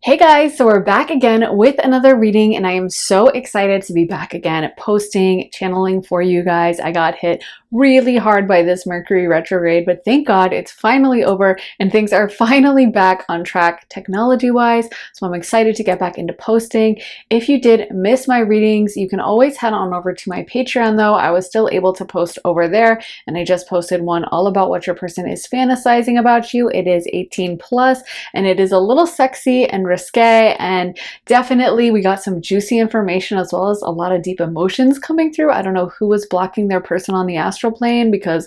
Hey guys, so we're back again with another reading and I am so excited to be back again posting, channeling for you guys. I got hit really hard by this Mercury retrograde, but thank God it's finally over and things are finally back on track technology-wise. So I'm excited to get back into posting. If you did miss my readings, you can always head on over to my Patreon though. I was still able to post over there and I just posted one all about what your person is fantasizing about you. It is 18 plus and it is a little sexy and risque, and definitely we got some juicy information as well as a lot of deep emotions coming through. I don't know who was blocking their person on the astral plane because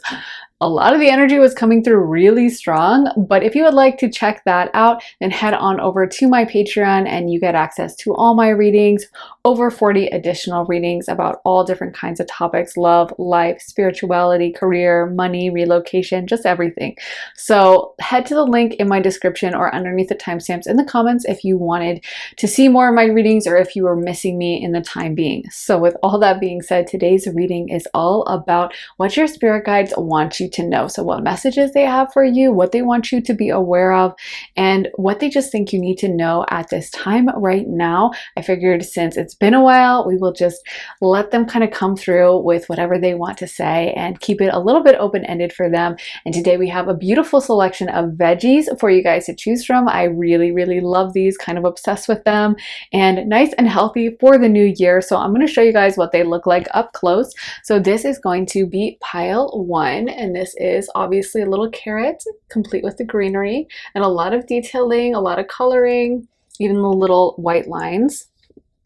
a lot of the energy was coming through really strong, but if you would like to check that out, then head on over to my Patreon and you get access to all my readings, over 40 additional readings about all different kinds of topics: love, life, spirituality, career, money, relocation, just everything. So head to the link in my description or underneath the timestamps in the comments if you wanted to see more of my readings or if you were missing me in the time being. So with all that being said, today's reading is all about what your spirit guides want you to know. So what messages they have for you, what they want you to be aware of, and what they just think you need to know at this time right now. I figured since it's been a while, we will just let them kind of come through with whatever they want to say and keep it a little bit open-ended for them. And today we have a beautiful selection of veggies for you guys to choose from. I really love these, kind of obsessed with them, and nice and healthy for the new year. So I'm going to show you guys what they look like up close. So this is going to be pile 1, and this is obviously a little carrot complete with the greenery and a lot of detailing, a lot of coloring, even the little white lines.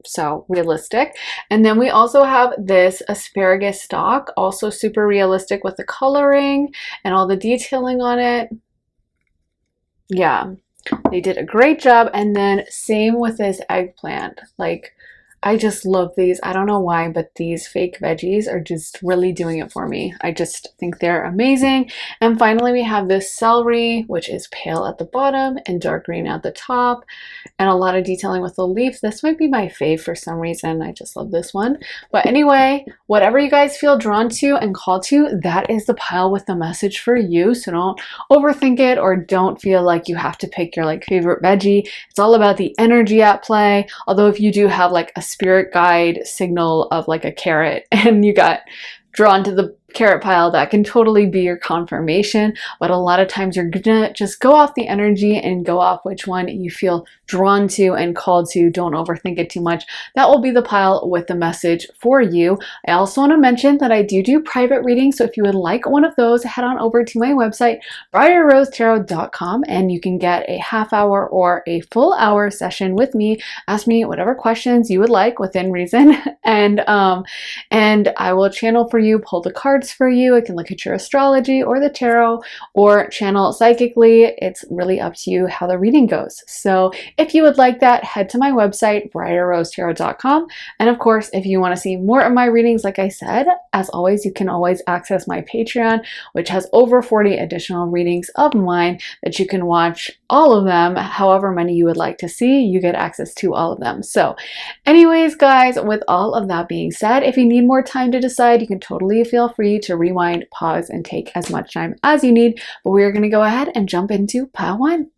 So realistic. And then we also have this asparagus stalk, also super realistic with the coloring and all the detailing on it. Yeah, they did a great job. And then same with this eggplant. Like, I just love these. I don't know why, but these fake veggies are just really doing it for me. I just think they're amazing. And finally, we have this celery, which is pale at the bottom and dark green at the top, and a lot of detailing with the leaf. This might be my fave for some reason. I just love this one. But anyway, whatever you guys feel drawn to and called to, that is the pile with the message for you. So don't overthink it or don't feel like you have to pick your favorite veggie. It's all about the energy at play. Although if you do have like a spirit guide signal of like a carrot and you got drawn to the carrot pile, that can totally be your confirmation. But a lot of times you're gonna just go off the energy and go off which one you feel drawn to and called to. Don't overthink it too much. That will be the pile with the message for you. I also want to mention that I do private readings, so if you would like one of those, head on over to my website, briarrosetarot.com, and you can get a half-hour or a full hour session with me. Ask me whatever questions you would like within reason, and I will channel for you, pull the cards for you. I can look at your astrology or the tarot or channel psychically. It's really up to you how the reading goes. So if you would like that, head to my website, briarrosetarot.com. And of course, if you want to see more of my readings, like I said, as always, you can always access my Patreon, which has over 40 additional readings of mine that you can watch all of them, however many you would like to see. You get access to all of them. So anyways, guys, with all of that being said, if you need more time to decide, you can totally feel free to rewind, pause, and take as much time as you need. But we're going to go ahead and jump into pile 1.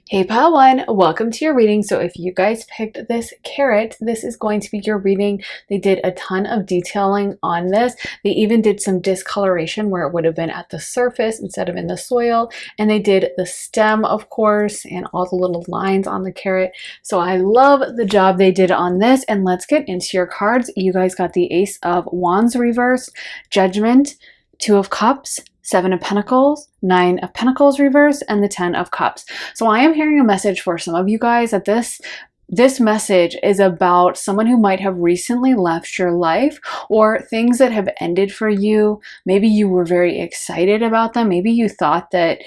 Hey pile 1, welcome to your reading. So if you guys picked this carrot, this is going to be your reading. They did a ton of detailing on this. They even did some discoloration where it would have been at the surface instead of in the soil. And they did the stem, of course, and all the little lines on the carrot. So I love the job they did on this. And let's get into your cards. You guys got the Ace of Wands reverse, Judgment, Two of Cups, Seven of Pentacles, Nine of Pentacles reverse, and the 10 of Cups. So I am hearing a message for some of you guys that this message is about someone who might have recently left your life or things that have ended for you. Maybe you were very excited about them. Maybe you thought that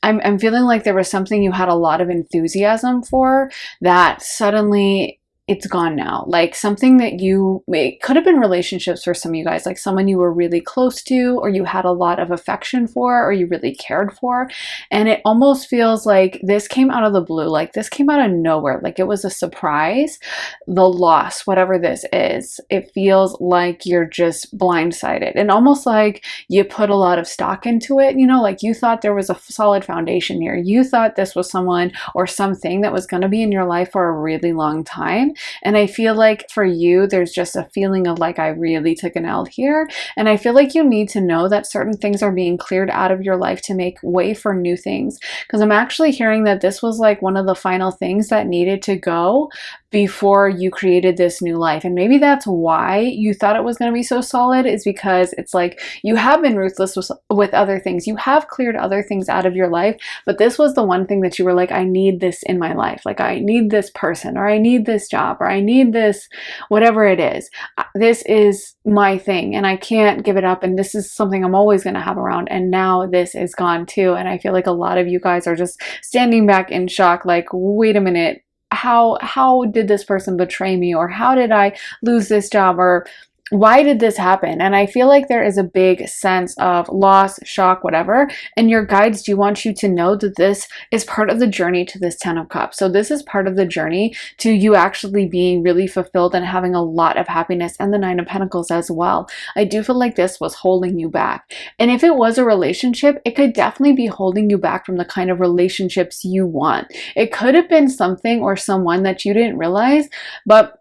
I'm feeling like there was something you had a lot of enthusiasm for that suddenly it's gone now. Like something that it could have been relationships for some of you guys, like someone you were really close to, or you had a lot of affection for, or you really cared for. And it almost feels like this came out of the blue, like this came out of nowhere, like it was a surprise. The loss, whatever this is, it feels like you're just blindsided, and almost like you put a lot of stock into it, you know, like you thought there was a solid foundation here. You thought this was someone or something that was going to be in your life for a really long time. And I feel like for you, there's just a feeling of like, I really took an L here. And I feel like you need to know that certain things are being cleared out of your life to make way for new things. Because I'm actually hearing that this was like one of the final things that needed to go before you created this new life. And maybe that's why you thought it was going to be so solid, is because it's like you have been ruthless with other things. You have cleared other things out of your life, but this was the one thing that you were like, I need this in my life. Like I need this person, or I need this job, or I need this, whatever it is. This is my thing and I can't give it up. And this is something I'm always going to have around. And now this is gone too. And I feel like a lot of you guys are just standing back in shock. Like, wait a minute. How did this person betray me? Or how did I lose this job? Or why did this happen? And I feel like there is a big sense of loss, shock, whatever. And your guides do want you to know that this is part of the journey to this 10 of Cups. So this is part of the journey to you actually being really fulfilled and having a lot of happiness, and the 9 of Pentacles as well. I do feel like this was holding you back. And if it was a relationship, it could definitely be holding you back from the kind of relationships you want. It could have been something or someone that you didn't realize, but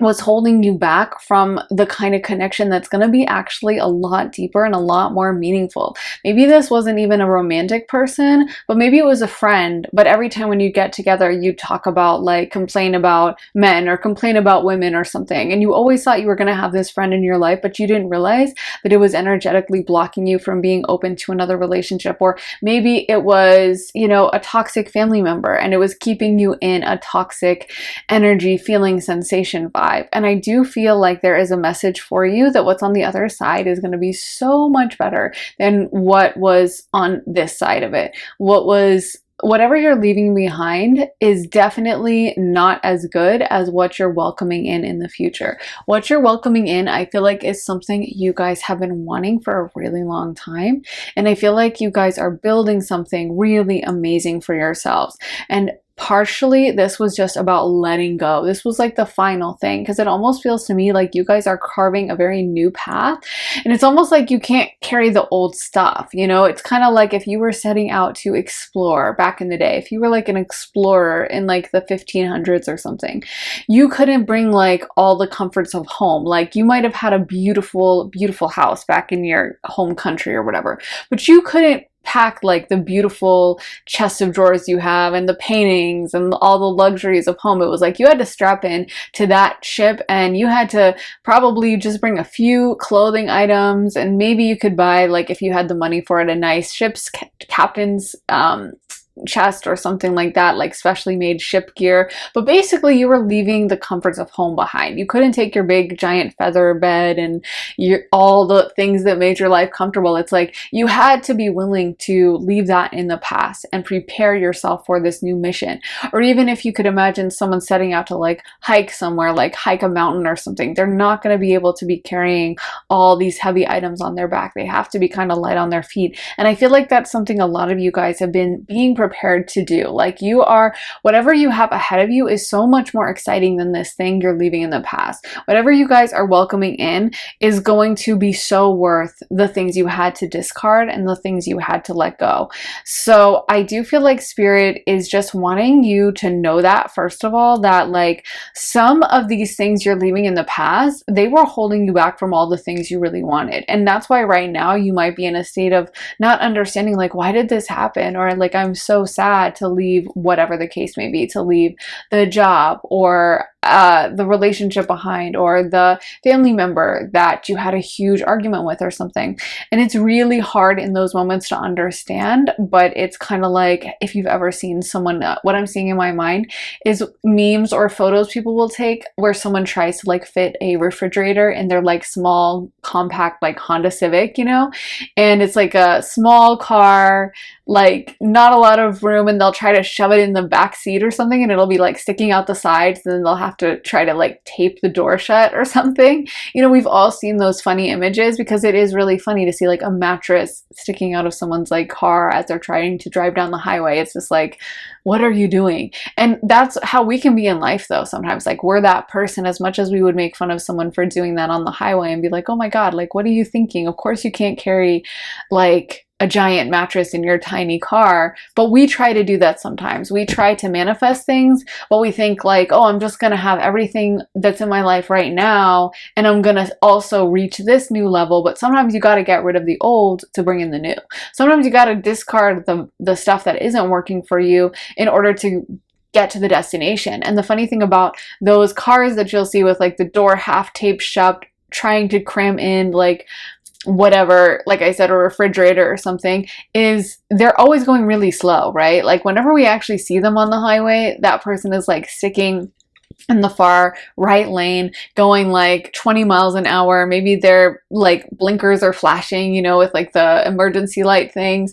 was holding you back from the kind of connection that's going to be actually a lot deeper and a lot more meaningful. Maybe this wasn't even a romantic person, but maybe it was a friend. But every time when you get together, you talk about, like, complain about men or complain about women or something. And you always thought you were going to have this friend in your life, but you didn't realize that it was energetically blocking you from being open to another relationship. Or maybe it was, you know, a toxic family member, and it was keeping you in a toxic energy, feeling, sensation vibe. And I do feel like there is a message for you that what's on the other side is going to be so much better than what was on this side of it. Whatever you're leaving behind is definitely not as good as what you're welcoming in the future. What you're welcoming in, I feel like, is something you guys have been wanting for a really long time. And I feel like you guys are building something really amazing for yourselves. And partially, this was just about letting go. This was like the final thing, because it almost feels to me like you guys are carving a very new path, and it's almost like you can't carry the old stuff. You know, it's kind of like if you were setting out to explore back in the day, if you were like an explorer in like the 1500s or something, you couldn't bring like all the comforts of home. Like you might have had a beautiful, beautiful house back in your home country or whatever, but you couldn't pack like the beautiful chest of drawers you have and the paintings and all the luxuries of home. It was like you had to strap in to that ship, and you had to probably just bring a few clothing items, and maybe you could buy, like, if you had the money for it, a nice ship's captain's chest or something like that, like specially made ship gear. But basically you were leaving the comforts of home behind. You couldn't take your big giant feather bed and all the things that made your life comfortable. It's like you had to be willing to leave that in the past and prepare yourself for this new mission. Or even if you could imagine someone setting out to like hike somewhere, like hike a mountain or something, they're not going to be able to be carrying all these heavy items on their back. They have to be kind of light on their feet. And I feel like that's something a lot of you guys have been being prepared to do. Like you are, whatever you have ahead of you is so much more exciting than this thing you're leaving in the past. Whatever you guys are welcoming in is going to be so worth the things you had to discard and the things you had to let go. So I do feel like Spirit is just wanting you to know that, first of all, that like some of these things you're leaving in the past, they were holding you back from all the things you really wanted. And that's why right now you might be in a state of not understanding, like, why did this happen? Or like, I'm so sad to leave, whatever the case may be, to leave the job or the relationship behind, or the family member that you had a huge argument with or something. And it's really hard in those moments to understand, but it's kind of like if you've ever seen someone, what I'm seeing in my mind is memes or photos people will take where someone tries to like fit a refrigerator in their like small compact like Honda Civic, you know, and it's like a small car, like not a lot of room, and they'll try to shove it in the back seat or something, and it'll be like sticking out the sides, and then they'll have have to try to like tape the door shut or something. You know, we've all seen those funny images because it is really funny to see like a mattress sticking out of someone's like car as they're trying to drive down the highway. It's just like, what are you doing? And that's how we can be in life though. Sometimes like we're that person, as much as we would make fun of someone for doing that on the highway and be like, oh my God, like, what are you thinking? Of course you can't carry like a giant mattress in your tiny car. But we try to do that sometimes. We try to manifest things, but we think like, oh, I'm just going to have everything that's in my life right now, and I'm going to also reach this new level. But sometimes you got to get rid of the old to bring in the new. Sometimes you got to discard the stuff that isn't working for you in order to get to the destination. And the funny thing about those cars that you'll see with like the door half taped shut, trying to cram in like whatever, like I said, a refrigerator or something, is they're always going really slow, right? Like whenever we actually see them on the highway, that person is like sticking in the far right lane, going like 20 miles an hour. Maybe their like blinkers are flashing, you know, with like the emergency light things.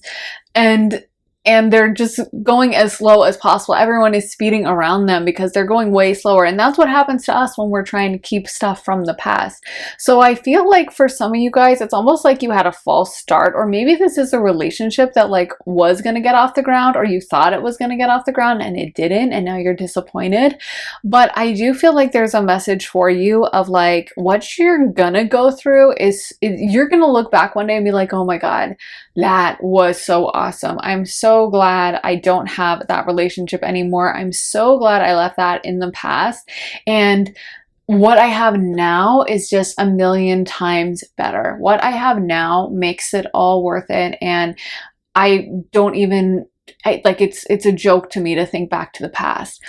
And they're just going as slow as possible. Everyone is speeding around them because they're going way slower. And that's what happens to us when we're trying to keep stuff from the past. So I feel like for some of you guys, it's almost like you had a false start, or maybe this is a relationship that like was going to get off the ground, or you thought it was going to get off the ground and it didn't, and now you're disappointed. But I do feel like there's a message for you of like what you're gonna go through is you're gonna look back one day and be like, oh my God, that was so awesome. I'm so glad I don't have that relationship anymore. I'm so glad I left that in the past. And what I have now is just a million times better. What I have now makes it all worth it. And I don't even, it's a joke to me to think back to the past.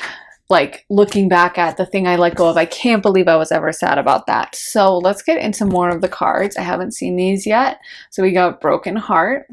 Like looking back at the thing I let go of, I can't believe I was ever sad about that. So let's get into more of the cards. I haven't seen these yet. So we got Broken Heart.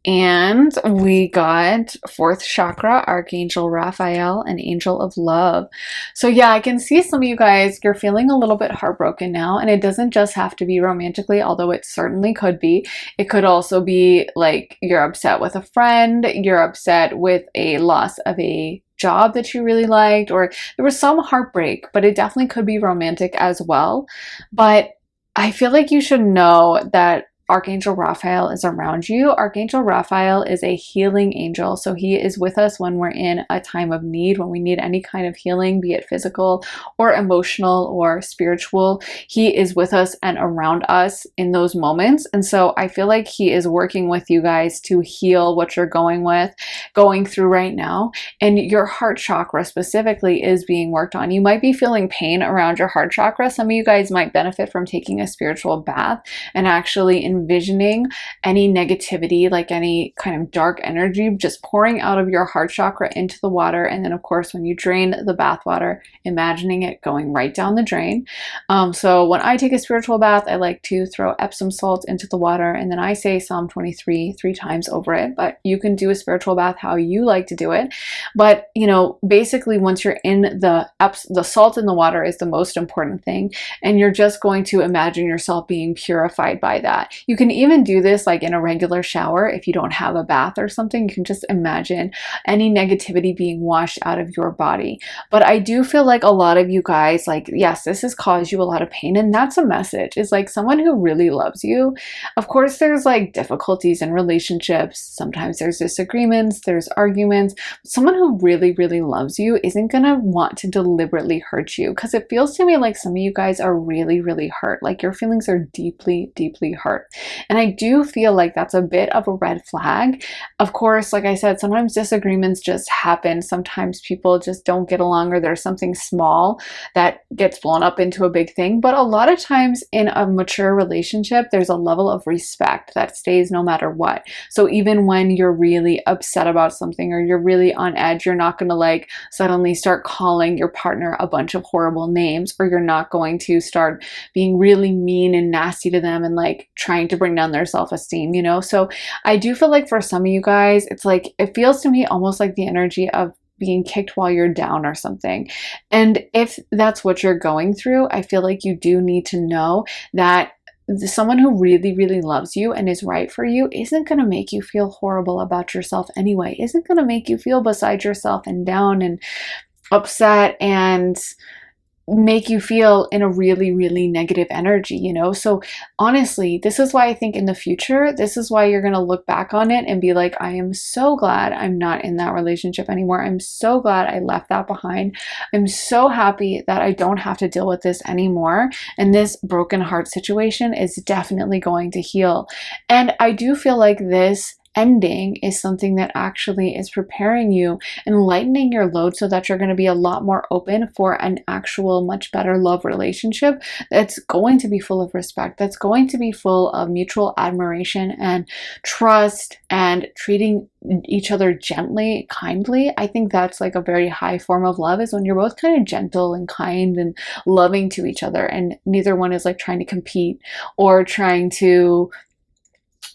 And we got fourth chakra, Archangel Raphael, and Angel of Love. So yeah, I can see some of you guys, you're feeling a little bit heartbroken now. And it doesn't just have to be romantically, although it certainly could be. It could also be like you're upset with a friend, you're upset with a loss of a job that you really liked, or there was some heartbreak, but it definitely could be romantic as well. But I feel like you should know that Archangel Raphael is around you. Archangel Raphael is a healing angel. So he is with us when we're in a time of need, when we need any kind of healing, be it physical or emotional or spiritual. He is with us and around us in those moments. And so I feel like he is working with you guys to heal what you're going through right now. And your heart chakra specifically is being worked on. You might be feeling pain around your heart chakra. Some of you guys might benefit from taking a spiritual bath and actually envisioning any negativity, like any kind of dark energy, just pouring out of your heart chakra into the water. And then of course, when you drain the bath water, imagining it going right down the drain. So when I take a spiritual bath, I like to throw Epsom salt into the water, and then I say Psalm 23 3 times over it. But you can do a spiritual bath how you like to do it. But you know, basically once you're in the salt in the water is the most important thing. And you're just going to imagine yourself being purified by that. You can even do this like in a regular shower. If you don't have a bath or something, you can just imagine any negativity being washed out of your body. But I do feel like a lot of you guys, like, yes, this has caused you a lot of pain, and that's a message. It's like someone who really loves you. Of course, there's like difficulties in relationships. Sometimes there's disagreements, there's arguments. Someone who really, really loves you isn't gonna want to deliberately hurt you, because it feels to me like some of you guys are really, really hurt. Like your feelings are deeply, deeply hurt. And I do feel like that's a bit of a red flag. Of course, like I said, sometimes disagreements just happen. Sometimes people just don't get along, or there's something small that gets blown up into a big thing. But a lot of times in a mature relationship, there's a level of respect that stays no matter what. So even when you're really upset about something, or you're really on edge, you're not going to like suddenly start calling your partner a bunch of horrible names, or you're not going to start being really mean and nasty to them and like trying to bring down their self-esteem, you know? So I do feel like for some of you guys, it's like, it feels to me almost like the energy of being kicked while you're down or something. And if that's what you're going through, I feel like you do need to know that someone who really, really loves you and is right for you isn't going to make you feel horrible about yourself anyway, isn't going to make you feel beside yourself and down and upset and make you feel in a really, really negative energy, you know? So honestly, this is why I think in the future, this is why you're going to look back on it and be like, I am so glad I'm not in that relationship anymore. I'm so glad I left that behind. I'm so happy that I don't have to deal with this anymore. And this broken heart situation is definitely going to heal. And I do feel like this ending is something that actually is preparing you and lightening your load so that you're going to be a lot more open for an actual much better love relationship that's going to be full of respect, that's going to be full of mutual admiration and trust and treating each other gently, kindly. I think that's like a very high form of love, is when you're both kind of gentle and kind and loving to each other, and neither one is like trying to compete or trying to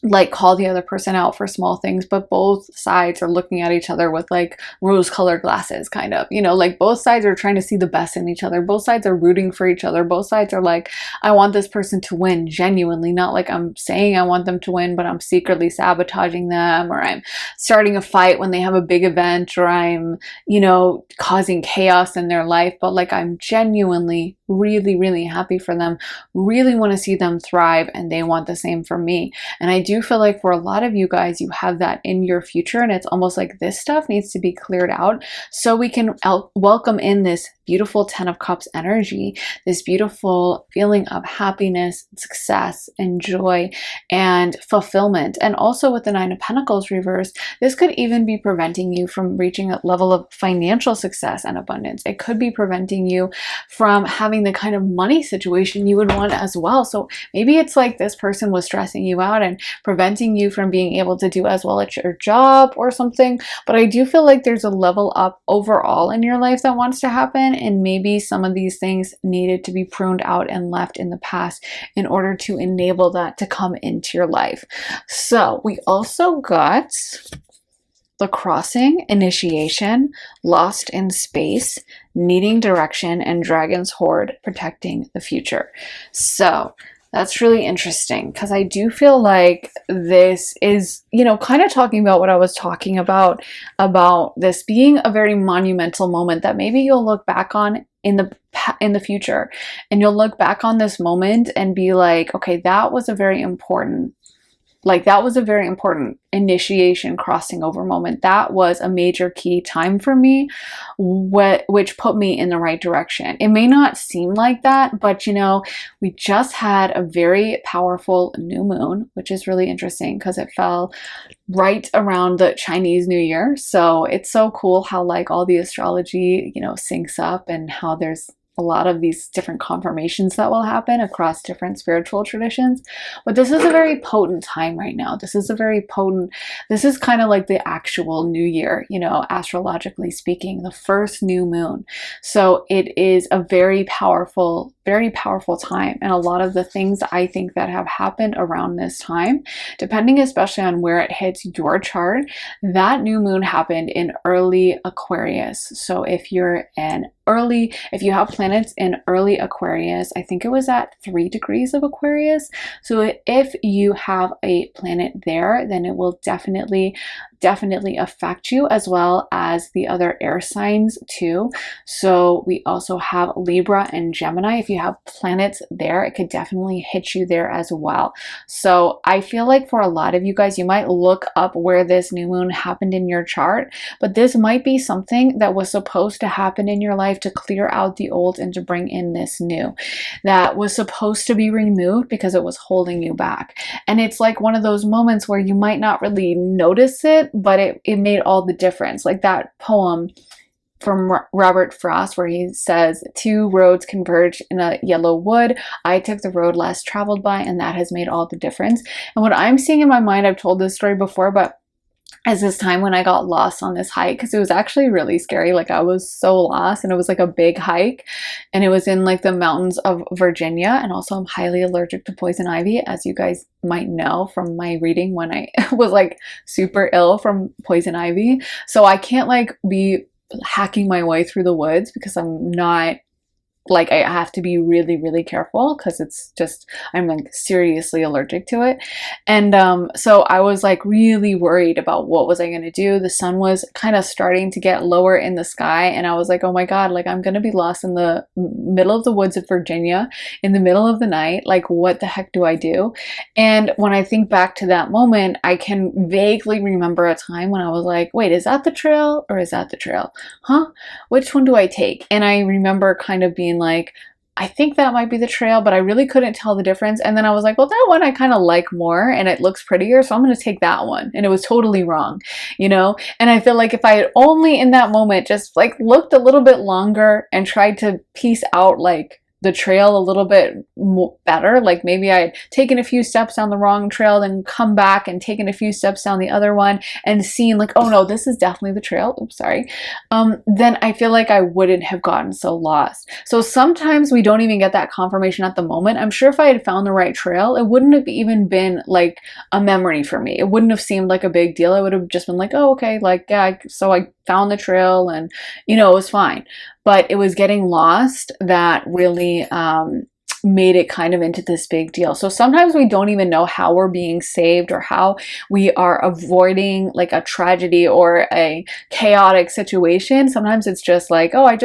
like call the other person out for small things, but both sides are looking at each other with like rose colored glasses, kind of, you know, like both sides are trying to see the best in each other. Both sides are rooting for each other. Both sides are like, I want this person to win genuinely, not like I'm saying I want them to win, but I'm secretly sabotaging them, or I'm starting a fight when they have a big event, or I'm, you know, causing chaos in their life, but like I'm genuinely really, really happy for them, really want to see them thrive, and they want the same for me. And I do feel like for a lot of you guys, you have that in your future, and it's almost like this stuff needs to be cleared out so we can welcome in this beautiful 10 of Cups energy, this beautiful feeling of happiness, success, and joy, and fulfillment. And also with the 9 of Pentacles reversed, this could even be preventing you from reaching a level of financial success and abundance. It could be preventing you from having the kind of money situation you would want as well. So maybe it's like this person was stressing you out and preventing you from being able to do as well at your job or something. But I do feel like there's a level up overall in your life that wants to happen, and maybe some of these things needed to be pruned out and left in the past in order to enable that to come into your life. So we also got the Crossing, initiation, lost in space, needing direction, and Dragon's Hoard, protecting the future. So that's really interesting, because I do feel like this is, you know, kind of talking about what I was talking about this being a very monumental moment that maybe you'll look back on in the future, and you'll look back on this moment and be like, okay, that was a very important initiation, crossing over moment. That was a major key time for me, which put me in the right direction. It may not seem like that, but you know, we just had a very powerful new moon, which is really interesting because it fell right around the Chinese New Year. So it's so cool how like all the astrology, you know, syncs up, and how there's a lot of these different confirmations that will happen across different spiritual traditions. But this is a very potent time right now. This is kind of like the actual new year, you know, astrologically speaking, the first new moon. So it is a very powerful time. And a lot of the things I think that have happened around this time, depending especially on where it hits your chart, that new moon happened in early Aquarius. So if you have planets in early Aquarius, I think it was at 3 degrees of Aquarius. So if you have a planet there, then it will definitely affect you, as well as the other air signs too. So we also have Libra and Gemini. If you have planets there, it could definitely hit you there as well. So I feel like for a lot of you guys, you might look up where this new moon happened in your chart, but this might be something that was supposed to happen in your life to clear out the old and to bring in this new, that was supposed to be removed because it was holding you back. And it's like one of those moments where you might not really notice it, but it made all the difference. Like that poem from Robert Frost where he says, 2 roads converge in a yellow wood. I took the road less traveled by, and that has made all the difference. And what I'm seeing in my mind, I've told this story before, but as this time when I got lost on this hike, because it was actually really scary. Like I was so lost, and it was like a big hike, and it was in like the mountains of Virginia. And also I'm highly allergic to poison ivy, as you guys might know from my reading when I was like super ill from poison ivy. So I can't like be hacking my way through the woods because I'm not like I have to be really, really careful because it's just, I'm like seriously allergic to it. And so I was like really worried about what was I going to do. The sun was kind of starting to get lower in the sky, and I was like, oh my God, like I'm going to be lost in the middle of the woods of Virginia in the middle of the night. Like, what the heck do I do? And when I think back to that moment, I can vaguely remember a time when I was like, wait, is that the trail or is that the trail? Huh? Which one do I take? And I remember kind of being like, I think that might be the trail, but I really couldn't tell the difference. And then I was like, well, that one I kind of like more and it looks prettier, so I'm going to take that one. And it was totally wrong, you know? And I feel like if I had only in that moment just like looked a little bit longer and tried to piece out like the trail a little bit better, like maybe I had taken a few steps down the wrong trail, then come back and taken a few steps down the other one and seen like, oh no, this is definitely the trail, oops, sorry, then I feel like I wouldn't have gotten so lost. So sometimes we don't even get that confirmation at the moment. I'm sure if I had found the right trail, it wouldn't have even been like a memory for me. It wouldn't have seemed like a big deal. I would have just been like, oh, okay, like, yeah, so I found the trail and, you know, it was fine. But it was getting lost that really made it kind of into this big deal. So sometimes we don't even know how we're being saved or how we are avoiding like a tragedy or a chaotic situation. Sometimes it's just like, oh, I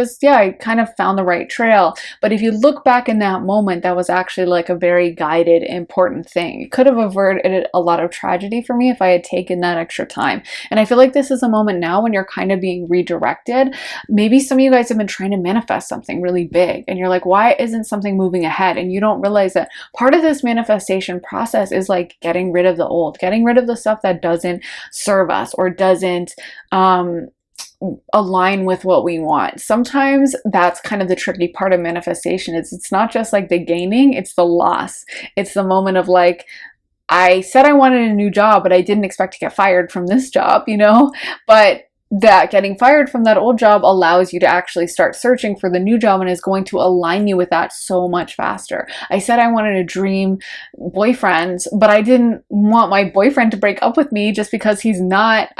kind of found the right trail. But if you look back in that moment, that was actually like a very guided, important thing. It could have averted a lot of tragedy for me if I had taken that extra time. And I feel like this is a moment now when you're kind of being redirected. Maybe some of you guys have been trying to manifest something really big and you're like, why isn't something moving ahead? And you don't realize that part of this manifestation process is like getting rid of the old, getting rid of the stuff that doesn't serve us or doesn't align with what we want. Sometimes that's kind of the tricky part of manifestation. It's not just like the gaining, it's the loss. It's the moment of like, I said I wanted a new job, but I didn't expect to get fired from this job, you know? But that getting fired from that old job allows you to actually start searching for the new job and is going to align you with that so much faster. I said I wanted a dream boyfriend, but I didn't want my boyfriend to break up with me just because I'm not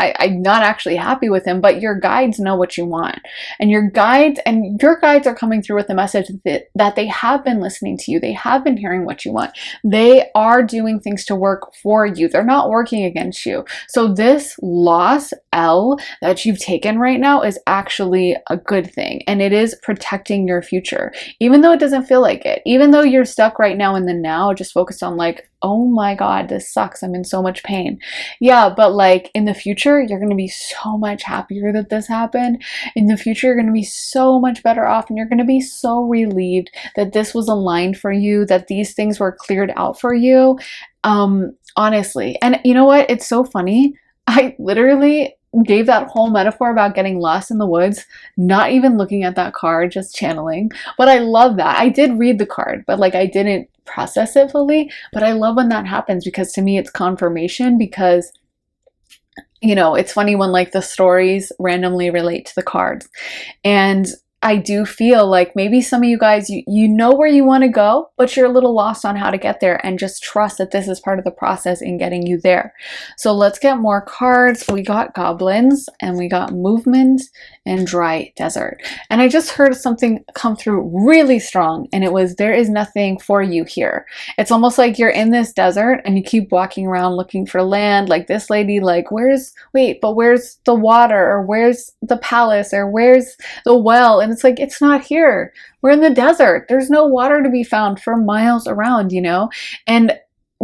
actually happy with him. But your guides know what you want, and your guides are coming through with a message that they have been listening to you. They have been hearing what you want. They are doing things to work for you. They're not working against you. So this loss that you've taken right now is actually a good thing, and it is protecting your future, even though it doesn't feel like it, even though you're stuck right now in the now, just focused on like, oh my God, this sucks, I'm in so much pain. Yeah, but like in the future, you're going to be so much happier that this happened. In the future, you're going to be so much better off, and you're going to be so relieved that this was aligned for you, that these things were cleared out for you, honestly. And you know what? It's so funny. I literally gave that whole metaphor about getting lost in the woods, not even looking at that card, just channeling. But I love that. I did read the card, but like I didn't process it fully. But I love when that happens, because to me it's confirmation, because you know, it's funny when like the stories randomly relate to the cards. And I do feel like maybe some of you guys, you know where you want to go, but you're a little lost on how to get there, and just trust that this is part of the process in getting you there. So let's get more cards. We got goblins, and we got movement and dry desert. And I just heard something come through really strong, and it was, there is nothing for you here. It's almost like you're in this desert and you keep walking around looking for land, like this lady, like where's the water, or where's the palace, or where's the well? And it's like, it's not here. We're in the desert. There's no water to be found for miles around, you know? And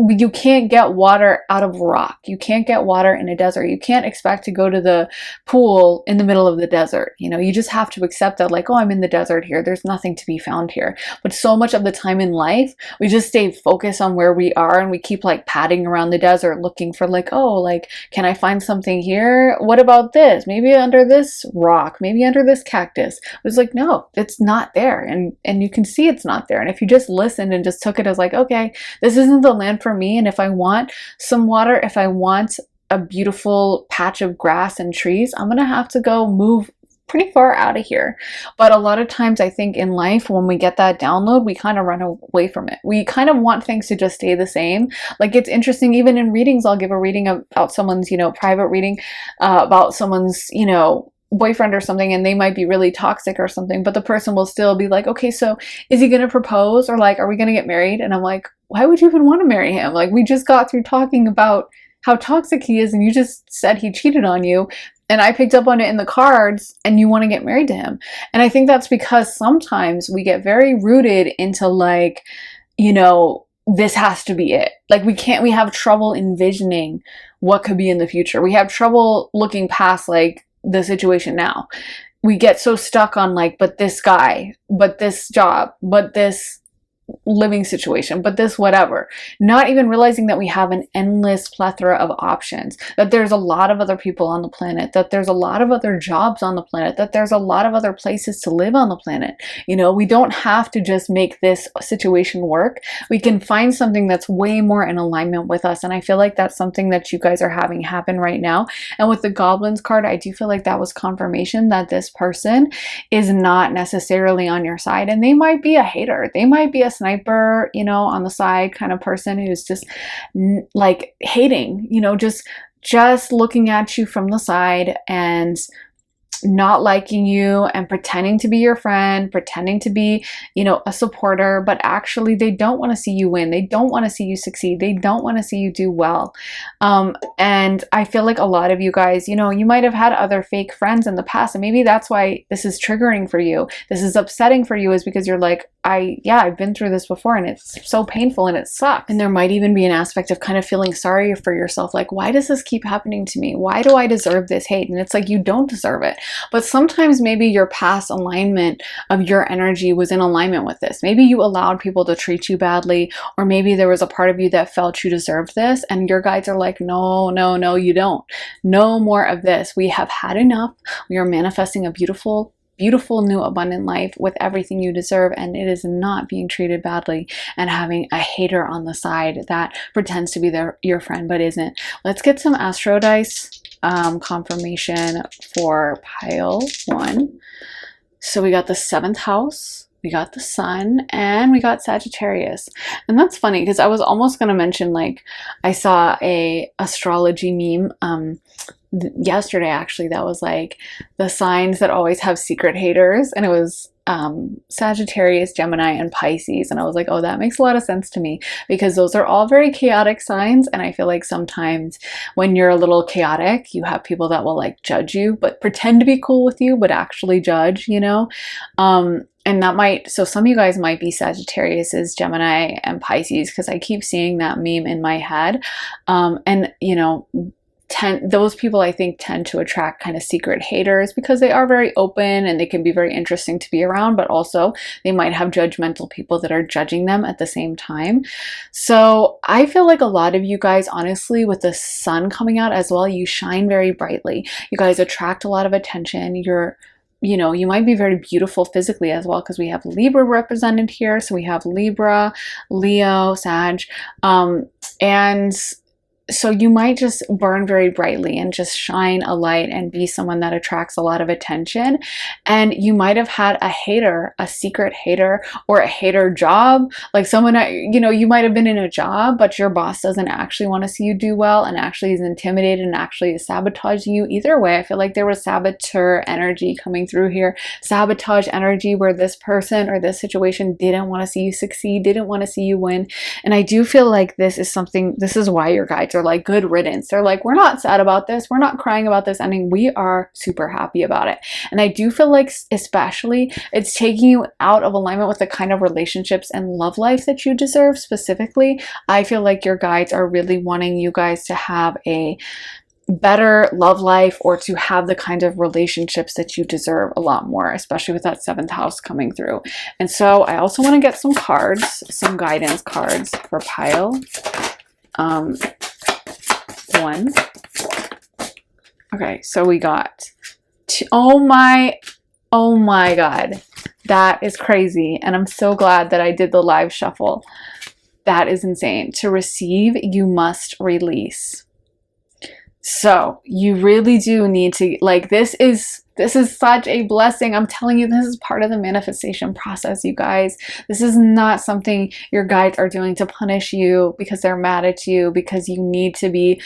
you can't get water out of rock. You can't get water in a desert. You can't expect to go to the pool in the middle of the desert. You know, you just have to accept that, like, oh, I'm in the desert here. There's nothing to be found here. But so much of the time in life, we just stay focused on where we are, and we keep like padding around the desert looking for like, oh, like, can I find something here? What about this? Maybe under this rock, maybe under this cactus. But it's like, no, it's not there. And you can see it's not there. And if you just listened and just took it as like, okay, this isn't the land for me, and if I want some water, if I want a beautiful patch of grass and trees, I'm gonna have to go move pretty far out of here. But a lot of times I think in life, when we get that download, we kind of run away from it. We kind of want things to just stay the same. Like, it's interesting, even in readings, I'll give a reading about someone's, you know, private reading about someone's, you know, boyfriend or something, and they might be really toxic or something, but the person will still be like, okay, so is he gonna propose, or like, are we gonna get married? And I'm like, why would you even want to marry him? Like, we just got through talking about how toxic he is, and you just said he cheated on you, and I picked up on it in the cards, and you want to get married to him. And I think that's because sometimes we get very rooted into like, you know, this has to be it. Like, we have trouble envisioning what could be in the future. We have trouble looking past like the situation now. We get so stuck on like, but this guy, but this job, but this living situation, but this whatever, not even realizing that we have an endless plethora of options, that there's a lot of other people on the planet, that there's a lot of other jobs on the planet, that there's a lot of other places to live on the planet. You know, we don't have to just make this situation work. We can find something that's way more in alignment with us. And I feel like that's something that you guys are having happen right now. And with the Goblins card, I do feel like that was confirmation that this person is not necessarily on your side, and they might be a hater. They might be a sniper, you know, on the side kind of person who's just like hating, you know, just looking at you from the side and not liking you and pretending to be your friend, pretending to be, you know, a supporter, but actually they don't want to see you win. They don't want to see you succeed. They don't want to see you do well. And I feel like a lot of you guys, you know, you might have had other fake friends in the past, and maybe that's why this is triggering for you. This is upsetting for you, is because you're like, I've been through this before, and it's so painful and it sucks. And there might even be an aspect of kind of feeling sorry for yourself. Like, why does this keep happening to me? Why do I deserve this hate? And it's like, you don't deserve it. But sometimes maybe your past alignment of your energy was in alignment with this. Maybe you allowed people to treat you badly, or maybe there was a part of you that felt you deserved this, and your guides are like, no, no, no, you don't. No more of this. We have had enough. We are manifesting a beautiful new abundant life with everything you deserve, and it is not being treated badly and having a hater on the side that pretends to be your friend but isn't. Let's get some astro dice confirmation for pile 1. So we got the 7th house, we got the sun, and we got Sagittarius. And that's funny because I was almost going to mention, like, I saw a astrology meme yesterday actually that was like the signs that always have secret haters, and it was Sagittarius, Gemini, and Pisces. And I was like, oh, that makes a lot of sense to me, because those are all very chaotic signs. And I feel like sometimes when you're a little chaotic, you have people that will like judge you, but pretend to be cool with you, but actually judge, you know? And that might, so some of you guys might be Sagittarius, Gemini, and Pisces, because I keep seeing that meme in my head. And, you know, those people I think tend to attract kind of secret haters because they are very open and they can be very interesting to be around, but also they might have judgmental people that are judging them at the same time. So I feel like a lot of you guys, honestly, with the sun coming out as well, you shine very brightly. You guys attract a lot of attention. You know, you might be very beautiful physically as well, because we have Libra represented here. So we have Libra, Leo, Sag, and so you might just burn very brightly and just shine a light and be someone that attracts a lot of attention. And you might have had a hater, a secret hater, or a hater job. Like someone, you know, you might have been in a job, but your boss doesn't actually want to see you do well and actually is intimidated and actually is sabotaging you. Either way, I feel like there was saboteur energy coming through here. Sabotage energy where this person or this situation didn't want to see you succeed, didn't want to see you win. And I do feel like this is why your guides are like, good riddance. They're like, we're not sad about this. We're not crying about this ending. We are super happy about it. And I do feel like especially it's taking you out of alignment with the kind of relationships and love life that you deserve. Specifically, I feel like your guides are really wanting you guys to have a better love life, or to have the kind of relationships that you deserve a lot more, especially with that 7th house coming through. And so I also want to get some cards, some guidance cards for pile 1. Okay, so we got oh my god, that is crazy. And I'm so glad that I did the live shuffle. That is insane. To receive, you must release. So you really do need to, like, this is This is such a blessing. I'm telling you, this is part of the manifestation process, you guys. This is not something your guides are doing to punish you because they're mad at you, because you need to be,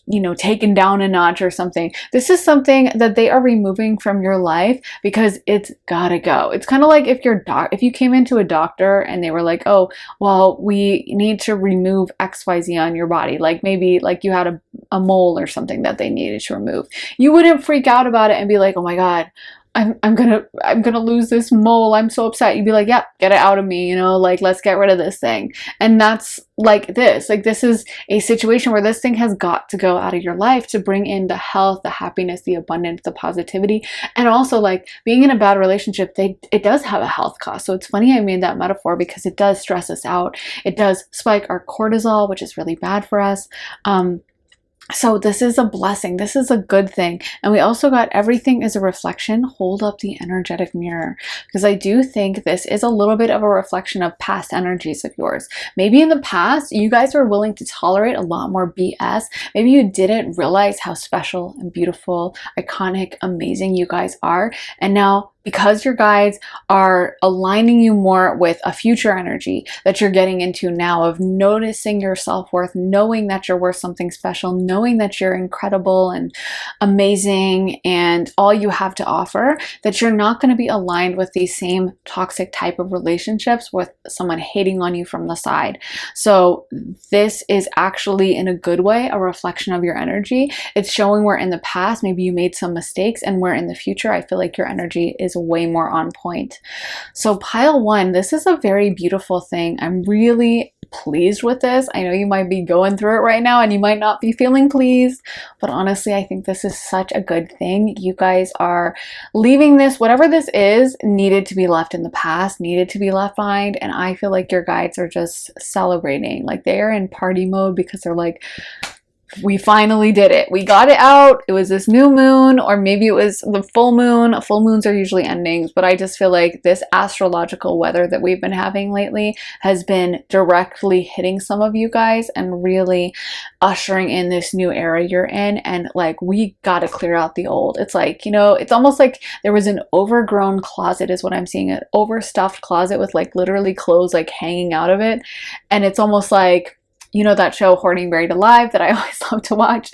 you know, taken down a notch or something. This is something that they are removing from your life because it's gotta go. It's kind of like if you came into a doctor and they were like, oh, well, we need to remove XYZ on your body. Like maybe like you had a mole or something that they needed to remove. You wouldn't freak out about it and be like, oh my God, I'm gonna lose this mole. I'm so upset. You'd be like, yep, get it out of me, you know, like let's get rid of this thing. And that's like this. Like this is a situation where this thing has got to go out of your life to bring in the health, the happiness, the abundance, the positivity. And also like being in a bad relationship, it does have a health cost. So it's funny I made that metaphor because it does stress us out. It does spike our cortisol, which is really bad for us. So this is a blessing. This is a good thing. And we also got everything is a reflection. Hold up the energetic mirror, because I do think this is a little bit of a reflection of past energies of yours. Maybe in the past, you guys were willing to tolerate a lot more BS. Maybe you didn't realize how special and beautiful, iconic, amazing you guys are. And now, because your guides are aligning you more with a future energy that you're getting into now of noticing your self-worth, knowing that you're worth something special, knowing that you're incredible and amazing and all you have to offer, that you're not going to be aligned with these same toxic type of relationships with someone hating on you from the side. So this is actually, in a good way, a reflection of your energy. It's showing where in the past maybe you made some mistakes, and where in the future I feel like your energy is way more on point. So pile one, this is a very beautiful thing. I'm really pleased with this. I know you might be going through it right now and you might not be feeling pleased, but honestly, I think this is such a good thing. You guys are leaving this, whatever this is, needed to be left in the past, needed to be left behind. And I feel like your guides are just celebrating. Like they are in party mode because they're like, we finally did it. We got it out. It was this new moon, or maybe it was the full moon. Full moons are usually endings, but I just feel like this astrological weather that we've been having lately has been directly hitting some of you guys and really ushering in this new era you're in. And like, we got to clear out the old. It's like, you know, it's almost like there was an overgrown closet is what I'm seeing, an overstuffed closet with like literally clothes like hanging out of it. And it's almost like, you know, that show Hoarding Buried Alive that I always love to watch.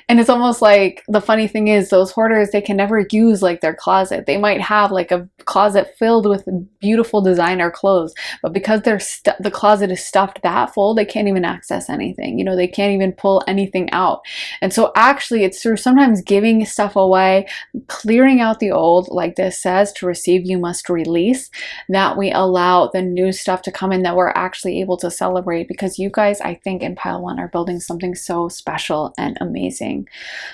And it's almost like, the funny thing is those hoarders, they can never use like their closet. They might have like a closet filled with beautiful designer clothes, but because the closet is stuffed that full, they can't even access anything. You know, they can't even pull anything out. And so actually it's through sometimes giving stuff away, clearing out the old, like this says, to receive you must release, that we allow the new stuff to come in, that we're actually able to celebrate. Because you guys, I think in pile one, are building something so special and amazing.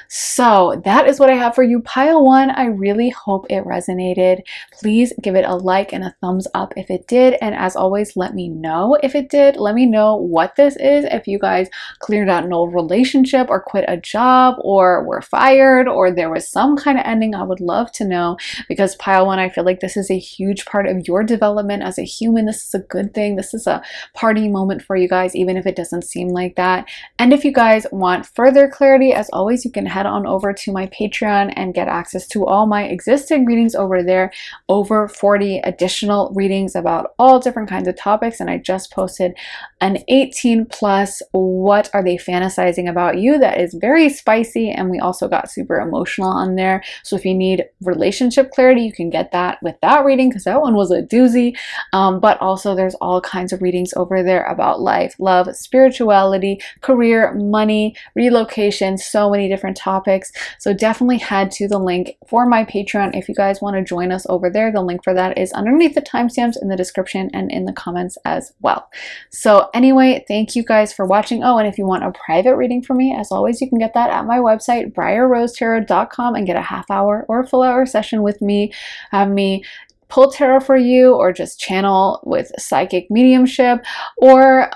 So that is what I have for you, pile one. I really hope it resonated. Please give it a like and a thumbs up if it did. And as always, let me know if it did. Let me know what this is. If you guys cleared out an old relationship or quit a job or were fired or there was some kind of ending, I would love to know, because pile one, I feel like this is a huge part of your development as a human. This is a good thing. This is a party moment for you guys, even if it doesn't seem like that. And if you guys want further clarity, as always, you can head on over to my Patreon and get access to all my existing readings over there. Over 40 additional readings about all different kinds of topics. And I just posted an 18 plus what are they fantasizing about you that is very spicy, and we also got super emotional on there. So if you need relationship clarity, you can get that with that reading, because that one was a doozy. But also there's all kinds of readings over there about life, love, spirituality, career, money, relocation, so many different topics. So definitely head to the link for my Patreon if you guys want to join us over there. The link for that is underneath the timestamps in the description and in the comments as well. So anyway, thank you guys for watching. Oh, and if you want a private reading from me, as always, you can get that at my website, briarrosetarot.com, and get a half hour or a full hour session with me. Have me pull tarot for you, or just channel with psychic mediumship, or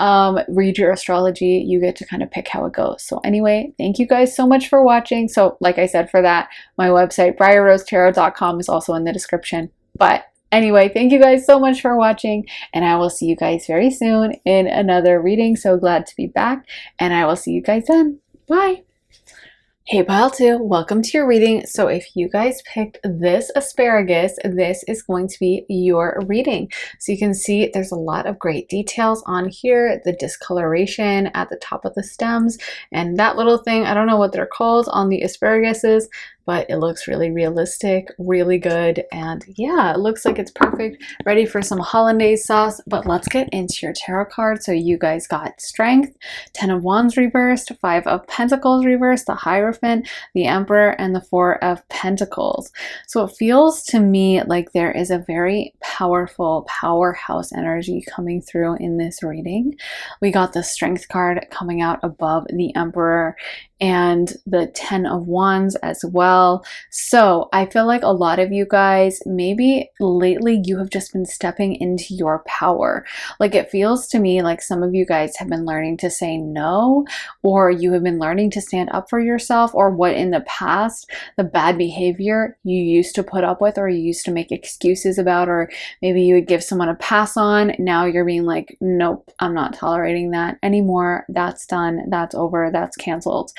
read your astrology. You get to kind of pick how it goes. So anyway, thank you guys so much for watching. So like I said, for that, my website, briarrosetarot.com, is also in the description. But anyway, thank you guys so much for watching, and I will see you guys very soon in another reading. So glad to be back, and I will see you guys then. Bye. Hey Pile 2, welcome to your reading. So if you guys picked this asparagus, this is going to be your reading. So you can see there's a lot of great details on here, the discoloration at the top of the stems, and that little thing, I don't know what they're called on the asparaguses, but it looks really realistic, really good, and yeah, it looks like it's perfect, ready for some hollandaise sauce. But let's get into your tarot card. So you guys got Strength, 10 of Wands reversed, 5 of Pentacles reversed, the Hierophant, the Emperor, and the 4 of Pentacles. So it feels to me like there is a very powerful powerhouse energy coming through in this reading. We got the Strength card coming out above the Emperor and the 10 of Wands as well. So I feel like a lot of you guys, maybe lately you have just been stepping into your power. Like it feels to me like some of you guys have been learning to say no, or you have been learning to stand up for yourself, or what in the past, the bad behavior you used to put up with or you used to make excuses about, or maybe you would give someone a pass on. Now you're being like, nope, I'm not tolerating that anymore. That's done. That's over. That's canceled.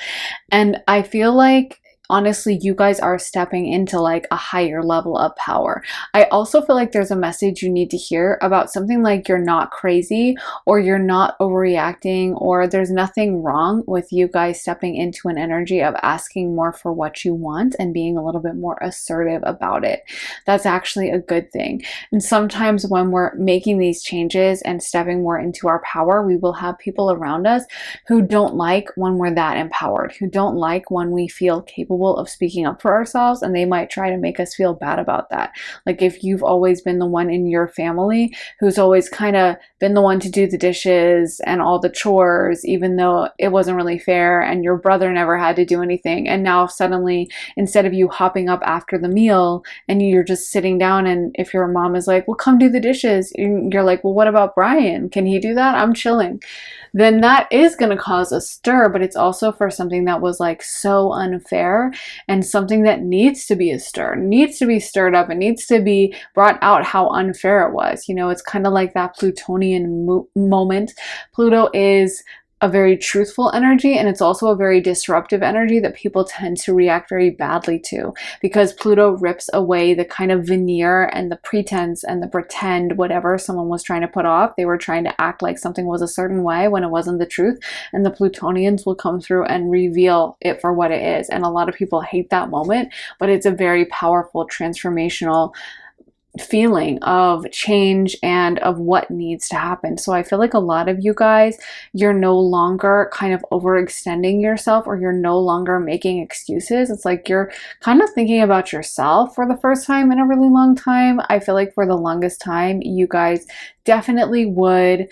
And I feel like honestly, you guys are stepping into like a higher level of power. I also feel like there's a message you need to hear about something like you're not crazy, or you're not overreacting, or there's nothing wrong with you guys stepping into an energy of asking more for what you want and being a little bit more assertive about it. That's actually a good thing. And sometimes when we're making these changes and stepping more into our power, we will have people around us who don't like when we're that empowered, who don't like when we feel capable of speaking up for ourselves, and they might try to make us feel bad about that. Like if you've always been the one in your family who's always kind of been the one to do the dishes and all the chores, even though it wasn't really fair, and your brother never had to do anything, and now suddenly instead of you hopping up after the meal and you're just sitting down, and if your mom is like, well, come do the dishes, you're like, well, what about Brian? Can he do that? I'm chilling. Then that is going to cause a stir, but it's also for something that was like so unfair, and something that needs to be a stir, needs to be stirred up, and needs to be brought out how unfair it was. You know, it's kind of like that Plutonian moment. Pluto is a very truthful energy, and it's also a very disruptive energy that people tend to react very badly to, because Pluto rips away the kind of veneer and the pretense and the pretend whatever someone was trying to put off. They were trying to act like something was a certain way when it wasn't the truth, and the Plutonians will come through and reveal it for what it is. And a lot of people hate that moment, but it's a very powerful transformational feeling of change and of what needs to happen. So I feel like a lot of you guys, you're no longer kind of overextending yourself, or you're no longer making excuses. It's like you're kind of thinking about yourself for the first time in a really long time. I feel like for the longest time, you guys definitely would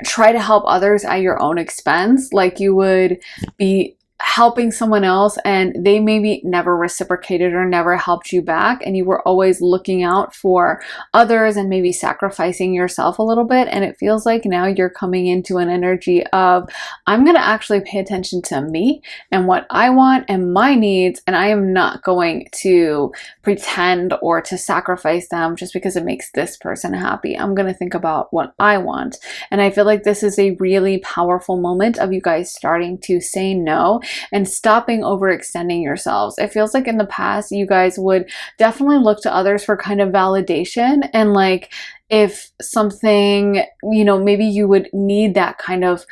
try to help others at your own expense. Like you would be helping someone else and they maybe never reciprocated or never helped you back, and you were always looking out for others and maybe sacrificing yourself a little bit. And it feels like now you're coming into an energy of, I'm going to actually pay attention to me and what I want and my needs, and I am not going to pretend or to sacrifice them just because it makes this person happy. I'm going to think about what I want. And I feel like this is a really powerful moment of you guys starting to say no and stopping overextending yourselves. It feels like in the past, you guys would definitely look to others for kind of validation, and like if something, you know, maybe you would need that kind of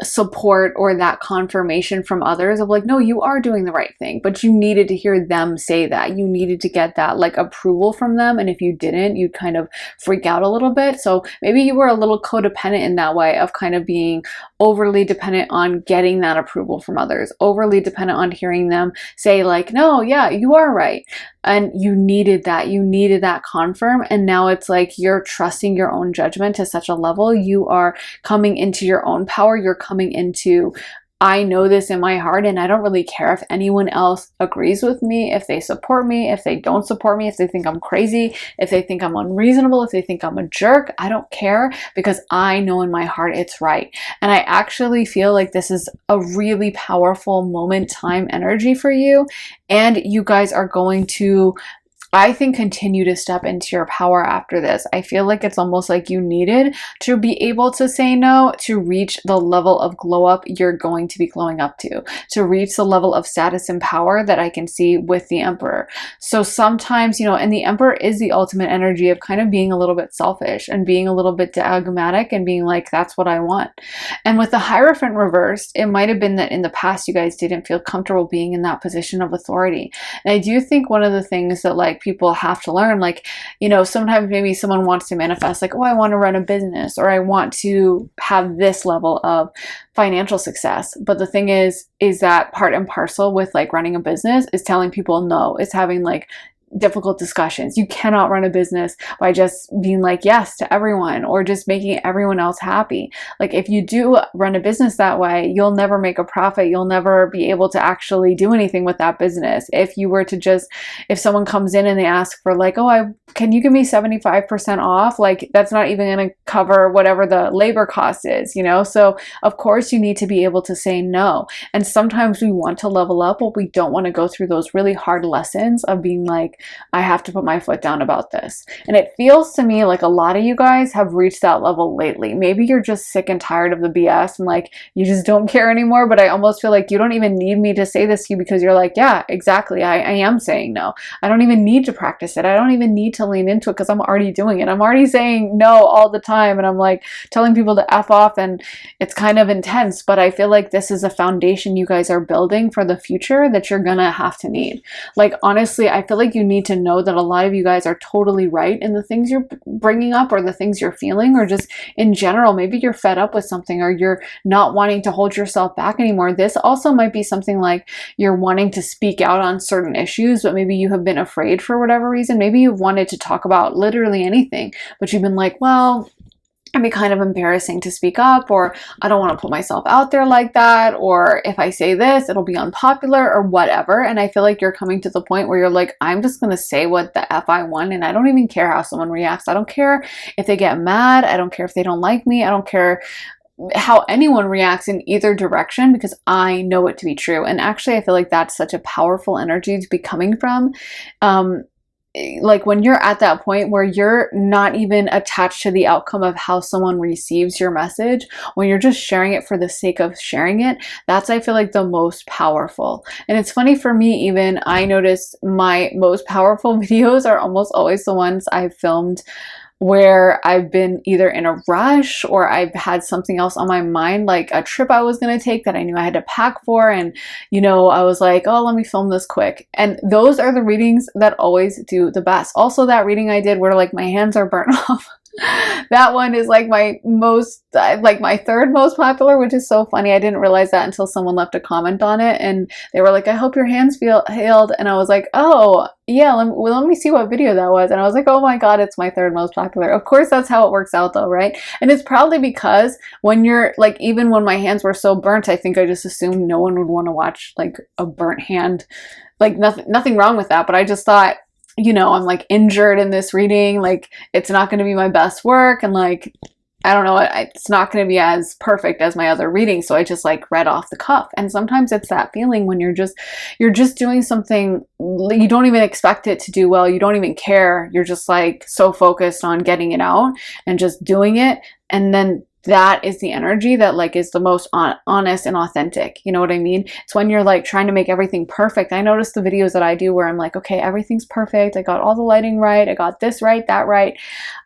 support or that confirmation from others of like, no, you are doing the right thing, but you needed to hear them say that. You needed to get that like approval from them, and if you didn't, you'd kind of freak out a little bit. So maybe you were a little codependent in that way of kind of being overly dependent on getting that approval from others, overly dependent on hearing them say like, no, yeah, you are right. And you needed that confirm. And now it's like you're trusting your own judgment to such a level. You are coming into your own power. You're coming into, I know this in my heart, and I don't really care if anyone else agrees with me, if they support me, if they don't support me, if they think I'm crazy, if they think I'm unreasonable, if they think I'm a jerk. I don't care, because I know in my heart it's right. And I actually feel like this is a really powerful moment time energy for you, and you guys are going to I think continue to step into your power after this. I feel like it's almost like you needed to be able to say no to reach the level of glow up you're going to be glowing up to reach the level of status and power that I can see with the Emperor. So sometimes, you know, and the Emperor is the ultimate energy of kind of being a little bit selfish and being a little bit dogmatic and being like, that's what I want. And with the Hierophant reversed, it might have been that in the past you guys didn't feel comfortable being in that position of authority. And I do think one of the things that like people have to learn, like, you know, sometimes maybe someone wants to manifest like, oh, I want to run a business, or I want to have this level of financial success. But the thing is that part and parcel with like running a business is telling people no. It's having like difficult discussions. You cannot run a business by just being like yes to everyone or just making everyone else happy. Like if you do run a business that way, you'll never make a profit. You'll never be able to actually do anything with that business. If you were to just, if someone comes in and they ask for like, oh, can you give me 75% off? Like that's not even going to cover whatever the labor cost is, you know? So of course you need to be able to say no. And sometimes we want to level up, but we don't want to go through those really hard lessons of being like, I have to put my foot down about this. And it feels to me like a lot of you guys have reached that level lately. Maybe you're just sick and tired of the BS and like you just don't care anymore, but I almost feel like you don't even need me to say this to you because you're like, yeah, exactly. I am saying no. I don't even need to practice it. I don't even need to lean into it because I'm already doing it. I'm already saying no all the time and I'm like telling people to F off, and it's kind of intense, but I feel like this is a foundation you guys are building for the future that you're gonna have to need. Like honestly, I feel like you need to know that a lot of you guys are totally right in the things you're bringing up or the things you're feeling, or just in general, maybe you're fed up with something or you're not wanting to hold yourself back anymore. This also might be something like you're wanting to speak out on certain issues, but maybe you have been afraid for whatever reason. Maybe you've wanted to talk about literally anything, but you've been like, well, it'd be kind of embarrassing to speak up, or I don't want to put myself out there like that, or if I say this, it'll be unpopular or whatever. And I feel like you're coming to the point where you're like, I'm just going to say what the F I want, and I don't even care how someone reacts. I don't care if they get mad. I don't care if they don't like me. I don't care how anyone reacts in either direction because I know it to be true. And actually, I feel like that's such a powerful energy to be coming from. Like when you're at that point where you're not even attached to the outcome of how someone receives your message, when you're just sharing it for the sake of sharing it, that's, I feel like, the most powerful. And it's funny for me, even I notice my most powerful videos are almost always the ones I've filmed where I've been either in a rush or I've had something else on my mind, like a trip I was going to take that I knew I had to pack for. And, you know, I was like, oh, let me film this quick. And those are the readings that always do the best. Also, that reading I did where like my hands are burnt off. That one is like my most, like my third most popular, which is so funny. I didn't realize that until someone left a comment on it and they were like, I hope your hands feel healed. And I was like, oh yeah, let me see what video that was. And I was like, oh my God, it's my third most popular. Of course, that's how it works out though, right? And it's probably because when you're like, even when my hands were so burnt, I think I just assumed no one would want to watch like a burnt hand. Like nothing wrong with that, but I just thought, you know, I'm like injured in this reading, like it's not going to be my best work, and like I don't know, it's not going to be as perfect as my other readings, so I just like read off the cuff. And sometimes it's that feeling when you're just doing something you don't even expect it to do well, you don't even care, you're just like so focused on getting it out and just doing it, and then that is the energy that like is the most honest and authentic. You know what I mean? It's when you're like trying to make everything perfect. I notice the videos that I do where I'm like, okay, everything's perfect. I got all the lighting right. I got this right, that right.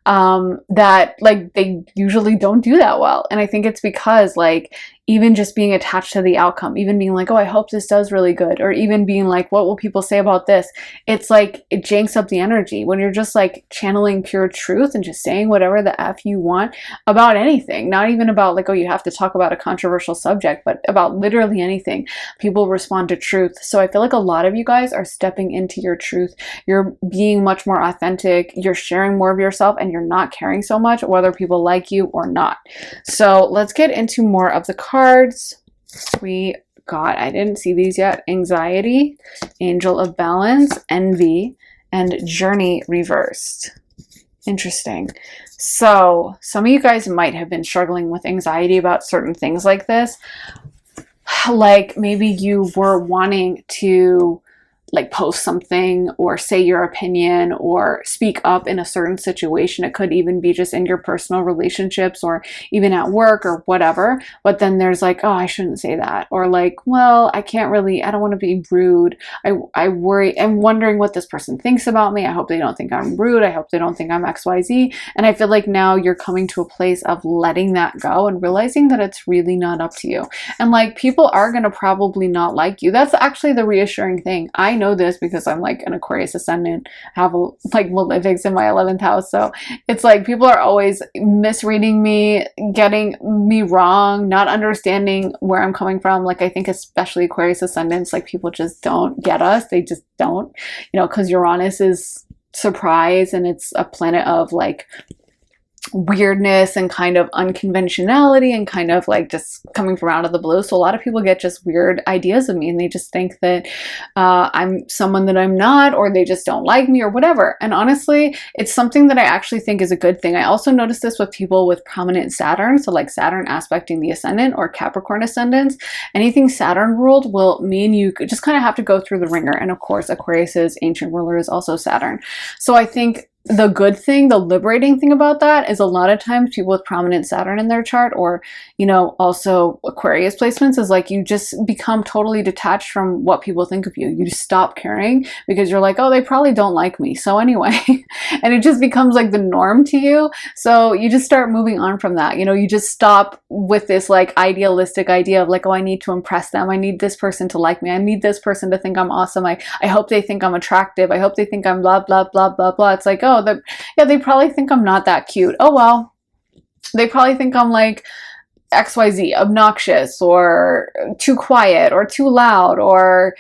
That like they usually don't do that well. And I think it's because like even just being attached to the outcome, even being like, oh, I hope this does really good, or even being like, what will people say about this? It's like, it janks up the energy when you're just like channeling pure truth and just saying whatever the F you want about anything, not even about like, oh, you have to talk about a controversial subject, but about literally anything. People respond to truth. So I feel like a lot of you guys are stepping into your truth. You're being much more authentic. You're sharing more of yourself, and you're not caring so much whether people like you or not. So let's get into more of the cards. We got, I didn't see these yet, anxiety, angel of balance, envy, and journey reversed. Interesting. So some of you guys might have been struggling with anxiety about certain things like this. Like maybe you were wanting to like post something or say your opinion or speak up in a certain situation. It could even be just in your personal relationships or even at work or whatever. But then there's like, oh, I shouldn't say that. Or like, well, I don't want to be rude. I worry, I'm wondering what this person thinks about me. I hope they don't think I'm rude. I hope they don't think I'm XYZ. And I feel like now you're coming to a place of letting that go and realizing that it's really not up to you. And like, people are going to probably not like you. That's actually the reassuring thing. I know this because I'm like an Aquarius ascendant, have like malefics in my 11th house. So it's like people are always misreading me, getting me wrong, not understanding where I'm coming from. Like, I think especially Aquarius ascendants, like people just don't get us. They just don't, you know, because Uranus is surprise and it's a planet of like weirdness and kind of unconventionality and kind of like just coming from out of the blue. So a lot of people get just weird ideas of me and they just think that I'm someone that I'm not, or they just don't like me or whatever. And honestly, it's something that I actually think is a good thing. I also noticed this with people with prominent Saturn. So like Saturn aspecting the ascendant or Capricorn ascendants, anything Saturn ruled will mean you just kind of have to go through the ringer. And of course, Aquarius's ancient ruler is also Saturn. So I think the good thing, the liberating thing about that is a lot of times people with prominent Saturn in their chart, or, you know, also Aquarius placements, is like you just become totally detached from what people think of you. You just stop caring because you're like, oh, they probably don't like me. So anyway, and it just becomes like the norm to you. So you just start moving on from that. You know, you just stop with this like idealistic idea of like, oh, I need to impress them. I need this person to like me. I need this person to think I'm awesome. I hope they think I'm attractive. I hope they think I'm blah, blah, blah, blah, blah. It's like, oh, yeah, they probably think I'm not that cute. Oh, well, they probably think I'm like XYZ, obnoxious or too quiet or too loud, or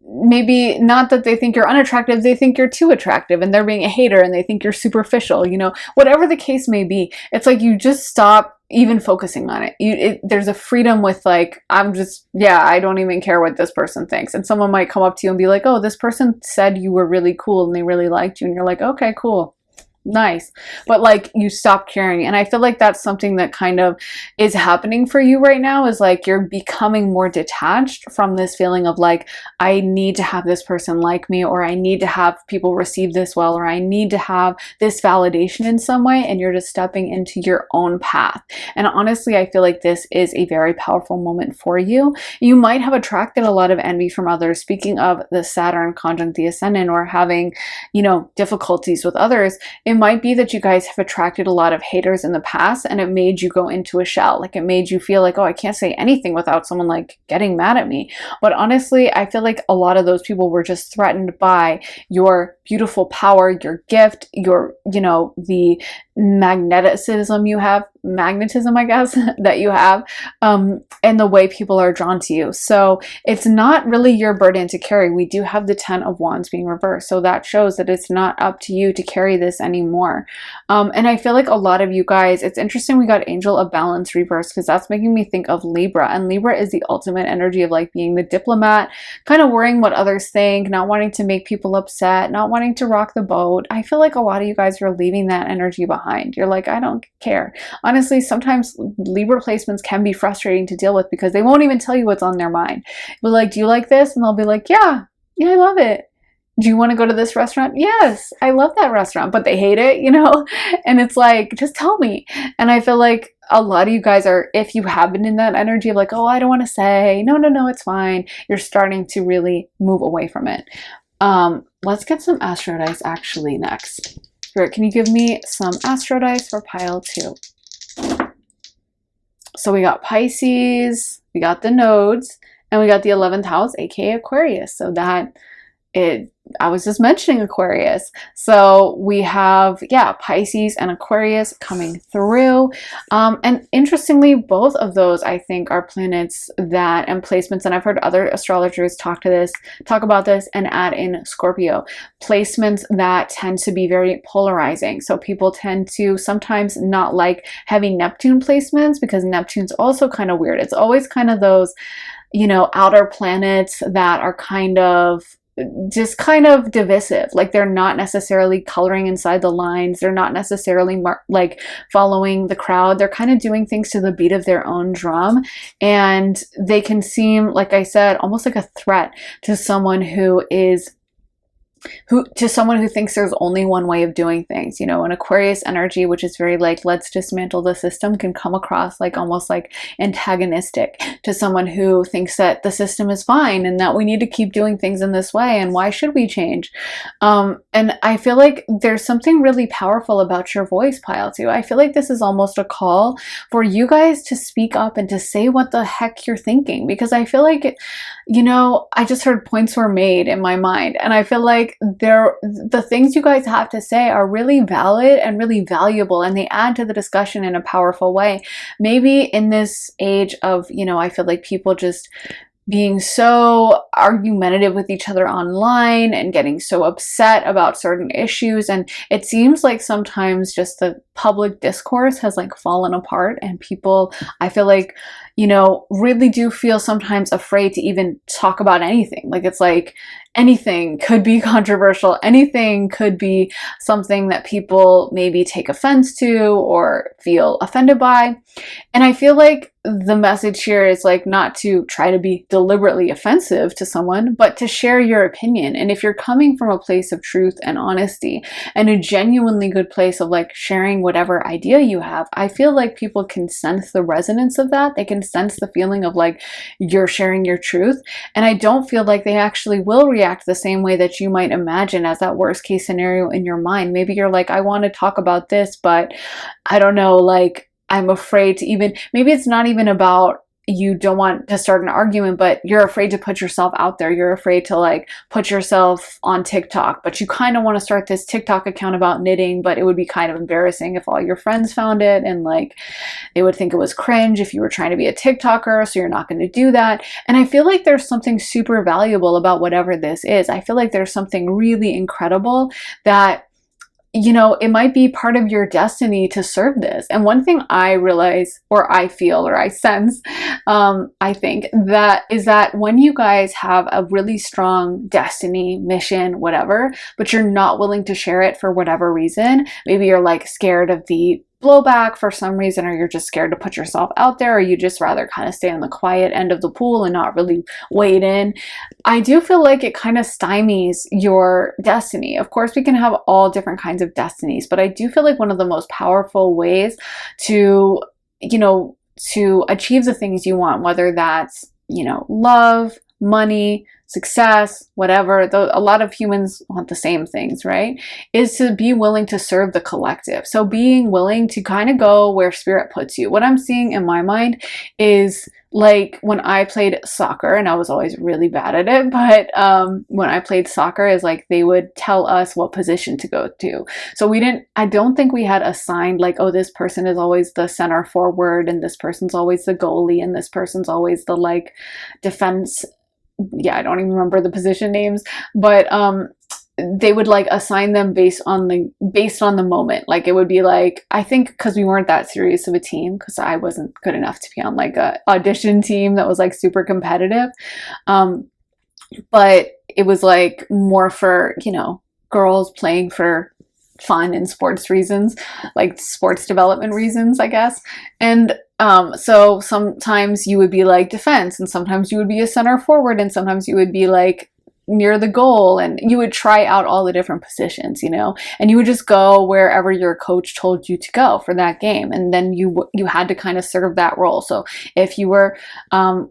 maybe not that they think you're unattractive, they think you're too attractive and they're being a hater and they think you're superficial, you know, whatever the case may be. It's like you just stop even focusing on it. There's a freedom with like, I don't even care what this person thinks. And someone might come up to you and be like, oh, this person said you were really cool and they really liked you. And you're like, okay, cool. Nice. But like you stop caring. And I feel like that's something that kind of is happening for you right now, is like you're becoming more detached from this feeling of like, I need to have this person like me, or I need to have people receive this well, or I need to have this validation in some way. And you're just stepping into your own path. And honestly, I feel like this is a very powerful moment for you. You might have attracted a lot of envy from others. Speaking of the Saturn conjunct the ascendant, or having, you know, difficulties with others, it might be that you guys have attracted a lot of haters in the past and it made you go into a shell. Like it made you feel like, oh, I can't say anything without someone like getting mad at me. But honestly, I feel like a lot of those people were just threatened by your beautiful power, your gift, your, you know, the magnetism, I guess, that you have, and the way people are drawn to you. So it's not really your burden to carry. We do have the 10 of Wands being reversed. So that shows that it's not up to you to carry this anymore. And I feel like a lot of you guys, it's interesting we got Angel of Balance reversed, because that's making me think of Libra. And Libra is the ultimate energy of like being the diplomat, kind of worrying what others think, not wanting to make people upset, not wanting to rock the boat. I feel like a lot of you guys are leaving that energy behind. You're like, I don't care. Honestly, sometimes Libra placements can be frustrating to deal with because they won't even tell you what's on their mind. But like, do you like this? And they'll be like, yeah, I love it. Do you want to go to this restaurant? Yes, I love that restaurant, but they hate it, you know? And it's like, just tell me. And I feel like a lot of you guys are, if you have been in that energy of like, oh, I don't want to say, no, it's fine. You're starting to really move away from it. Let's get some Astro Dice actually next. Spirit, can you give me some Astro Dice for pile 2? So we got Pisces, we got the nodes, and we got the 11th house, aka Aquarius. So I was just mentioning Aquarius. So we have, Pisces and Aquarius coming through. And interestingly, both of those, I think, are planets that, and placements, and I've heard other astrologers talk about this and add in Scorpio. Placements that tend to be very polarizing. So people tend to sometimes not like heavy Neptune placements, because Neptune's also kind of weird. It's always kind of those, you know, outer planets that are kind of just kind of divisive. Like they're not necessarily coloring inside the lines. They're not necessarily like following the crowd. They're kind of doing things to the beat of their own drum. And they can seem, like I said, almost like a threat to someone who thinks there's only one way of doing things. You know, an Aquarius energy, which is very like, let's dismantle the system, can come across like almost like antagonistic to someone who thinks that the system is fine and that we need to keep doing things in this way, and why should we change? And I feel like there's something really powerful about your voice, pile 2. I feel like this is almost a call for you guys to speak up and to say what the heck you're thinking, because I feel like you know, I just heard points were made in my mind, and I feel like the things you guys have to say are really valid and really valuable, and they add to the discussion in a powerful way. Maybe in this age of, you know, I feel like people just being so argumentative with each other online and getting so upset about certain issues, and it seems like sometimes just the public discourse has like fallen apart, and people, I feel like, you know, really do feel sometimes afraid to even talk about anything. Like it's like anything could be controversial, anything could be something that people maybe take offense to or feel offended by. And I feel like the message here is like not to try to be deliberately offensive to someone, but to share your opinion. And if you're coming from a place of truth and honesty and a genuinely good place of like sharing whatever idea you have, I feel like people can sense the resonance of that. They can sense the feeling of like you're sharing your truth. And I don't feel like they actually will react the same way that you might imagine as that worst case scenario in your mind. Maybe you're like, I want to talk about this, but I don't know, like I'm afraid to even, maybe it's not even about you don't want to start an argument, but you're afraid to put yourself out there. You're afraid to like put yourself on TikTok, but you kind of want to start this TikTok account about knitting, but it would be kind of embarrassing if all your friends found it, and like they would think it was cringe if you were trying to be a TikToker, so you're not going to do that. And I feel like there's something super valuable about whatever this is. I feel like there's something really incredible that, you know, it might be part of your destiny to serve this. And one thing I realize, or I feel, or I sense, I think that is that when you guys have a really strong destiny, mission, whatever, but you're not willing to share it for whatever reason, maybe you're like scared of the blowback for some reason, or you're just scared to put yourself out there, or you just rather kind of stay on the quiet end of the pool and not really wade in. I do feel like it kind of stymies your destiny. Of course, we can have all different kinds of destinies, but I do feel like one of the most powerful ways to, you know, to achieve the things you want, whether that's, you know, love, money, success, whatever, though a lot of humans want the same things, right? Is to be willing to serve the collective. So being willing to kind of go where spirit puts you. What I'm seeing in my mind is like when I played soccer, and I was always really bad at it, but when I played soccer is like they would tell us what position to go to. So I don't think we had assigned like, oh, this person is always the center forward, and this person's always the goalie, and this person's always the like defense. Yeah, I don't even remember the position names, but they would like assign them based on the moment. Like it would be like, I think because we weren't that serious of a team, because I wasn't good enough to be on like a audition team that was like super competitive, but it was like more for, you know, girls playing for fun and sports reasons, like sports development reasons, I guess. And so sometimes you would be like defense, and sometimes you would be a center forward, and sometimes you would be like near the goal, and you would try out all the different positions, you know, and you would just go wherever your coach told you to go for that game, and then you had to kind of serve that role. So if you were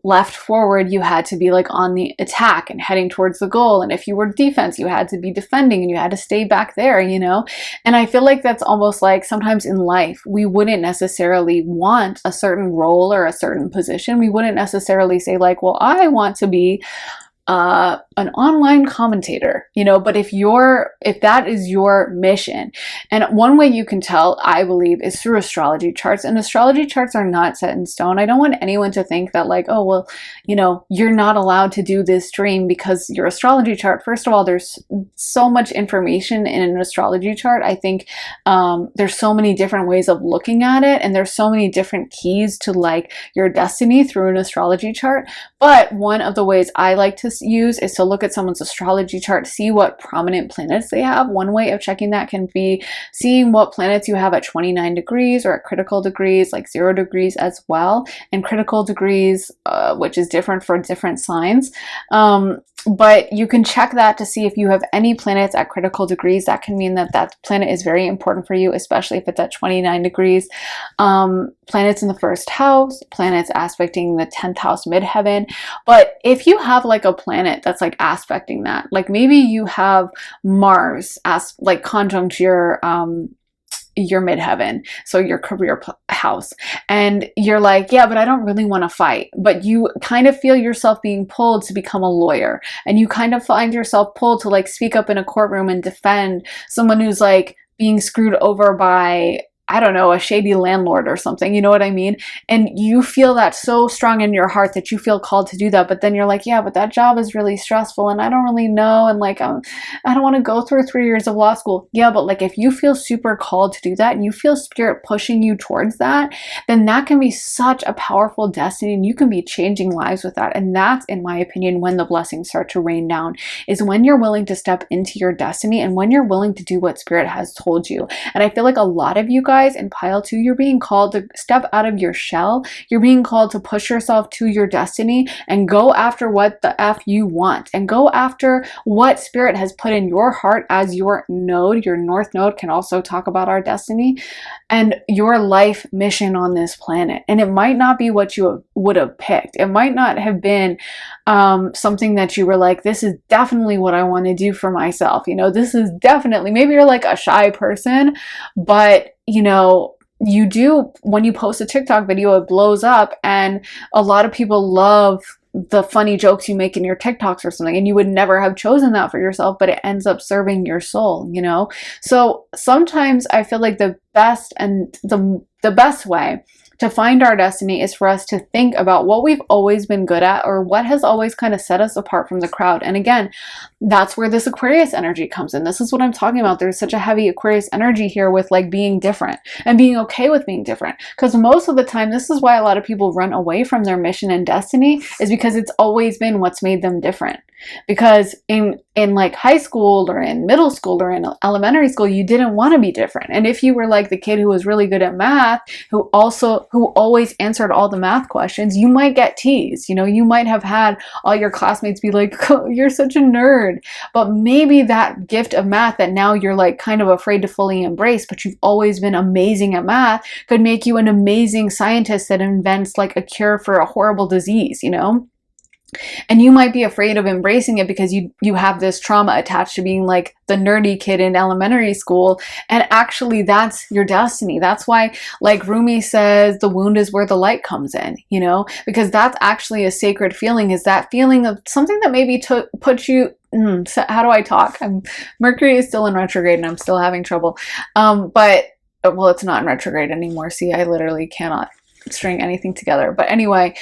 left forward, you had to be like on the attack and heading towards the goal, and if you were defense, you had to be defending and you had to stay back there, you know. And I feel like that's almost like sometimes in life we wouldn't necessarily want a certain role or a certain position. We wouldn't necessarily say like, well, I want to be an online commentator, you know, but if that is your mission, and one way you can tell, I believe, is through astrology charts, and astrology charts are not set in stone. I don't want anyone to think that like, oh, well, you know, you're not allowed to do this dream because your astrology chart. First of all, there's so much information in an astrology chart. I think there's so many different ways of looking at it, and there's so many different keys to like your destiny through an astrology chart. But one of the ways I like to use is to look at someone's astrology chart, see what prominent planets they have. One way of checking that can be seeing what planets you have at 29 degrees or at critical degrees, like 0 degrees as well, and critical degrees, which is different for different signs. But you can check that to see if you have any planets at critical degrees. That can mean that that planet is very important for you, especially if it's at 29 degrees. Planets in the first house, planets aspecting the 10th house midheaven. But if you have like a planet that's like aspecting that, like maybe you have Mars as like conjunct your midheaven, so your career house, and you're like, yeah, but I don't really want to fight, but you kind of feel yourself being pulled to become a lawyer, and you kind of find yourself pulled to like speak up in a courtroom and defend someone who's like being screwed over by, I don't know, a shady landlord or something, you know what I mean? And you feel that so strong in your heart that you feel called to do that, but then you're like, yeah, but that job is really stressful and I don't really know, and like I don't want to go through 3 years of law school. Yeah, but like if you feel super called to do that and you feel spirit pushing you towards that, then that can be such a powerful destiny, and you can be changing lives with that. And that's, in my opinion, when the blessings start to rain down, is when you're willing to step into your destiny and when you're willing to do what spirit has told you. And I feel like a lot of you guys in pile 2, you're being called to step out of your shell. You're being called to push yourself to your destiny and go after what the F you want, and go after what spirit has put in your heart as your node. Your north node can also talk about our destiny and your life mission on this planet. And it might not be what you would have picked. It might not have been something that you were like, this is definitely what I want to do for myself. You know, this is definitely, maybe you're like a shy person, but you know, you do, when you post a TikTok video, it blows up and a lot of people love the funny jokes you make in your TikToks or something, and you would never have chosen that for yourself, but it ends up serving your soul, you know? So sometimes I feel like the best and the best way to find our destiny is for us to think about what we've always been good at, or what has always kind of set us apart from the crowd. And again, that's where this Aquarius energy comes in. This is what I'm talking about. There's such a heavy Aquarius energy here with like being different and being okay with being different. Because most of the time, this is why a lot of people run away from their mission and destiny, is because it's always been what's made them different. Because in like high school or in middle school or in elementary school, you didn't want to be different. And if you were like the kid who was really good at math, who always answered all the math questions, you might get teased. You know, you might have had all your classmates be like, oh, you're such a nerd. But maybe that gift of math that now you're like kind of afraid to fully embrace, but you've always been amazing at math, could make you an amazing scientist that invents like a cure for a horrible disease, you know? And you might be afraid of embracing it because you have this trauma attached to being like the nerdy kid in elementary school. And actually that's your destiny. That's why, like Rumi says, the wound is where the light comes in, you know, because that's actually a sacred feeling, is that feeling of something that maybe puts you, how do I talk? Mercury is still in retrograde and I'm still having trouble. But, well, it's not in retrograde anymore. See, I literally cannot string anything together. But anyway,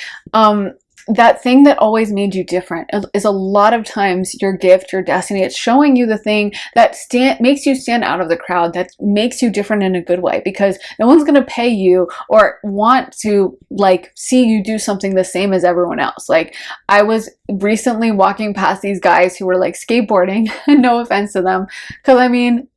that thing that always made you different is a lot of times your gift, your destiny. It's showing you the thing that makes you stand out of the crowd, that makes you different in a good way, because no one's going to pay you or want to like see you do something the same as everyone else. Like I was recently walking past these guys who were like skateboarding, no offense to them, because I mean,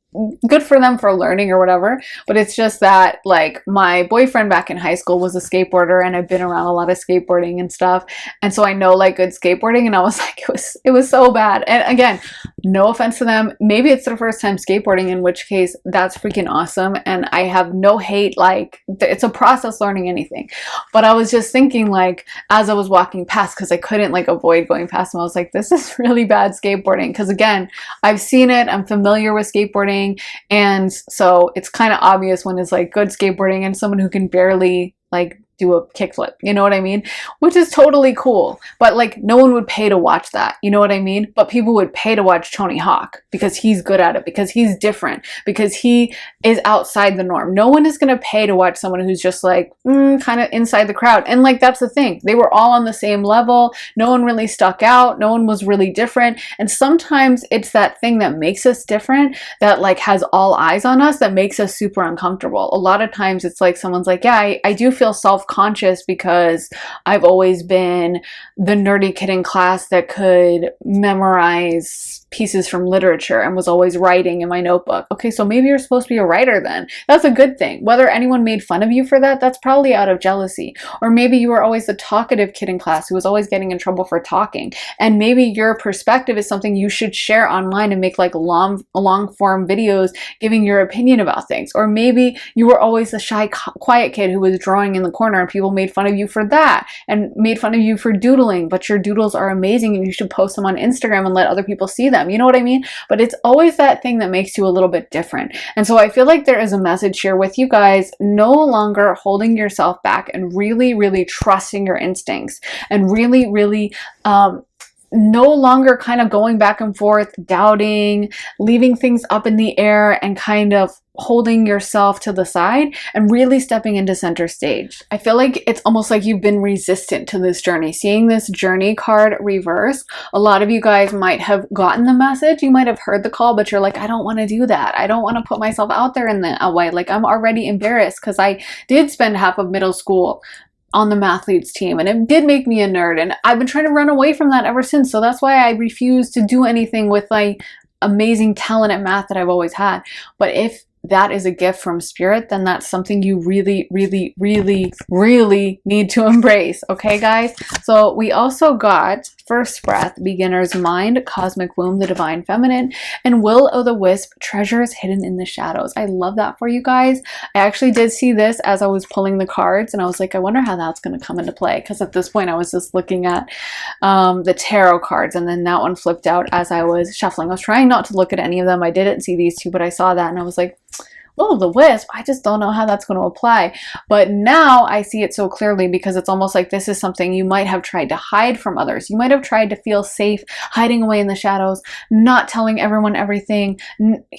good for them for learning or whatever, but it's just that like my boyfriend back in high school was a skateboarder, and I've been around a lot of skateboarding and stuff, and so I know like good skateboarding, and I was like, it was so bad. And again, no offense to them, maybe it's their first time skateboarding, in which case that's freaking awesome, and I have no hate. Like it's a process learning anything. But I was just thinking, like, as I was walking past, because I couldn't like avoid going past them, I was like, this is really bad skateboarding, because again, I've seen it, I'm familiar with skateboarding. And so it's kind of obvious when it's like good skateboarding and someone who can barely like do a kickflip, you know what I mean? Which is totally cool, but like no one would pay to watch that, you know what I mean? But people would pay to watch Tony Hawk because he's good at it, because he's different, because he is outside the norm. No one is going to pay to watch someone who's just like kind of inside the crowd. And like that's the thing, they were all on the same level. No one really stuck out, no one was really different. And sometimes it's that thing that makes us different, that like has all eyes on us, that makes us super uncomfortable. A lot of times it's like someone's like, yeah, I do feel self self-conscious because I've always been the nerdy kid in class that could memorize pieces from literature and was always writing in my notebook. Okay, so maybe you're supposed to be a writer then. That's a good thing. Whether anyone made fun of you for that, that's probably out of jealousy. Or maybe you were always the talkative kid in class who was always getting in trouble for talking. And maybe your perspective is something you should share online and make like long form videos giving your opinion about things. Or maybe you were always the shy, quiet kid who was drawing in the corner and people made fun of you for that and made fun of you for doodling, but your doodles are amazing and you should post them on Instagram and let other people see them. You know what I mean? But it's always that thing that makes you a little bit different. And so I feel like there is a message here with you guys, no longer holding yourself back and really, really trusting your instincts and really, really, no longer kind of going back and forth, doubting, leaving things up in the air and kind of holding yourself to the side and really stepping into center stage. I feel like it's almost like you've been resistant to this journey. Seeing this journey card reverse, a lot of you guys might have gotten the message, you might have heard the call, but you're like, I don't want to do that. I don't want to put myself out there in that way. Like, I'm already embarrassed because I did spend half of middle school on the mathletes team and it did make me a nerd, and I've been trying to run away from that ever since. So that's why I refuse to do anything with my amazing talent at math that I've always had. But if that is a gift from spirit, then that's something you really, really, really, really need to embrace. Okay, guys? So we also got first breath, beginner's mind, cosmic womb, the divine feminine, and will o' the wisp, treasures hidden in the shadows. I love that for you guys. I actually did see this as I was pulling the cards, and I was like, I wonder how that's going to come into play, because at this point I was just looking at the tarot cards, and then that one flipped out as I was shuffling. I was trying not to look at any of them. I didn't see these two, but I saw that and I was like, oh, the wisp, I just don't know how that's going to apply. But now I see it so clearly, because it's almost like this is something you might have tried to hide from others. You might have tried to feel safe, hiding away in the shadows, not telling everyone everything,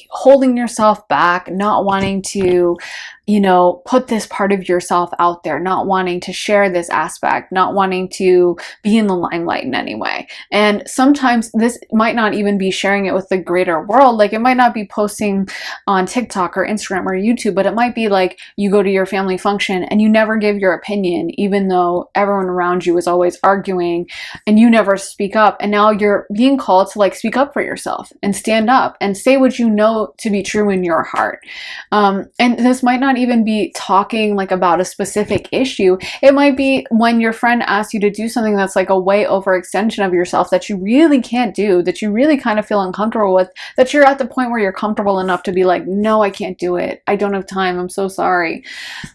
holding yourself back, not wanting to, you know, put this part of yourself out there, not wanting to share this aspect, not wanting to be in the limelight in any way. And sometimes this might not even be sharing it with the greater world. Like, it might not be posting on TikTok or Instagram or YouTube, but it might be like you go to your family function and you never give your opinion, even though everyone around you is always arguing, and you never speak up. And now you're being called to like speak up for yourself and stand up and say what you know to be true in your heart. And this might not even be talking like about a specific issue. It might be when your friend asks you to do something that's like a way overextension of yourself that you really can't do, that you really kind of feel uncomfortable with, that you're at the point where you're comfortable enough to be like, no, I can't do it. I don't have time. I'm so sorry.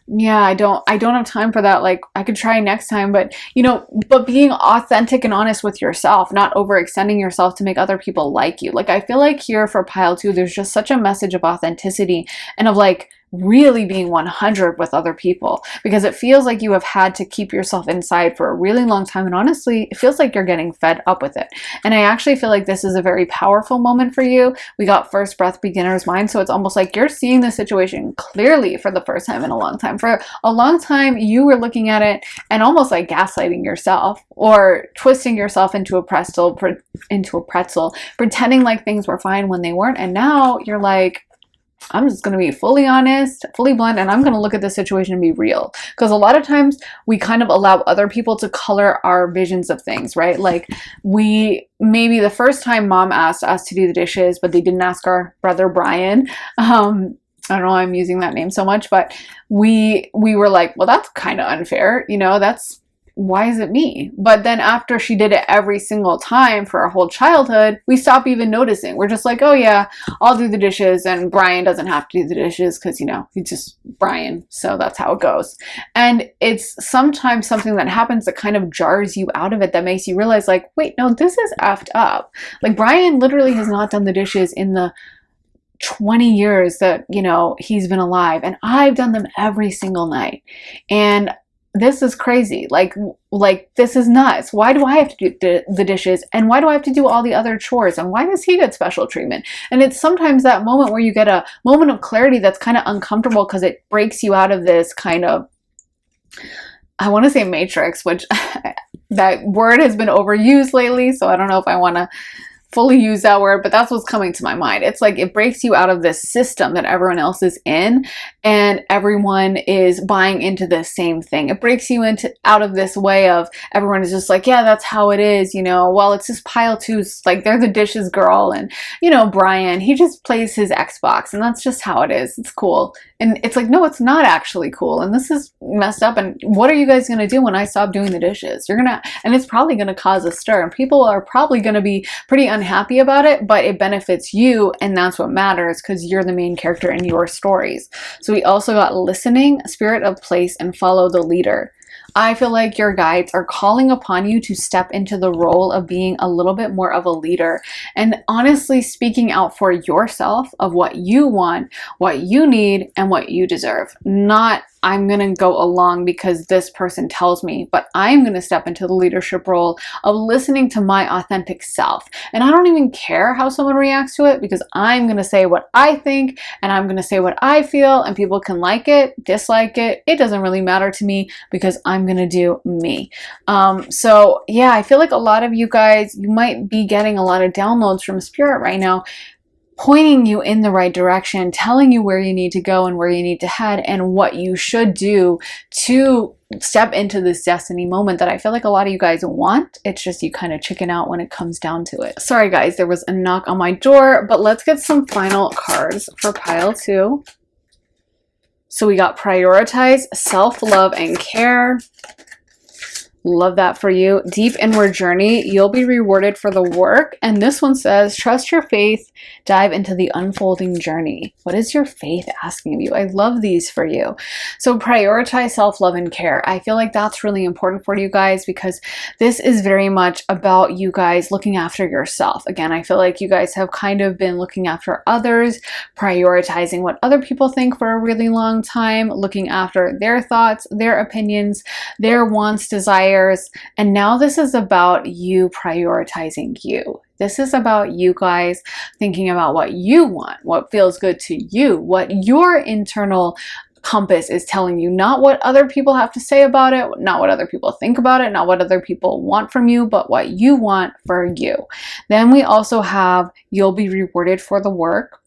Yeah, I don't have time for that. Like, I could try next time, but you know, but being authentic and honest with yourself, not overextending yourself to make other people like you. Like, I feel like here for pile 2, there's just such a message of authenticity and of like really being 100 with other people, because it feels like you have had to keep yourself inside for a really long time, and honestly it feels like you're getting fed up with it. And I actually feel like this is a very powerful moment for you. We got first breath, beginner's mind, so it's almost like you're seeing the situation clearly for the first time in a long time. For a long time you were looking at it and almost like gaslighting yourself or twisting yourself into a pretzel, pretending like things were fine when they weren't. And now you're like, I'm just going to be fully honest, fully blunt, and I'm going to look at the situation and be real. Because a lot of times we kind of allow other people to color our visions of things, right? Like, maybe the first time mom asked us to do the dishes, but they didn't ask our brother Brian. I don't know why I'm using that name so much, but we were like, well, that's kind of unfair. You know, why is it me? But then after she did it every single time for our whole childhood, we stopped even noticing. We're just like, oh yeah, I'll do the dishes and Brian doesn't have to do the dishes because, you know, he's just Brian. So that's how it goes. And it's sometimes something that happens that kind of jars you out of it, that makes you realize like, wait, no, this is effed up. Like, Brian literally has not done the dishes in the 20 years that, you know, he's been alive, and I've done them every single night. And this is crazy. Like this is nuts. Why do I have to do the dishes? And why do I have to do all the other chores? And why does he get special treatment? And it's sometimes that moment where you get a moment of clarity that's kind of uncomfortable, because it breaks you out of this kind of, I want to say matrix, which that word has been overused lately. So I don't know if I want to fully use that word, but that's what's coming to my mind. It's like it breaks you out of this system that everyone else is in, and everyone is buying into the same thing. It breaks you out of this way of everyone is just like, yeah, that's how it is, you know. Well, it's just pile two's like they're the dishes girl, and you know, Brian, he just plays his Xbox, and that's just how it is. It's cool. And it's like, no, it's not actually cool, and this is messed up. And what are you guys gonna do when I stop doing the dishes? And it's probably gonna cause a stir, and people are probably gonna be pretty unhappy about it, but it benefits you, and that's what matters, because you're the main character in your stories. So we also got listening, spirit of place, and follow the leader. I feel like your guides are calling upon you to step into the role of being a little bit more of a leader, and honestly speaking out for yourself of what you want, what you need, and what you deserve. Not I'm going to go along because this person tells me, but I'm going to step into the leadership role of listening to my authentic self. And I don't even care how someone reacts to it, because I'm going to say what I think, and I'm going to say what I feel, and people can like it, dislike it. It doesn't really matter to me, because I'm going to do me. So yeah, I feel like a lot of you guys, you might be getting a lot of downloads from Spirit right now, pointing you in the right direction, telling you where you need to go and where you need to head, and what you should do to step into this destiny moment that I feel like a lot of you guys want. It's just you kind of chicken out when it comes down to it. Sorry guys, there was a knock on my door, but let's get some final cards for pile 2. So we got prioritize, self-love, and care. Love that for you. Deep inward journey. You'll be rewarded for the work. And this one says, trust your faith. Dive into the unfolding journey. What is your faith asking of you? I love these for you. So prioritize self-love and care. I feel like that's really important for you guys, because this is very much about you guys looking after yourself. Again, I feel like you guys have kind of been looking after others, prioritizing what other people think for a really long time, looking after their thoughts, their opinions, their wants, desires. And now this is about you prioritizing you. This is about you guys thinking about what you want, what feels good to you, what your internal compass is telling you, not what other people have to say about it, not what other people think about it, not what other people want from you, but what you want for you. Then we also have, you'll be rewarded for the work.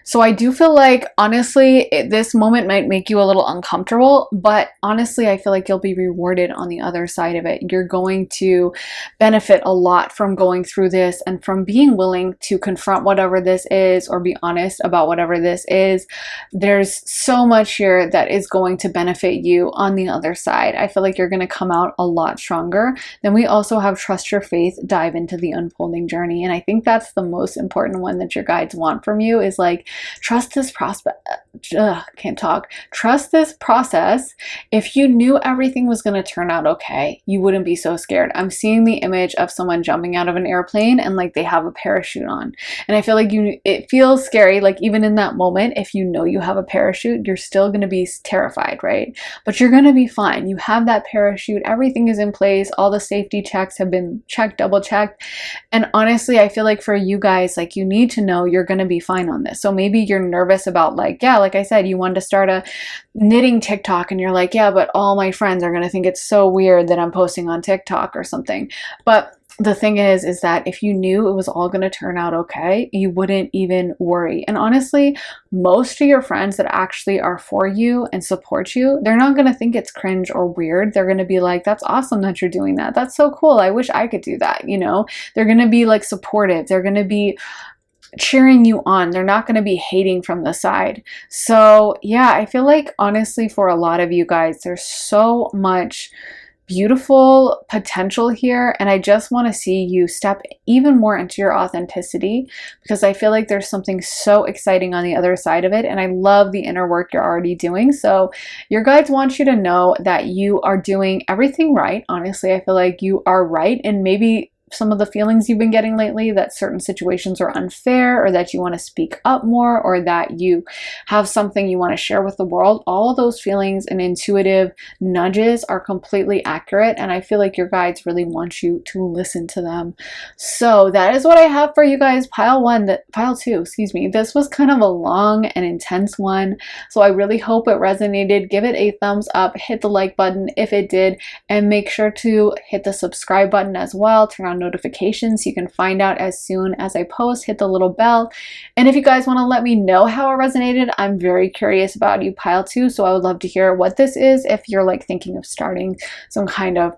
So I do feel like, honestly, this moment might make you a little uncomfortable, but honestly, I feel like you'll be rewarded on the other side of it. You're going to benefit a lot from going through this and from being willing to confront whatever this is, or be honest about whatever this is. There's so much here that is going to benefit you on the other side. I feel like you're going to come out a lot stronger. Then we also have trust your faith, dive into the unfolding journey. And I think that's the most important one that your guides want from you, is like, trust this Trust this process. If you knew everything was going to turn out okay, you wouldn't be so scared. I'm seeing the image of someone jumping out of an airplane and like they have a parachute on. And I feel like it feels scary. Like even in that moment, if you know you have a parachute, you're still going to be terrified, right? But you're going to be fine. You have that parachute. Everything is in place. All the safety checks have been checked, double checked. And honestly, I feel like for you guys, like you need to know you're going to be fine on this. So maybe you're nervous about like, yeah, like I said, you wanted to start a knitting TikTok and you're like, yeah, but all my friends are going to think it's so weird that I'm posting on TikTok or something. But the thing is that if you knew it was all going to turn out okay, you wouldn't even worry. And honestly, most of your friends that actually are for you and support you, they're not going to think it's cringe or weird. They're going to be like, that's awesome that you're doing that. That's so cool. I wish I could do that. You know, they're going to be like supportive. They're going to be cheering you on. They're not going to be hating from the side. So yeah, I feel like honestly for a lot of you guys, there's so much beautiful potential here, and I just want to see you step even more into your authenticity, because I feel like there's something so exciting on the other side of it, and I love the inner work you're already doing. So your guides want you to know that you are doing everything right. Honestly, I feel like you are right, and maybe some of the feelings you've been getting lately, that certain situations are unfair, or that you want to speak up more, or that you have something you want to share with the world, all of those feelings and intuitive nudges are completely accurate, and I feel like your guides really want you to listen to them. So that is what I have for you guys. Pile 2, excuse me. This was kind of a long and intense one, so I really hope it resonated. Give it a thumbs up, hit the like button if it did, and make sure to hit the subscribe button as well. Turn on notifications so you can find out as soon as I post. Hit the little bell. And if you guys want to let me know how it resonated, I'm very curious about you pile 2, so I would love to hear what this is if you're like thinking of starting some kind of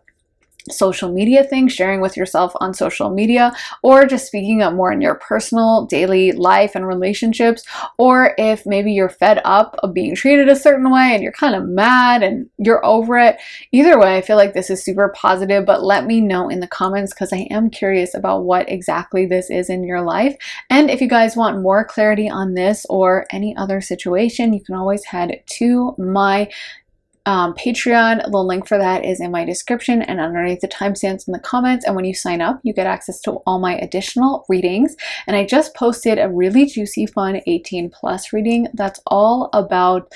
social media thing, sharing with yourself on social media, or just speaking up more in your personal daily life and relationships, or if maybe you're fed up of being treated a certain way and you're kind of mad and you're over it. Either way, I feel like this is super positive, but let me know in the comments because I am curious about what exactly this is in your life. And if you guys want more clarity on this or any other situation, you can always head to my Patreon. The link for that is in my description and underneath the timestamps in the comments. And when you sign up, you get access to all my additional readings. And I just posted a really juicy, fun 18+ reading that's all about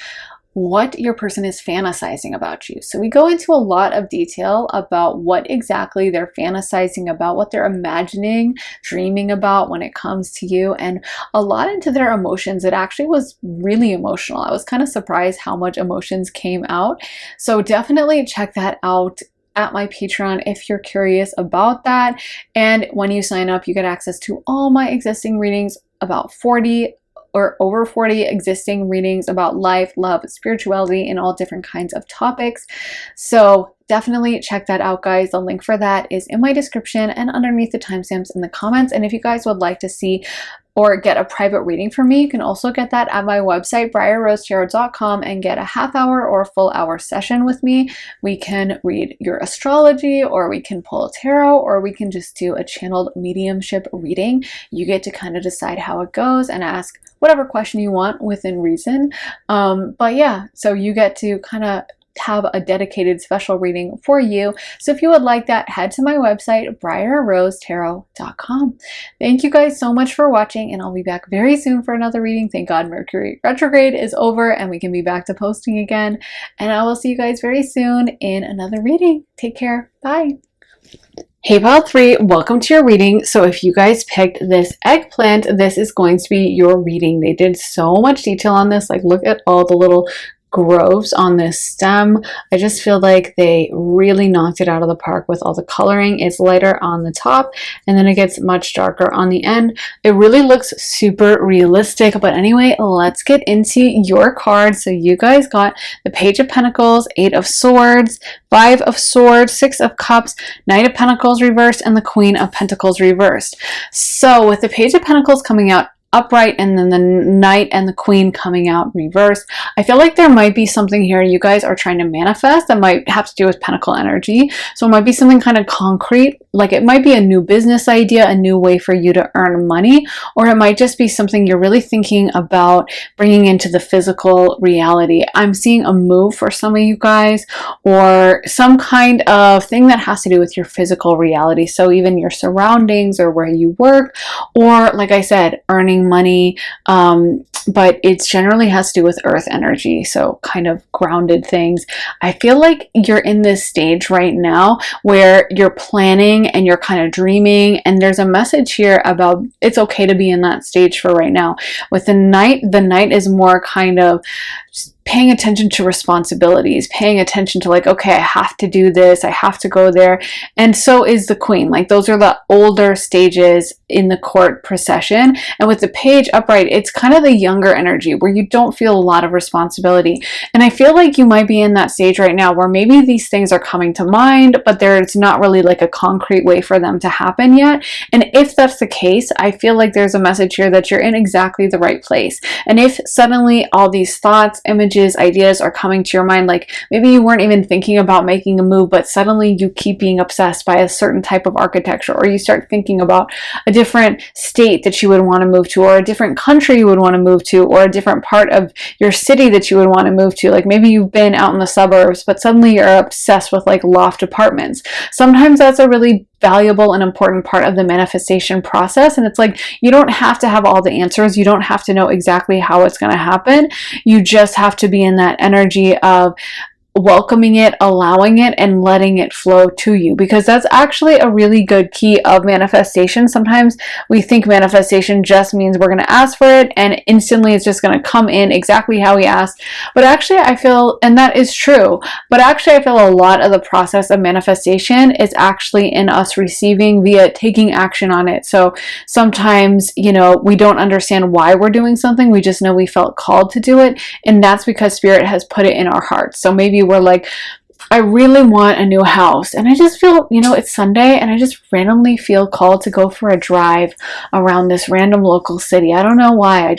what your person is fantasizing about you. So we go into a lot of detail about what exactly they're fantasizing about, what they're imagining, dreaming about when it comes to you, and a lot into their emotions. It actually was really emotional. I was kind of surprised how much emotions came out. So definitely check that out at my Patreon if you're curious about that. And when you sign up, you get access to all my existing readings, about 40 or over 40 existing readings about life, love, spirituality, and all different kinds of topics. So definitely check that out, guys. The link for that is in my description and underneath the timestamps in the comments. And if you guys would like to see or get a private reading from me, you can also get that at my website, briarrosetarot.com, and get a half-hour or a full-hour session with me. We can read your astrology, or we can pull a tarot, or we can just do a channeled mediumship reading. You get to kind of decide how it goes and ask whatever question you want within reason. But yeah, so you get to kind of have a dedicated special reading for you. So if you would like that, head to my website, briarrosetarot.com. Thank you guys so much for watching, and I'll be back very soon for another reading. Thank God Mercury retrograde is over and we can be back to posting again. And I will see you guys very soon in another reading. Take care. Bye. Hey pile 3, welcome to your reading. So if you guys picked this eggplant, this is going to be your reading. They did so much detail on this. Like, look at all the little groves on this stem. I just feel like they really knocked it out of the park with all the coloring. It's lighter on the top and then it gets much darker on the end. It really looks super realistic. But anyway, let's get into your cards. So you guys got the Page of Pentacles, 8 of Swords, 5 of Swords, 6 of Cups, Knight of Pentacles reversed, and the Queen of Pentacles reversed. So with the Page of Pentacles coming out upright and then the Knight and the Queen coming out reversed, I feel like there might be something here you guys are trying to manifest that might have to do with Pentacle energy. So it might be something kind of concrete, like it might be a new business idea, a new way for you to earn money, or it might just be something you're really thinking about bringing into the physical reality. I'm seeing a move for some of you guys, or some kind of thing that has to do with your physical reality. So even your surroundings or where you work, or like I said, earning money, but it generally has to do with earth energy, so kind of grounded things. I feel like you're in this stage right now where you're planning and you're kind of dreaming, and there's a message here about it's okay to be in that stage for right now. With the Knight is more kind of paying attention to responsibilities, paying attention to like, okay, I have to do this, I have to go there. And so is the Queen. Like those are the older stages in the court procession. And with the Page upright, it's kind of the younger energy where you don't feel a lot of responsibility. And I feel like you might be in that stage right now where maybe these things are coming to mind, but there's not really like a concrete way for them to happen yet. And if that's the case, I feel like there's a message here that you're in exactly the right place. And if suddenly all these thoughts, images, ideas are coming to your mind, like maybe you weren't even thinking about making a move, but suddenly you keep being obsessed by a certain type of architecture, or you start thinking about a different state that you would want to move to, or a different country you would want to move to, or a different part of your city that you would want to move to. Like maybe you've been out in the suburbs, but suddenly you're obsessed with like loft apartments. Sometimes that's a really valuable and important part of the manifestation process. And it's like, you don't have to have all the answers. You don't have to know exactly how it's going to happen. You just have to be in that energy of welcoming it, allowing it, and letting it flow to you, because that's actually a really good key of manifestation. Sometimes we think manifestation just means we're going to ask for it and instantly it's just going to come in exactly how we asked. But actually I feel, and that is true, but actually I feel a lot of the process of manifestation is actually in us receiving via taking action on it. So sometimes, you know, we don't understand why we're doing something, we just know we felt called to do it, and that's because Spirit has put it in our hearts. So maybe we're like, I really want a new house, and I just feel, you know, it's Sunday and I just randomly feel called to go for a drive around this random local city. I don't know why.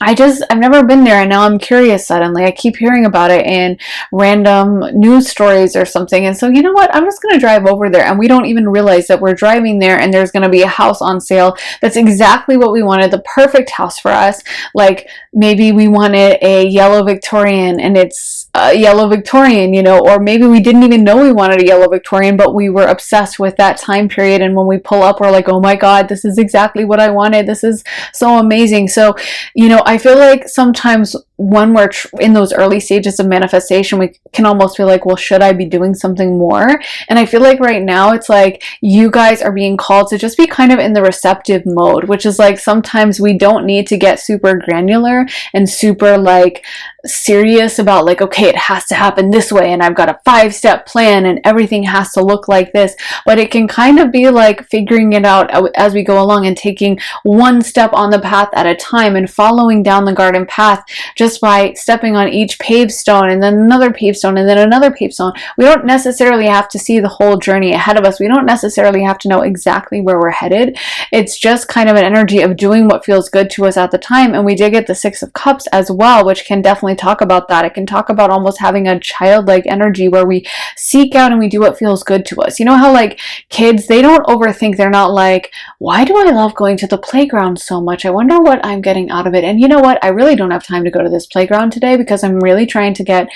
I've never been there, and now I'm curious suddenly. I keep hearing about it in random news stories or something. And so, you know what? I'm just going to drive over there, and we don't even realize that we're driving there and there's going to be a house on sale that's exactly what we wanted, the perfect house for us. Like maybe we wanted a yellow Victorian and it's a yellow Victorian, you know, or maybe we didn't even know we wanted a yellow Victorian, but we were obsessed with that time period. And when we pull up, we're like, oh my God, this is exactly what I wanted. This is so amazing. So, you know, I feel like sometimes when we're in those early stages of manifestation, we can almost feel like, well, should I be doing something more? And I feel like right now it's like you guys are being called to just be kind of in the receptive mode, which is like sometimes we don't need to get super granular and super like serious about like, okay, it has to happen this way and I've got a 5-step plan and everything has to look like this. But it can kind of be like figuring it out as we go along and taking one step on the path at a time and following down the garden path just by stepping on each paved stone and then another paved stone and then another paved stone. We don't necessarily have to see the whole journey ahead of us. We don't necessarily have to know exactly where we're headed. It's just kind of an energy of doing what feels good to us at the time. And we did get the 6 of Cups as well, which can definitely talk about that. It can talk about almost having a childlike energy where we seek out and we do what feels good to us. You know how like kids, they don't overthink. They're not like, why do I love going to the playground so much? I wonder what I'm getting out of it. And you know what? I really don't have time to go to this playground today because I'm really trying to get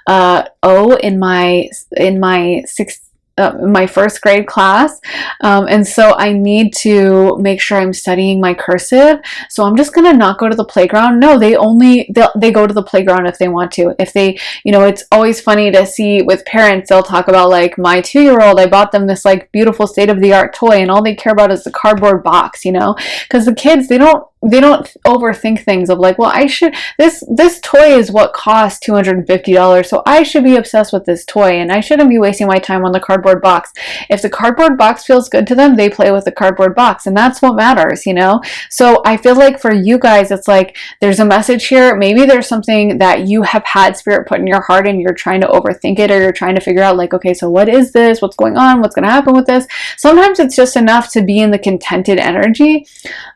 O in my my first grade class, and so I need to make sure I'm studying my cursive, so I'm just gonna not go to the playground. No, they go to the playground if they want to. If they, you know, it's always funny to see with parents, they'll talk about like my 2-year-old, I bought them this like beautiful state-of-the-art toy and all they care about is the cardboard box, you know, because the kids, they don't overthink things of like, well, I should, this toy is what costs $250, so I should be obsessed with this toy and I shouldn't be wasting my time on the cardboard box. If the cardboard box feels good to them, they play with the cardboard box, and that's what matters, you know? So I feel like for you guys, it's like there's a message here. Maybe there's something that you have had Spirit put in your heart and you're trying to overthink it, or you're trying to figure out like, okay, so what is this? What's going on? What's going to happen with this? Sometimes it's just enough to be in the contented energy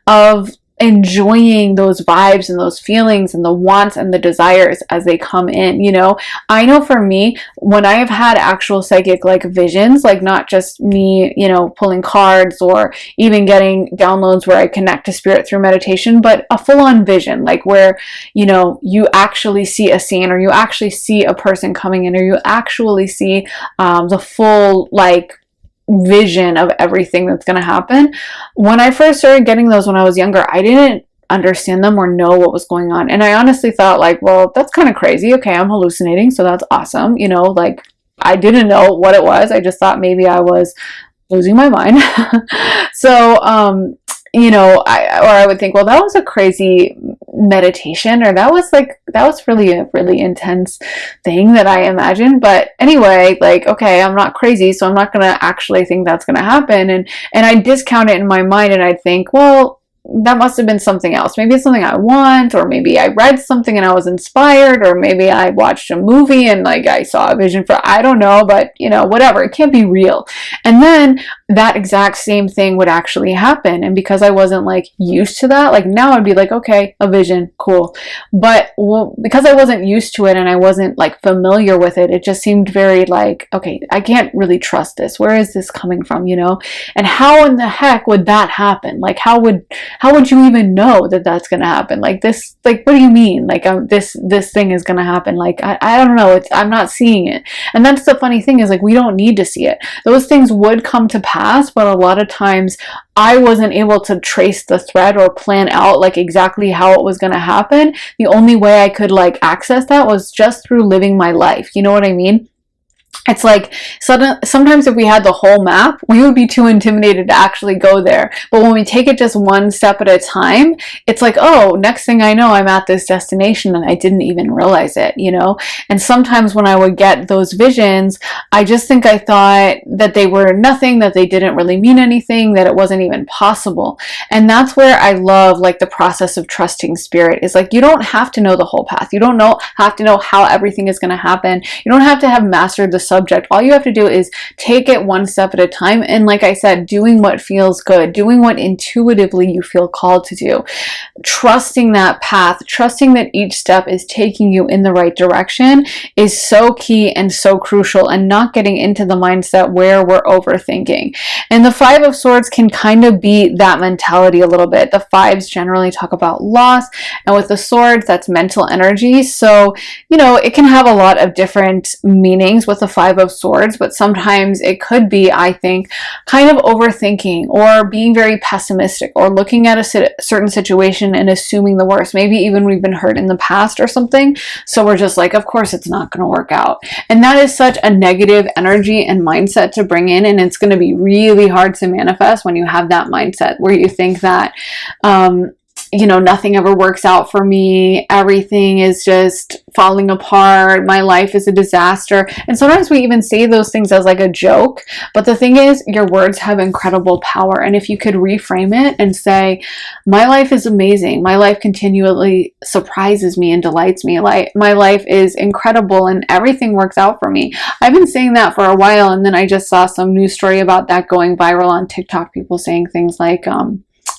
of enjoying those vibes and those feelings and the wants and the desires as they come in, you know? I know for me, when I have had actual psychic like visions, like not just me, you know, pulling cards or even getting downloads where I connect to Spirit through meditation, but a full-on vision, like where, you know, you actually see a scene, or you actually see a person coming in, or you actually see the full like vision of everything that's going to happen. When I first started getting those when I was younger, I didn't understand them or know what was going on. And I honestly thought like, well, that's kind of crazy. Okay, I'm hallucinating, so that's awesome. You know, like I didn't know what it was. I just thought maybe I was losing my mind. So, you know, I would think, well, that was a crazy meditation, or that was really a really intense thing that I imagined. But anyway, like, okay, I'm not crazy, so I'm not gonna actually think that's gonna happen, and I discount it in my mind, and I'd think, well, that must have been something else. Maybe it's something I want, or maybe I read something and I was inspired, or maybe I watched a movie and like I saw a vision for, I don't know, but you know, whatever, it can't be real. And then that exact same thing would actually happen. And because I wasn't like used to that, like now I'd be like, okay, a vision, cool. But because I wasn't used to it and I wasn't like familiar with it, it just seemed very like, okay, I can't really trust this. Where is this coming from, you know? And how in the heck would that happen? Like, how would you even know that that's going to happen? Like this, like, what do you mean? Like, this thing is going to happen. Like, I don't know. I'm not seeing it. And that's the funny thing is like, we don't need to see it. Those things would come to pass past, but a lot of times I wasn't able to trace the thread or plan out like exactly how it was going to happen. The only way I could like access that was just through living my life. You know what I mean? It's like sometimes if we had the whole map, we would be too intimidated to actually go there. But when we take it just one step at a time, it's like, oh, next thing I know, I'm at this destination and I didn't even realize it, you know? And sometimes when I would get those visions, I just think I thought that they were nothing, that they didn't really mean anything, that it wasn't even possible. And that's where I love like the process of trusting spirit is like, you don't have to know the whole path. You don't have to know how everything is going to happen. You don't have to have mastered the subject. All you have to do is take it one step at a time. And like I said, doing what feels good, doing what intuitively you feel called to do, trusting that path, trusting that each step is taking you in the right direction is so key and so crucial, and not getting into the mindset where we're overthinking. And the Five of Swords can kind of be that mentality a little bit. The fives generally talk about loss, and with the swords, that's mental energy. So, you know, it can have a lot of different meanings with the Five of Swords, but sometimes it could be, I think, kind of overthinking or being very pessimistic or looking at a certain situation and assuming the worst. Maybe even we've been hurt in the past or something, so we're just like, of course it's not going to work out. And that is such a negative energy and mindset to bring in, and it's going to be really hard to manifest when you have that mindset where you think that you know, nothing ever works out for me, everything is just falling apart, my life is a disaster. And sometimes we even say those things as like a joke, but the thing is, your words have incredible power. And if you could reframe it and say, my life is amazing, my life continually surprises me and delights me, like my life is incredible and everything works out for me. I've been saying that for a while, and then I just saw some news story about that going viral on TikTok, people saying things like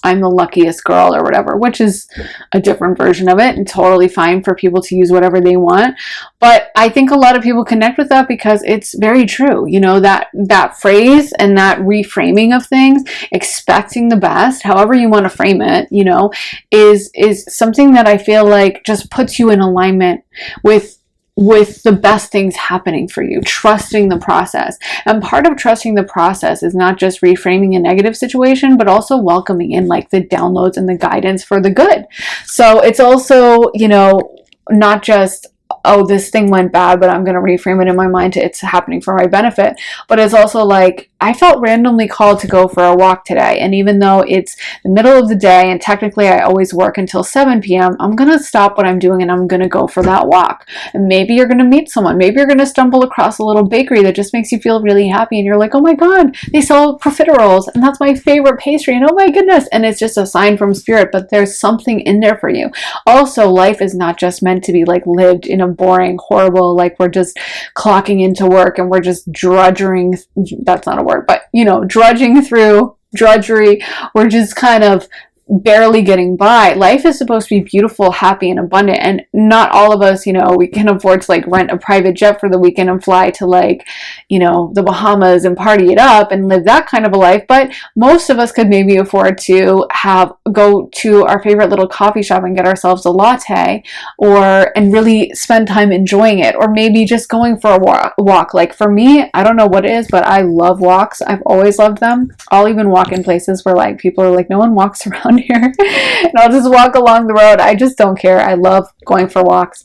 I'm the luckiest girl or whatever, which is a different version of it and totally fine for people to use whatever they want. But I think a lot of people connect with that because it's very true. You know, that phrase and that reframing of things, expecting the best, however you want to frame it, you know, is something that I feel like just puts you in alignment with the best things happening for you, trusting the process. And part of trusting the process is not just reframing a negative situation, but also welcoming in like the downloads and the guidance for the good. So it's also, you know, not just, oh, this thing went bad, but I'm going to reframe it in my mind to it's happening for my benefit. But it's also like, I felt randomly called to go for a walk today. And even though it's the middle of the day and technically I always work until 7 p.m., I'm going to stop what I'm doing and I'm going to go for that walk. And maybe you're going to meet someone. Maybe you're going to stumble across a little bakery that just makes you feel really happy. And you're like, oh my God, they sell profiteroles and that's my favorite pastry. And oh my goodness. And it's just a sign from spirit, but there's something in there for you. Also, life is not just meant to be like lived in a boring, horrible, like we're just clocking into work and we're just drudging. That's not a word, but you know, drudging through drudgery. We're just kind of barely getting by. Life is supposed to be beautiful, happy, and abundant. And not all of us, you know, we can afford to like rent a private jet for the weekend and fly to like, you know, the Bahamas and party it up and live that kind of a life. But most of us could maybe afford to go to our favorite little coffee shop and get ourselves a latte, and really spend time enjoying it, or maybe just going for a walk. Like for me, I don't know what it is, but I love walks. I've always loved them. I'll even walk in places where like people are like, no one walks around here, and I'll just walk along the road. I just don't care. I love going for walks.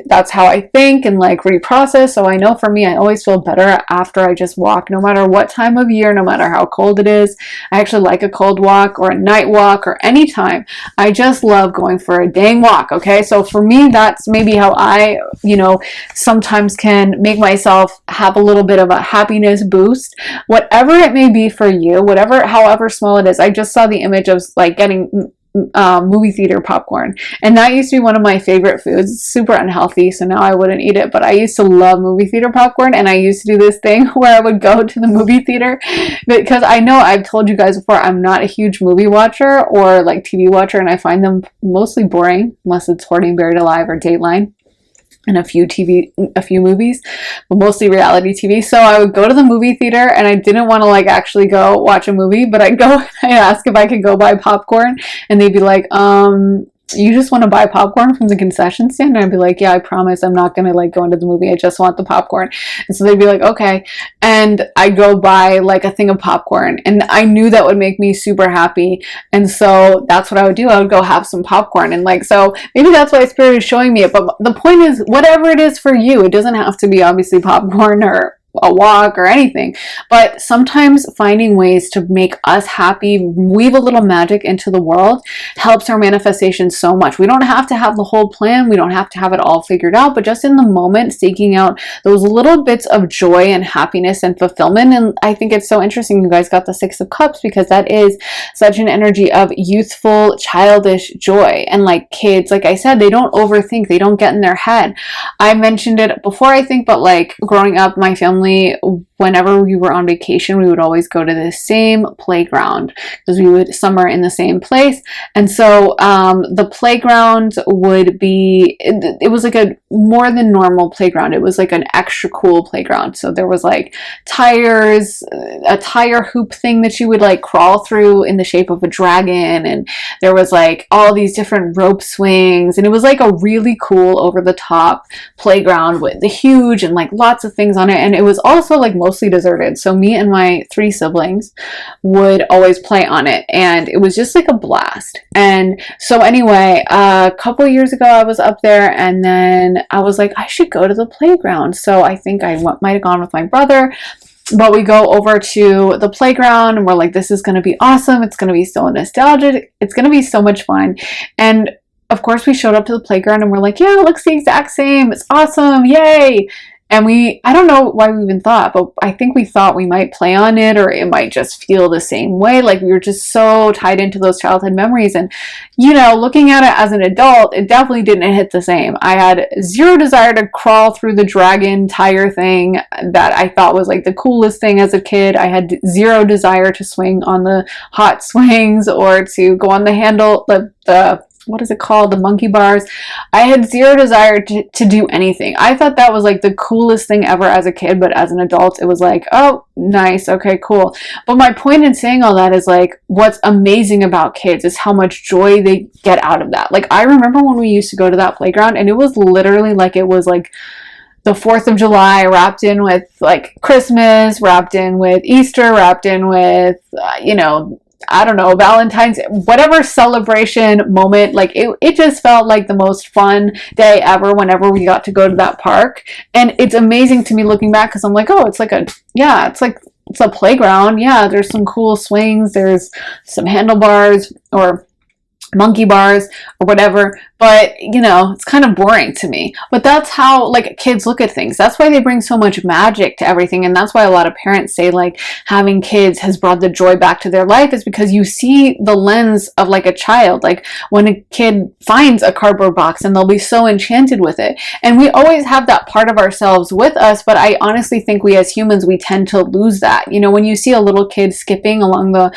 That's how I think and like reprocess. So I know for me, I always feel better after I just walk, no matter what time of year, no matter how cold it is. I actually like a cold walk or a night walk or any time. I just love going for a dang walk. Okay. So for me, that's maybe how I, you know, sometimes can make myself have a little bit of a happiness boost, whatever it may be for you, however small it is. I just saw the image of like getting movie theater popcorn, and that used to be one of my favorite foods. It's super unhealthy, so now I wouldn't eat it, but I used to love movie theater popcorn. And I used to do this thing where I would go to the movie theater, because I know I've told you guys before, I'm not a huge movie watcher or like TV watcher, and I find them mostly boring unless it's Hoarding Buried Alive or Dateline and a few movies, but mostly reality TV. So I would go to the movie theater, and I didn't want to like actually go watch a movie, but I'd go and I'd ask if I could go buy popcorn, and they'd be like, you just want to buy popcorn from the concession stand? And I'd be like, yeah, I promise I'm not going to like go into the movie. I just want the popcorn. And so they'd be like, okay. And I'd go buy like a thing of popcorn, and I knew that would make me super happy. And so that's what I would do. I would go have some popcorn. And like, so maybe that's why Spirit is showing me it. But the point is, whatever it is for you, it doesn't have to be obviously popcorn or a walk or anything, but sometimes finding ways to make us happy, weave a little magic into the world, helps our manifestation so much. We don't have to have the whole plan, we don't have to have it all figured out, but just in the moment, seeking out those little bits of joy and happiness and fulfillment. And I think it's so interesting you guys got the Six of Cups, because that is such an energy of youthful, childish joy. And like kids, like I said, they don't overthink, they don't get in their head. I mentioned it before, I think, but like growing up, my family, whenever we were on vacation, we would always go to the same playground because we would summer in the same place. And so the playground would be, it was like a more than normal playground. It was like an extra cool playground. So there was like tires, a tire hoop thing that you would like crawl through in the shape of a dragon. And there was like all these different rope swings. And it was like a really cool over the top playground with the huge and like lots of things on it. And it was also like mostly deserted. So me and my 3 siblings would always play on it. And it was just like a blast. And so anyway, a couple years ago, I was up there, and then I was like, I should go to the playground. So I think I might have gone with my brother. But we go over to the playground and we're like, this is going to be awesome. It's going to be so nostalgic. It's going to be so much fun. And of course, we showed up to the playground and we're like, yeah, it looks the exact same. It's awesome. Yay. And I don't know why we even thought, but I think we thought we might play on it, or it might just feel the same way. Like we were just so tied into those childhood memories. And, you know, looking at it as an adult, it definitely didn't hit the same. I had zero desire to crawl through the dragon tire thing that I thought was like the coolest thing as a kid. I had zero desire to swing on the hot swings or to go on the handle, the what is it called? The monkey bars. I had zero desire to do anything. I thought that was like the coolest thing ever as a kid, but as an adult, it was like, oh, nice. Okay, cool. But my point in saying all that is like, what's amazing about kids is how much joy they get out of that. Like, I remember when we used to go to that playground, and it was literally like, it was like the 4th of July wrapped in with like Christmas, wrapped in with Easter, wrapped in with, I don't know, Valentine's, whatever celebration moment. Like it just felt like the most fun day ever whenever we got to go to that park. And it's amazing to me looking back, because I'm like, oh, it's a playground. Yeah, there's some cool swings, there's some handlebars or monkey bars or whatever, but it's kind of boring to me. But that's how like kids look at things. That's why they bring so much magic to everything. And that's why a lot of parents say like having kids has brought the joy back to their life, is because you see the lens of like a child. Like when a kid finds a cardboard box and they'll be so enchanted with it. And we always have that part of ourselves with us, but I honestly think we as humans, we tend to lose that. When you see a little kid skipping along the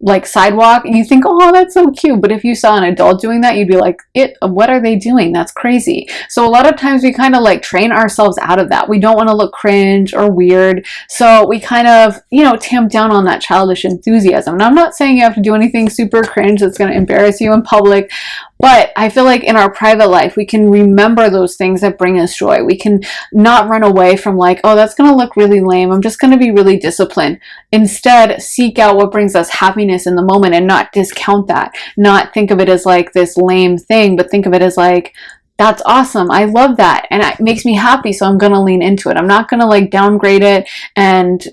like sidewalk, you think, oh, that's so cute. But if you saw an adult doing that, you'd be like, what are they doing? That's crazy. So a lot of times we kind of like train ourselves out of that. We don't want to look cringe or weird. So we kind of, tamp down on that childish enthusiasm. And I'm not saying you have to do anything super cringe that's going to embarrass you in public, but I feel like in our private life, we can remember those things that bring us joy. We can not run away from like, oh, that's going to look really lame. I'm just going to be really disciplined. Instead, seek out what brings us happiness in the moment and not discount that. Not think of it as like this lame thing, but think of it as like, that's awesome. I love that. And it makes me happy. So I'm going to lean into it. I'm not going to like downgrade it and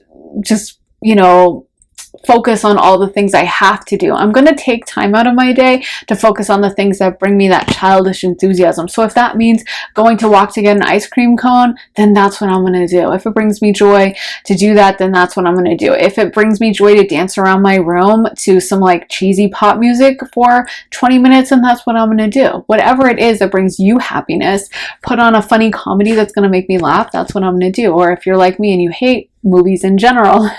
just, focus on all the things I have to do. I'm going to take time out of my day to focus on the things that bring me that childish enthusiasm. So if that means going to walk to get an ice cream cone, then that's what I'm going to do. If it brings me joy to do that, then that's what I'm going to do. If it brings me joy to dance around my room to some like cheesy pop music for 20 minutes, then that's what I'm going to do. Whatever it is that brings you happiness, put on a funny comedy that's going to make me laugh, that's what I'm going to do. Or if you're like me and you hate movies in general,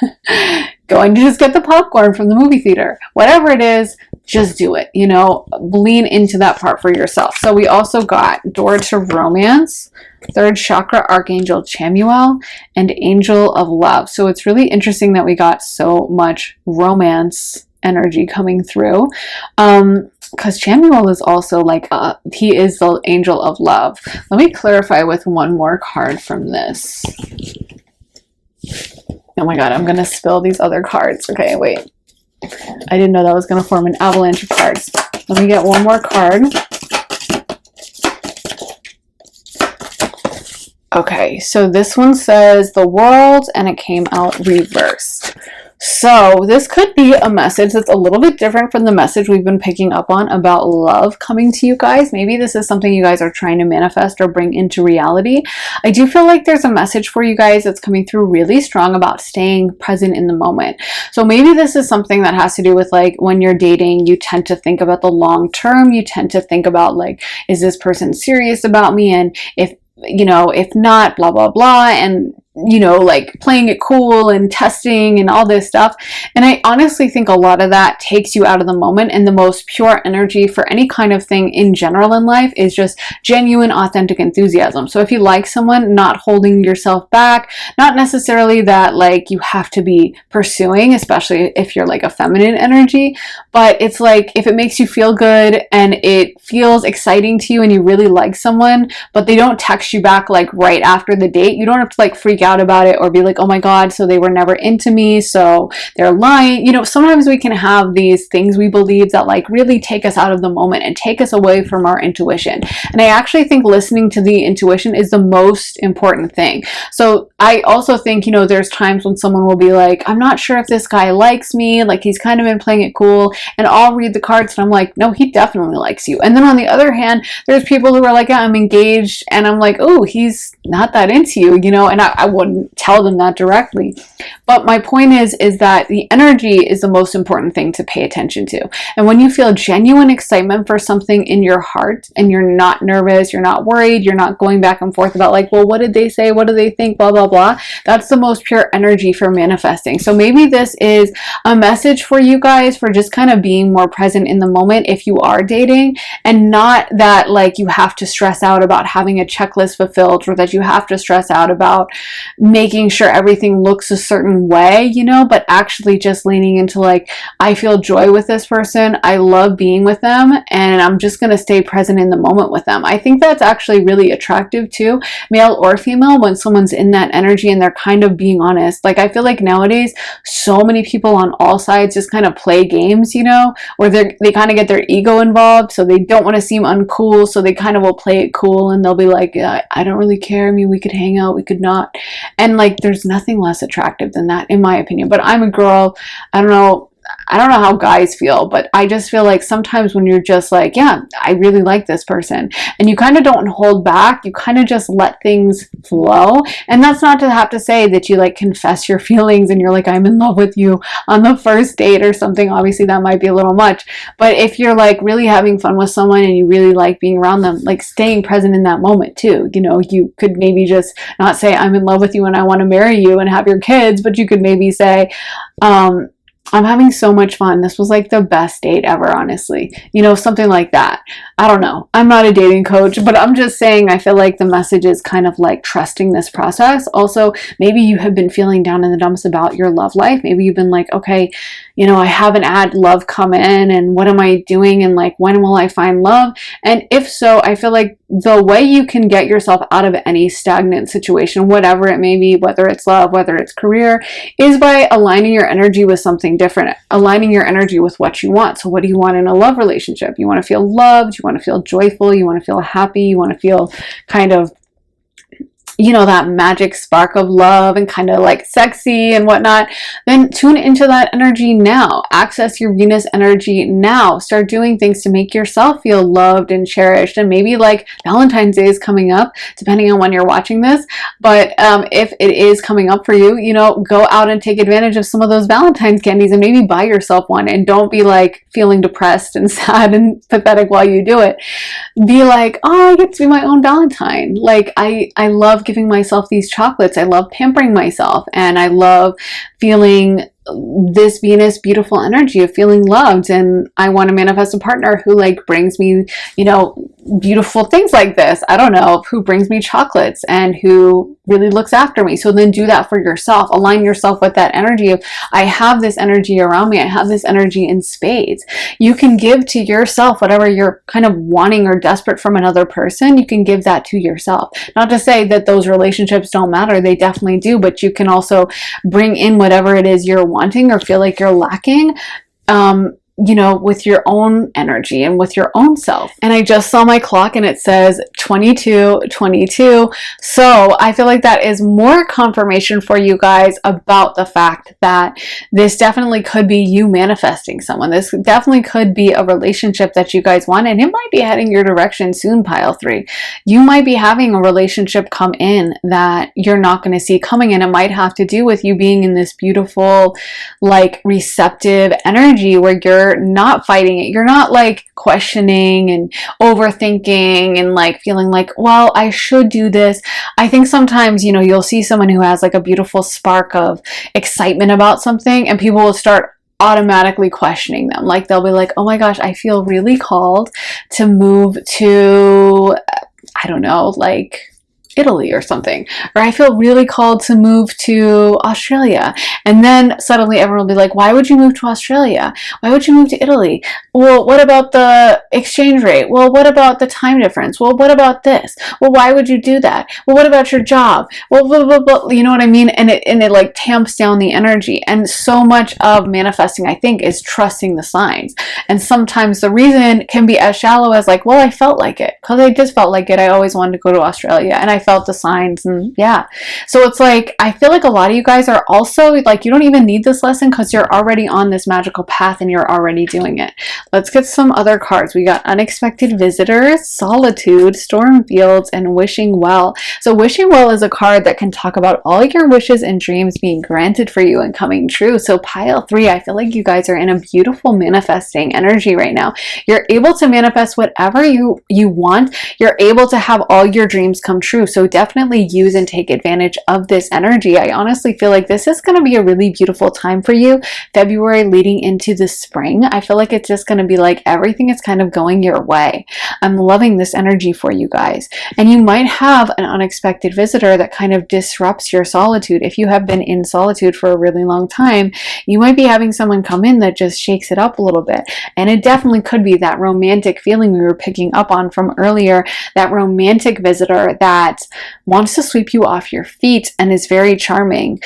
going to just get the popcorn from the movie theater. Whatever it is, just do it. Lean into that part for yourself. So we also got Door to Romance, 3rd Chakra Archangel Chamuel, and Angel of Love. So it's really interesting that we got so much romance energy coming through. because Chamuel is also like, he is the angel of love. Let me clarify with one more card from this. Oh my god, I'm gonna spill these other cards. Okay, wait. I didn't know that was gonna form an avalanche of cards. Let me get one more card. Okay, so this one says the world, and it came out reversed. So this could be a message that's a little bit different from the message we've been picking up on about love coming to you guys. Maybe this is something you guys are trying to manifest or bring into reality. I do feel like there's a message for you guys that's coming through really strong about staying present in the moment. So maybe this is something that has to do with like when you're dating, you tend to think about the long term. You tend to think about like, is this person serious about me? And if not, blah, blah, blah. And like playing it cool and testing and all this stuff. And I honestly think a lot of that takes you out of the moment, and the most pure energy for any kind of thing in general in life is just genuine, authentic enthusiasm. So if you like someone, not holding yourself back, not necessarily that like you have to be pursuing, especially if you're like a feminine energy, but it's like if it makes you feel good and it feels exciting to you and you really like someone, but they don't text you back like right after the date, you don't have to like freak out about it or be like, oh my god, so they were never into me, so they're lying. Sometimes we can have these things we believe that like really take us out of the moment and take us away from our intuition. And I actually think listening to the intuition is the most important thing. So I also think, there's times when someone will be like, I'm not sure if this guy likes me, like he's kind of been playing it cool, and I'll read the cards and I'm like, no, he definitely likes you. And then on the other hand, there's people who are like, yeah, I'm engaged, and I'm like, oh, he's not that into you, and I wouldn't tell them that directly. But my point is that the energy is the most important thing to pay attention to. And when you feel genuine excitement for something in your heart and you're not nervous, you're not worried, you're not going back and forth about like, well, what did they say? What do they think? Blah, blah, blah. That's the most pure energy for manifesting. So maybe this is a message for you guys for just kind of being more present in the moment if you are dating, and not that like you have to stress out about having a checklist fulfilled, or that you have to stress out about making sure everything looks a certain way, but actually just leaning into like, I feel joy with this person, I love being with them, and I'm just going to stay present in the moment with them. I think that's actually really attractive too, male or female, when someone's in that energy and they're kind of being honest. Like I feel like nowadays so many people on all sides just kind of play games, where they kind of get their ego involved, so they don't want to seem uncool, so they kind of will play it cool, and they'll be like, I don't really care, I mean, we could hang out, we could not. And like there's nothing less attractive than that, in my opinion. But I'm a girl, I don't know how guys feel, but I just feel like sometimes when you're just like, yeah, I really like this person, and you kind of don't hold back, you kind of just let things flow. And that's not to have to say that you like confess your feelings and you're like, I'm in love with you on the first date or something. Obviously that might be a little much, but if you're like really having fun with someone and you really like being around them, like staying present in that moment too. You could maybe just not say I'm in love with you and I want to marry you and have your kids, but you could maybe say, I'm having so much fun. This was like the best date ever, honestly. Something like that. I don't know. I'm not a dating coach, but I'm just saying I feel like the message is kind of like trusting this process. Also, maybe you have been feeling down in the dumps about your love life. Maybe you've been like, okay, I haven't had love come in, and what am I doing? And like, when will I find love? And if so, I feel like the way you can get yourself out of any stagnant situation, whatever it may be, whether it's love, whether it's career, is by aligning your energy with something different, aligning your energy with what you want. So what do you want in a love relationship? You want to feel loved, you want to feel joyful, you want to feel happy, you want to feel kind of that magic spark of love and kind of like sexy and whatnot, then tune into that energy now. Access your Venus energy now. Start doing things to make yourself feel loved and cherished. And maybe like Valentine's Day is coming up, depending on when you're watching this. But if it is coming up for you, go out and take advantage of some of those Valentine's candies and maybe buy yourself one. And don't be like feeling depressed and sad and pathetic while you do it. Be like, oh, I get to be my own Valentine. Like I love giving myself these chocolates. I love pampering myself, and I love feeling this Venus beautiful energy of feeling loved. And I want to manifest a partner who like brings me, beautiful things like this. I don't know, who brings me chocolates and who really looks after me. So then do that for yourself. Align yourself with that energy of, I have this energy around me. I have this energy in spades. You can give to yourself whatever you're kind of wanting or desperate from another person. You can give that to yourself. Not to say that those relationships don't matter. They definitely do. But you can also bring in whatever it is you're wanting or feel like you're lacking, you know, with your own energy and with your own self. And I just saw my clock and it says 22:22. So I feel like that is more confirmation for you guys about the fact that this definitely could be you manifesting someone. This definitely could be a relationship that you guys want, and it might be heading your direction soon, pile 3. You might be having a relationship come in that you're not going to see coming, and it might have to do with you being in this beautiful, like, receptive energy where you're not fighting it. You're not like questioning and overthinking and like feeling like, well, I should do this. I think sometimes, you know, you'll see someone who has like a beautiful spark of excitement about something, and people will start automatically questioning them. Like they'll be like, oh my gosh, I feel really called to move to, I don't know, like Italy or something, or I feel really called to move to Australia. And then suddenly everyone will be like, why would you move to Australia? Why would you move to Italy? Well, what about the exchange rate? Well, what about the time difference? Well, what about this? Well, why would you do that? Well, what about your job? Well, blah, blah, blah. You know what I mean? And it like tamps down the energy. And so much of manifesting, I think, is trusting the signs. And sometimes the reason can be as shallow as like, well, I felt like it because I just felt like it. I always wanted to go to Australia, and I felt the signs, and yeah. So it's like, I feel like a lot of you guys are also like, you don't even need this lesson because you're already on this magical path and you're already doing it. Let's get some other cards. We got unexpected visitors, solitude, storm fields, and wishing well. So wishing well is a card that can talk about all your wishes and dreams being granted for you and coming true. So pile 3, I feel like you guys are in a beautiful manifesting energy right now. You're able to manifest whatever you want. You're able to have all your dreams come true. So definitely use and take advantage of this energy. I honestly feel like this is going to be a really beautiful time for you. February leading into the spring, I feel like it's just going to be like everything is kind of going your way. I'm loving this energy for you guys. And you might have an unexpected visitor that kind of disrupts your solitude. If you have been in solitude for a really long time, you might be having someone come in that just shakes it up a little bit. And it definitely could be that romantic feeling we were picking up on from earlier, that romantic visitor that wants to sweep you off your feet and is very charming.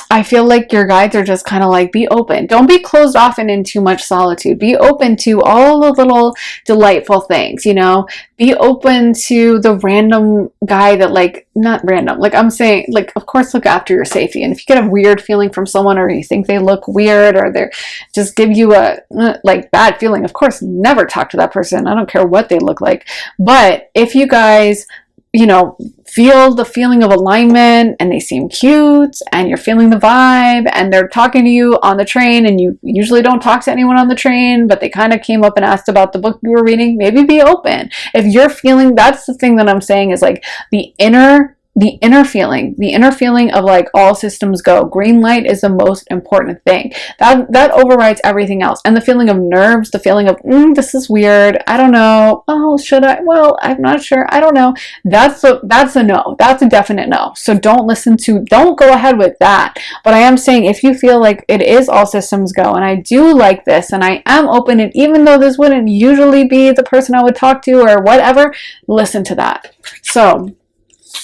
I feel like your guides are just kind of like, be open. Don't be closed off and in too much solitude. Be open to all the little delightful things, you know? Be open to the random guy that, like, not random, like I'm saying, like, of course, look after your safety. And if you get a weird feeling from someone, or you think they look weird, or they're just give you a like bad feeling, of course, never talk to that person. I don't care what they look like. But if you guys, you know, feel the feeling of alignment and they seem cute and you're feeling the vibe and they're talking to you on the train, and you usually don't talk to anyone on the train, but they kind of came up and asked about the book you were reading, maybe be open. If you're feeling, that's the thing that I'm saying is like the inner feeling of like all systems go. Green light is the most important thing. That overrides everything else. And the feeling of nerves, the feeling of, this is weird. I don't know. Oh, should I? Well, I'm not sure. I don't know. That's a no. That's a definite no. So don't go ahead with that. But I am saying, if you feel like it is all systems go, and I do like this, and I am open, and even though this wouldn't usually be the person I would talk to or whatever, listen to that. So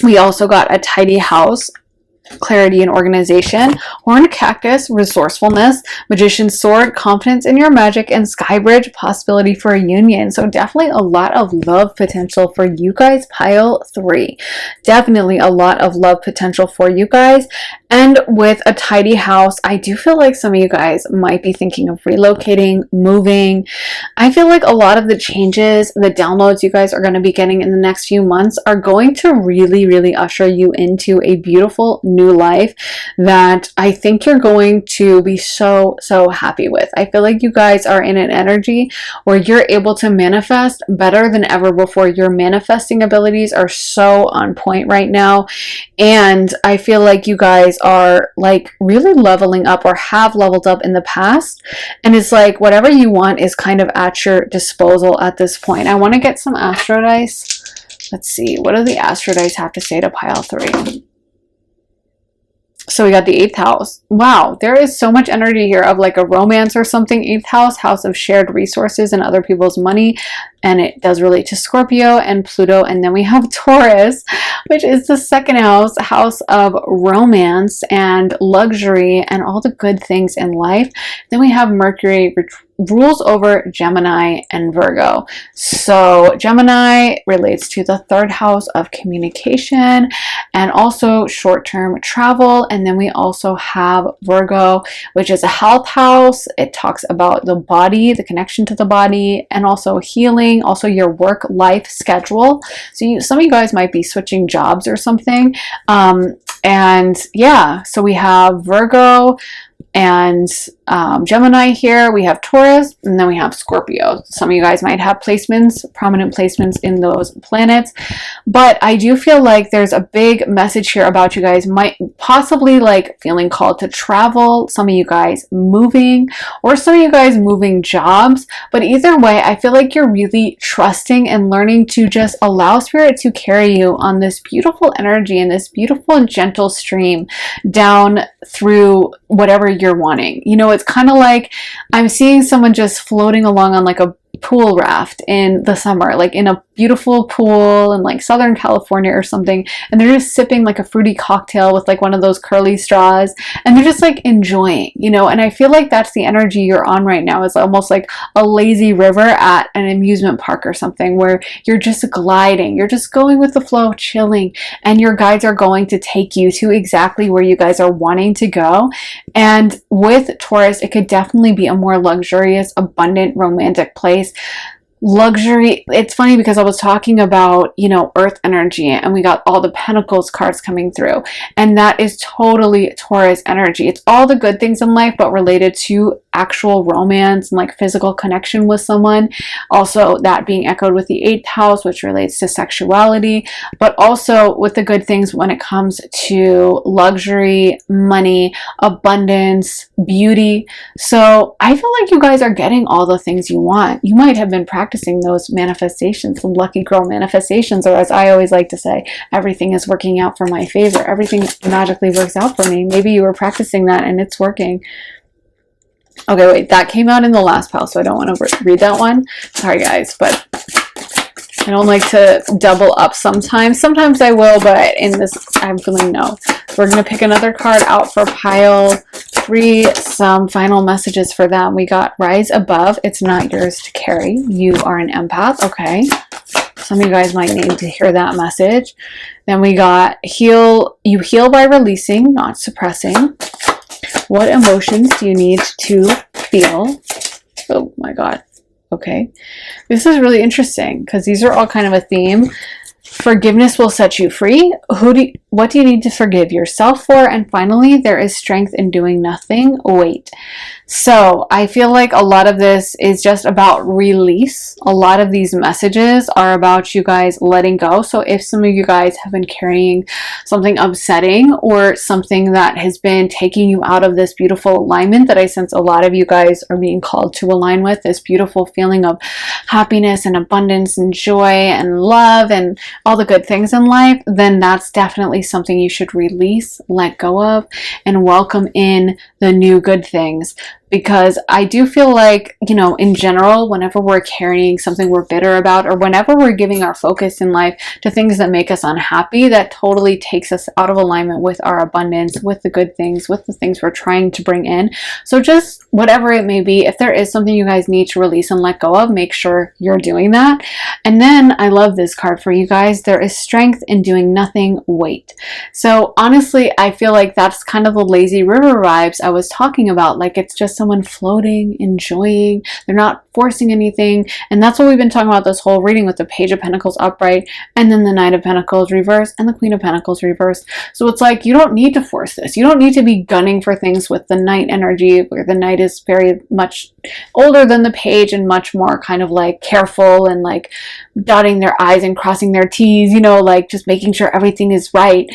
we also got a tidy house, clarity and organization, horned cactus, resourcefulness, magician's sword, confidence in your magic, and sky bridge, possibility for a union. So definitely a lot of love potential for you guys, pile 3. Definitely a lot of love potential for you guys. And with a tidy house, I do feel like some of you guys might be thinking of relocating, moving. I feel like a lot of the changes, the downloads you guys are going to be getting in the next few months are going to really, really usher you into a beautiful new new life that I think you're going to be so happy with. I feel like you guys are in an energy where you're able to manifest better than ever before. Your manifesting abilities are so on point right now, and I feel like you guys are like really leveling up or have leveled up in the past, and it's like whatever you want is kind of at your disposal at this point. I want to get some astro dice. Let's see, what do the astro dice have to say to pile 3? So we got the 8th house. Wow, there is so much energy here of like a romance or something. 8th house, house of shared resources and other people's money. And it does relate to Scorpio and Pluto. And then we have Taurus, which is the 2nd house, house of romance and luxury and all the good things in life. Then we have Mercury, which rules over Gemini and Virgo. So Gemini relates to the 3rd house of communication and also short-term travel. And then we also have Virgo, which is a health house. It talks about the body, the connection to the body, and also healing, also your work-life schedule. So some of you guys might be switching jobs or something. And yeah, so we have Virgo and Gemini here. We have Taurus, and then we have Scorpio. Some of you guys might have placements, prominent placements in those planets, but I do feel like there's a big message here about you guys might possibly like feeling called to travel, some of you guys moving, or some of you guys moving jobs. But either way, I feel like you're really trusting and learning to just allow spirit to carry you on this beautiful energy and this beautiful gentle stream down through whatever you're wanting. You know, it's kind of like I'm seeing someone just floating along on like a pool raft in the summer, like in a beautiful pool in like Southern California or something, and they're just sipping like a fruity cocktail with like one of those curly straws, and they're just like enjoying, you know. And I feel like that's the energy you're on right now. It's almost like a lazy river at an amusement park or something, where you're just gliding, you're just going with the flow, chilling, and your guides are going to take you to exactly where you guys are wanting to go. And with Taurus, it could definitely be a more luxurious, abundant, romantic place. Luxury, it's funny because I was talking about, you know, earth energy, and we got all the pentacles cards coming through, and that is totally Taurus energy. It's all the good things in life, but related to actual romance and like physical connection with someone. Also that being echoed with the 8th house, which relates to sexuality, but also with the good things when it comes to luxury, money, abundance, beauty. So I feel like you guys are getting all the things you want. You might have been practicing those manifestations, some lucky girl manifestations, or as I always like to say, everything is working out for my favor. Everything magically works out for me. Maybe you were practicing that and it's working. Okay, wait, that came out in the last pile, so I don't want to read that one. Sorry, guys, but I don't like to double up sometimes. Sometimes I will, but in this, I'm feeling no. So we're going to pick another card out for pile 3, some final messages for them. We got rise above. It's not yours to carry. You are an empath. Okay. Some of you guys might need to hear that message. Then we got heal. You heal by releasing, not suppressing. What emotions do you need to feel? Oh my God. Okay. This is really interesting because these are all kind of a theme. Forgiveness will set you free. What do you need to forgive yourself for? And finally, there is strength in doing nothing. Wait. So I feel like a lot of this is just about release. A lot of these messages are about you guys letting go. So if some of you guys have been carrying something upsetting or something that has been taking you out of this beautiful alignment that I sense a lot of you guys are being called to align with, this beautiful feeling of happiness and abundance and joy and love and all the good things in life, then that's definitely something you should release, let go of, and welcome in the new good things. Because I do feel like, you know, in general, whenever we're carrying something we're bitter about, or whenever we're giving our focus in life to things that make us unhappy, that totally takes us out of alignment with our abundance, with the good things, with the things we're trying to bring in. So just whatever it may be, if there is something you guys need to release and let go of, make sure you're doing that. And then I love this card for you guys. There is strength in doing nothing. Wait. So honestly, I feel like that's kind of the lazy river vibes I was talking about. Like it's just someone floating, enjoying. They're not forcing anything. And that's what we've been talking about this whole reading with the Page of Pentacles upright, and then the Knight of Pentacles reversed, and the Queen of Pentacles reversed. So it's like, you don't need to force this. You don't need to be gunning for things with the Knight energy, where the Knight is very much older than the Page and much more kind of like careful and like dotting their I's and crossing their T's, you know, like just making sure everything is right.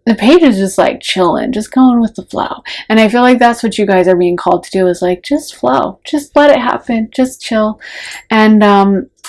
The Page is just like chilling, just going with the flow. And I feel like that's what you guys are being called to do, is like, just flow, just let it happen, just chill. And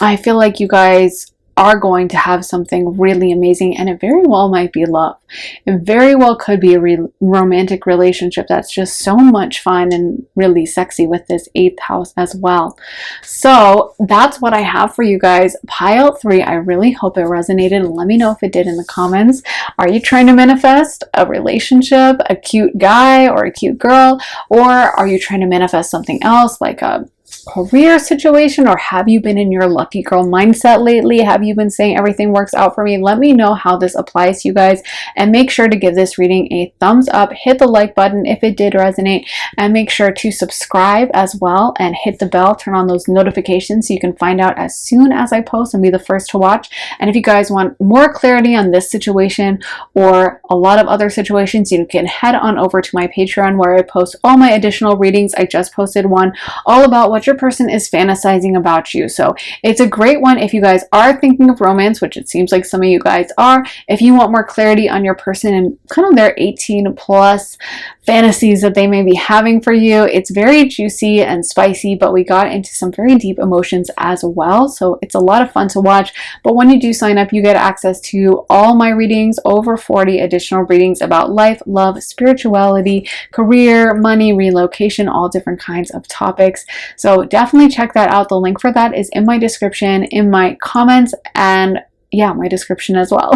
I feel like you guys are going to have something really amazing, and it very well might be love. It very well could be a romantic relationship that's just so much fun and really sexy with this 8th house as well. So that's what I have for you guys. Pile 3, I really hope it resonated. Let me know if it did in the comments. Are you trying to manifest a relationship, a cute guy or a cute girl, or are you trying to manifest something else, like a career situation, or have you been in your lucky girl mindset lately? Have you been saying everything works out for me? Let me know how this applies to you guys, and make sure to give this reading a thumbs up, hit the like button if it did resonate, and make sure to subscribe as well and hit the bell, turn on those notifications so you can find out as soon as I post and be the first to watch. And if you guys want more clarity on this situation or a lot of other situations, you can head on over to my Patreon, where I post all my additional readings. I just posted one all about what your person is fantasizing about you. So it's a great one if you guys are thinking of romance, which it seems like some of you guys are. If you want more clarity on your person and kind of their 18 plus fantasies that they may be having for you, it's very juicy and spicy, but we got into some very deep emotions as well. So it's a lot of fun to watch. But when you do sign up, you get access to all my readings, over 40 additional readings about life, love, spirituality, career, money, relocation, all different kinds of topics. So definitely check that out. The link for that is in my description, in my comments, and yeah, my description as well.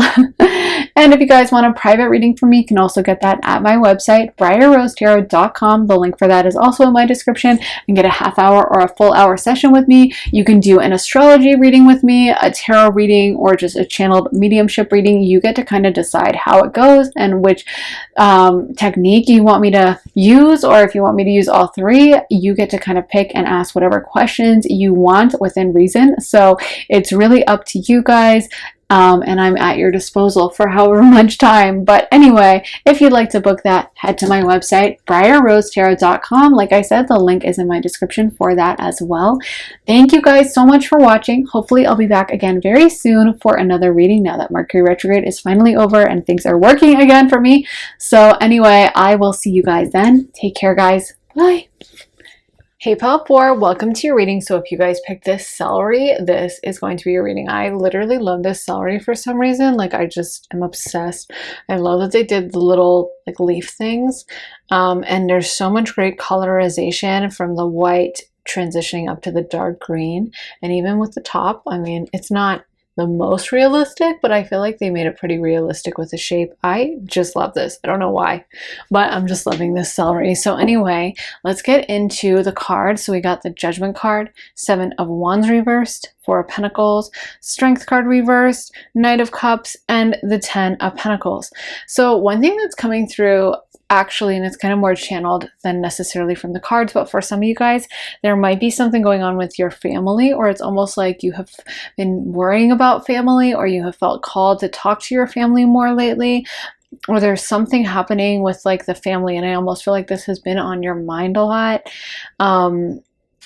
And if you guys want a private reading from me, you can also get that at my website, briarrosetarot.com. The link for that is also in my description, and get a half hour or a full hour session with me. You can do an astrology reading with me, a tarot reading, or just a channeled mediumship reading. You get to kind of decide how it goes and which technique you want me to use, or if you want me to use all 3, you get to kind of pick and ask whatever questions you want within reason. So it's really up to you guys. And I'm at your disposal for however much time. But anyway, if you'd like to book that, head to my website, briarrosetarot.com. Like I said, the link is in my description for that as well. Thank you guys so much for watching. Hopefully I'll be back again very soon for another reading, now that Mercury retrograde is finally over and things are working again for me. So anyway, I will see you guys then. Take care, guys. Bye. Hey Pile 4, welcome to your reading. So if you guys picked this celery, this is going to be your reading. I literally love this celery for some reason. Like, I just am obsessed. I love that they did the little like leaf things. And there's so much great colorization from the white transitioning up to the dark green. And even with the top, I mean, it's not the most realistic, but I feel like they made it pretty realistic with the shape. I just love this. I don't know why, but I'm just loving this celery. So anyway, let's get into the cards. So we got the Judgment card, 7 of Wands reversed, 4 of Pentacles, Strength card reversed, Knight of Cups, and the 10 of Pentacles. So one thing that's coming through, actually, and it's kind of more channeled than necessarily from the cards, but for some of you guys, there might be something going on with your family, or it's almost like you have been worrying about family, or you have felt called to talk to your family more lately, or there's something happening with like the family, and I almost feel like this has been on your mind a lot.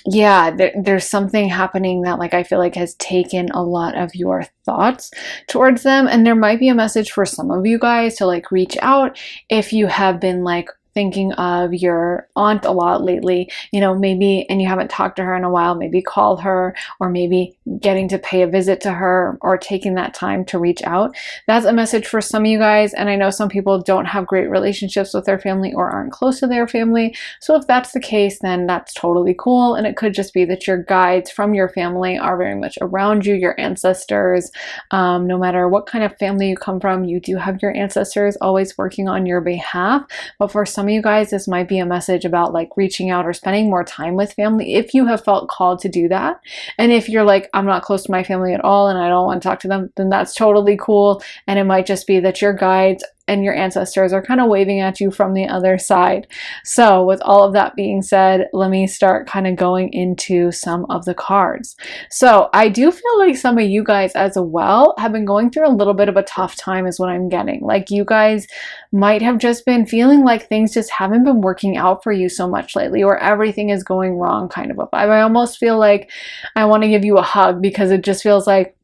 Yeah, there's something happening that like I feel like has taken a lot of your thoughts towards them, and there might be a message for some of you guys to like reach out if you have been like thinking of your aunt a lot lately, you know, maybe, and you haven't talked to her in a while, maybe call her, or maybe getting to pay a visit to her, or taking that time to reach out. That's a message for some of you guys. And I know some people don't have great relationships with their family or aren't close to their family. So if that's the case, then that's totally cool. And it could just be that your guides from your family are very much around you, your ancestors. No matter what kind of family you come from, you do have your ancestors always working on your behalf. But for some of you guys, this might be a message about like reaching out or spending more time with family if you have felt called to do that. And if you're like, I'm not close to my family at all and I don't want to talk to them, then that's totally cool. And it might just be that your guides and your ancestors are kind of waving at you from the other side. So with all of that being said, let me start kind of going into some of the cards. So I do feel like some of you guys as well have been going through a little bit of a tough time is what I'm getting. Like you guys might have just been feeling like things just haven't been working out for you so much lately, or everything is going wrong kind of a vibe. I almost feel like I want to give you a hug because it just feels like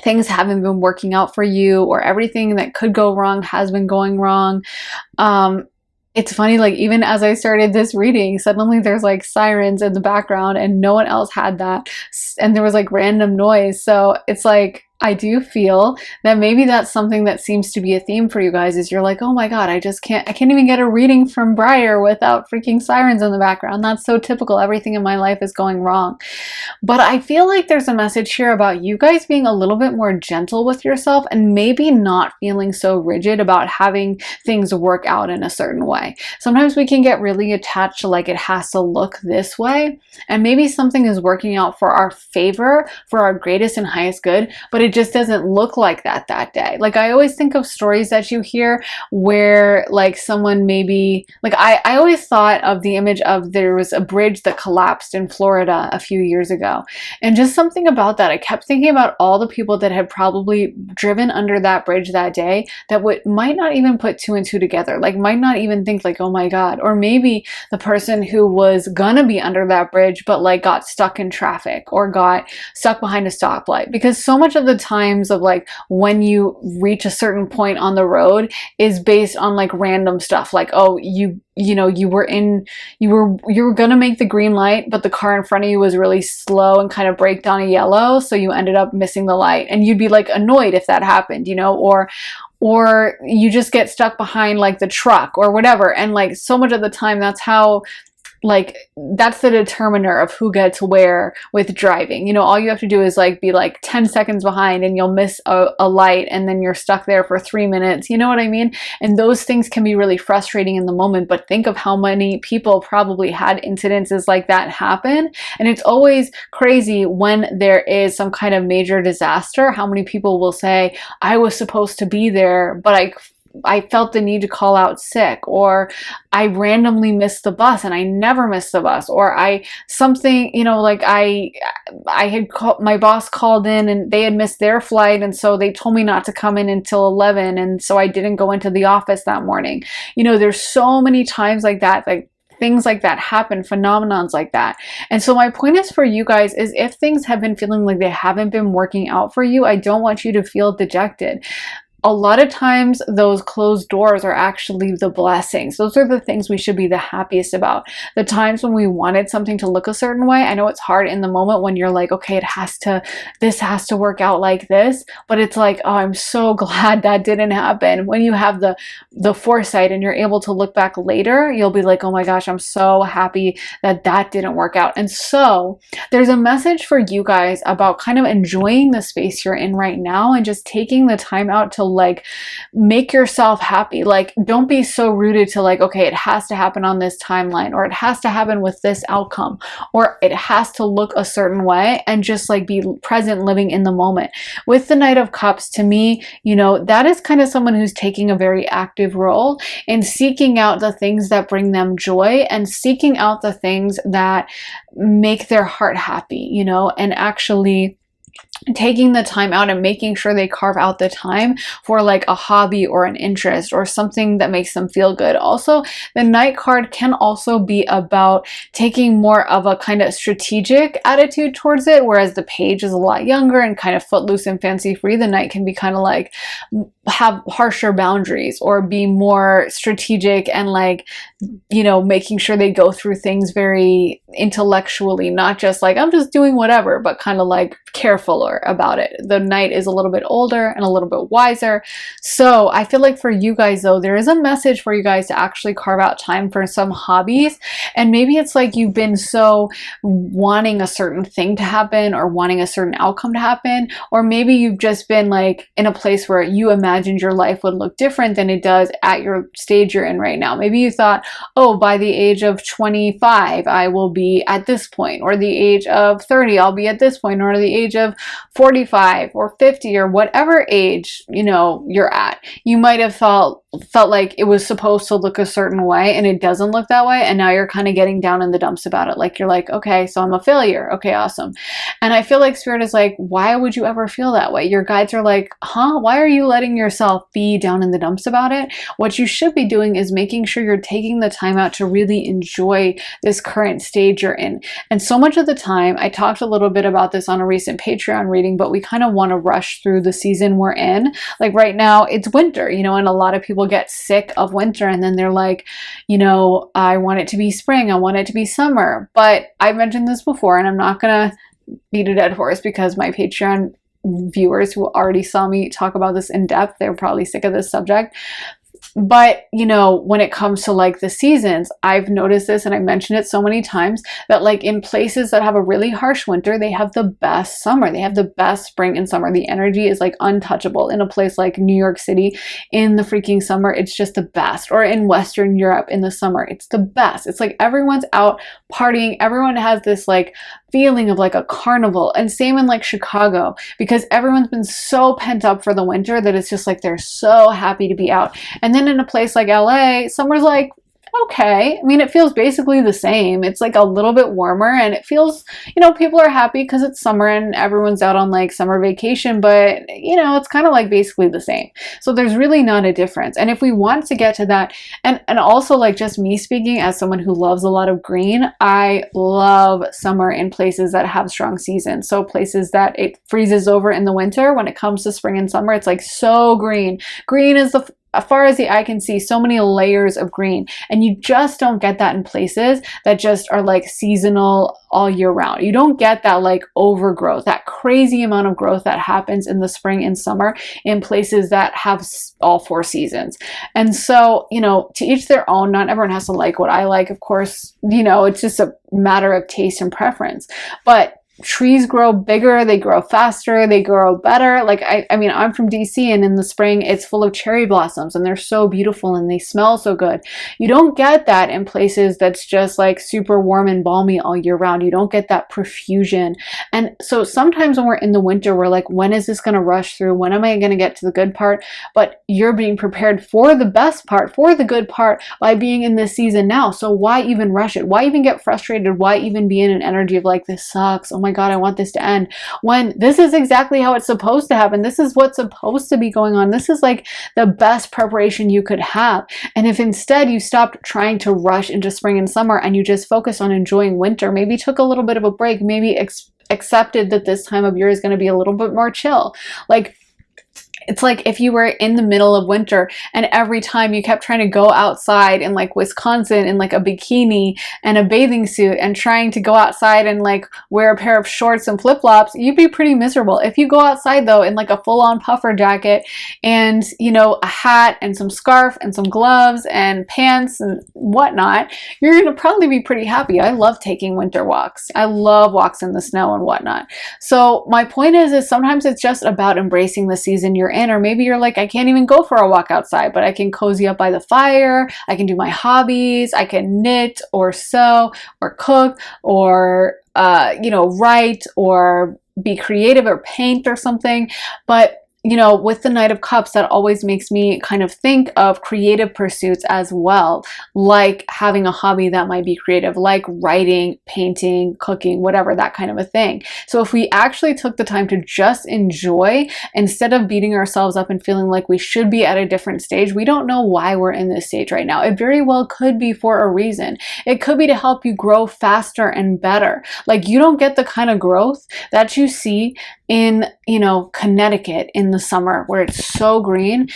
things haven't been working out for you, or everything that could go wrong has been going wrong. It's funny, like even as I started this reading, suddenly there's like sirens in the background and no one else had that. And there was like random noise. So it's like, I do feel that maybe that's something that seems to be a theme for you guys is you're like, oh my God, I can't even get a reading from Briar without freaking sirens in the background. That's so typical. Everything in my life is going wrong. But I feel like there's a message here about you guys being a little bit more gentle with yourself and maybe not feeling so rigid about having things work out in a certain way. Sometimes we can get really attached to like it has to look this way, and maybe something is working out for our favor, for our greatest and highest good, but it just doesn't look like that day. Like I always think of stories that you hear where like someone maybe, like I always thought of the image of there was a bridge that collapsed in Florida a few years ago. And just something about that, I kept thinking about all the people that had probably driven under that bridge that day that might not even put two and two together, like might not even think like, oh my God. Or maybe the person who was gonna be under that bridge but like got stuck in traffic or got stuck behind a stoplight. Because so much of the times of like when you reach a certain point on the road is based on like random stuff, like, oh, you were gonna make the green light, but the car in front of you was really slow and kind of braked on a yellow, so you ended up missing the light. And you'd be like annoyed if that happened, you know, or you just get stuck behind like the truck or whatever. And like so much of the time that's how, like, that's the determiner of who gets where with driving. You know, all you have to do is like be like 10 seconds behind and you'll miss a light and then you're stuck there for 3 minutes. You know what I mean? And those things can be really frustrating in the moment, but think of how many people probably had incidences like that happen. And it's always crazy when there is some kind of major disaster, how many people will say, I was supposed to be there, but I felt the need to call out sick, or I randomly missed the bus and I never missed the bus, or something, you know, like I had my boss called in and they had missed their flight, and so they told me not to come in until 11, and so I didn't go into the office that morning. You know, there's so many times like that, like things like that happen, phenomenons like that. And so my point is for you guys is if things have been feeling like they haven't been working out for you, I don't want you to feel dejected. A lot of times those closed doors are actually the blessings. Those are the things we should be the happiest about. The times when we wanted something to look a certain way. I know it's hard in the moment when you're like, okay, this has to work out like this, but it's like, oh, I'm so glad that didn't happen. When you have the foresight and you're able to look back later, you'll be like, oh my gosh, I'm so happy that didn't work out. And so there's a message for you guys about kind of enjoying the space you're in right now and just taking the time out to like make yourself happy. Like don't be so rooted to like, okay, it has to happen on this timeline, or it has to happen with this outcome, or it has to look a certain way, and just like be present, living in the moment. With the Knight of Cups, to me, you know, that is kind of someone who's taking a very active role in seeking out the things that bring them joy and seeking out the things that make their heart happy, you know, and actually taking the time out and making sure they carve out the time for like a hobby or an interest or something that makes them feel good. Also, the Knight card can also be about taking more of a kind of strategic attitude towards it, whereas the Page is a lot younger and kind of footloose and fancy free. The Knight can be kind of like have harsher boundaries or be more strategic and like, you know, making sure they go through things very intellectually, not just like I'm just doing whatever, but kind of like carefuler about it. The Knight is a little bit older and a little bit wiser. So I feel like for you guys though, there is a message for you guys to actually carve out time for some hobbies. And maybe it's like you've been so wanting a certain thing to happen or wanting a certain outcome to happen, or maybe you've just been like in a place where you imagined your life would look different than it does at your stage you're in right now. Maybe you thought, oh, by the age of 25, I will be at this point, or the age of 30, I'll be at this point, or the age of 45 or 50 or whatever age, you know, you're at. You might have felt felt like it was supposed to look a certain way and it doesn't look that way, and now you're kind of getting down in the dumps about it. Like, you're like, okay, so I'm a failure. Okay, awesome. And I feel like Spirit is like, why would you ever feel that way? Your guides are like, huh? Why are you letting yourself be down in the dumps about it? What you should be doing is making sure you're taking the time out to really enjoy this current stage you're in. And so much of the time, I talked a little bit about this on a recent Patreon reading, but we kind of want to rush through the season we're in. Like right now, it's winter, you know, and a lot of people get sick of winter, and then they're like, you know, I want it to be spring, I want it to be summer. But I've mentioned this before, and I'm not gonna beat a dead horse, because my Patreon viewers who already saw me talk about this in depth, they're probably sick of this subject. But, you know, when it comes to like the seasons, I've noticed this, and I mentioned it so many times, that like in places that have a really harsh winter, they have the best summer. They have the best spring and summer. The energy is like untouchable. In a place like New York City in the freaking summer, it's just the best. Or in Western Europe in the summer, it's the best. It's like everyone's out partying. Everyone has this like feeling of like a carnival. And same in like Chicago, because everyone's been so pent up for the winter that it's just like they're so happy to be out. And then in a place like LA, summer's like, okay. I mean, it feels basically the same. It's like a little bit warmer, and it feels, you know, people are happy because it's summer and everyone's out on like summer vacation, but you know, it's kind of like basically the same. So there's really not a difference. And if we want to get to that, and also like just me speaking as someone who loves a lot of green, I love summer in places that have strong seasons. So places that it freezes over in the winter, when it comes to spring and summer, it's like so green. Green is as far as the eye can see, so many layers of green, and you just don't get that in places that just are like seasonal all year round. You don't get that like overgrowth, that crazy amount of growth that happens in the spring and summer in places that have all 4 seasons. And so, you know, to each their own. Not everyone has to like what I like, of course, you know, it's just a matter of taste and preference. But trees grow bigger, they grow faster, they grow better. Like, I mean, I'm from DC, and in the spring it's full of cherry blossoms, and they're so beautiful and they smell so good. You don't get that in places that's just like super warm and balmy all year round. You don't get that profusion. And so sometimes when we're in the winter, we're like, when is this going to rush through? When am I going to get to the good part? But you're being prepared for the best part, for the good part, by being in this season now. So why even rush it? Why even get frustrated? Why even be in an energy of like, this sucks, oh my God, I want this to end, when this is exactly how it's supposed to happen? This is what's supposed to be going on. This is like the best preparation you could have. And if instead you stopped trying to rush into spring and summer, and you just focus on enjoying winter, maybe took a little bit of a break, maybe accepted that this time of year is going to be a little bit more chill. Like, it's like if you were in the middle of winter, and every time you kept trying to go outside in like Wisconsin in like a bikini and a bathing suit, and trying to go outside and like wear a pair of shorts and flip-flops, you'd be pretty miserable. If you go outside though in like a full-on puffer jacket and, you know, a hat and some scarf and some gloves and pants and whatnot, you're going to probably be pretty happy. I love taking winter walks. I love walks in the snow and whatnot. So my point is sometimes it's just about embracing the season you're in. Or maybe you're like, I can't even go for a walk outside, but I can cozy up by the fire, I can do my hobbies, I can knit or sew or cook or you know, write or be creative or paint or something. But you know, with the Knight of Cups, that always makes me kind of think of creative pursuits as well, like having a hobby that might be creative, like writing, painting, cooking, whatever, that kind of a thing. So if we actually took the time to just enjoy, instead of beating ourselves up and feeling like we should be at a different stage, we don't know why we're in this stage right now. It very well could be for a reason. It could be to help you grow faster and better. Like, you don't get the kind of growth that you see in, you know, Connecticut in the summer, where it's so green,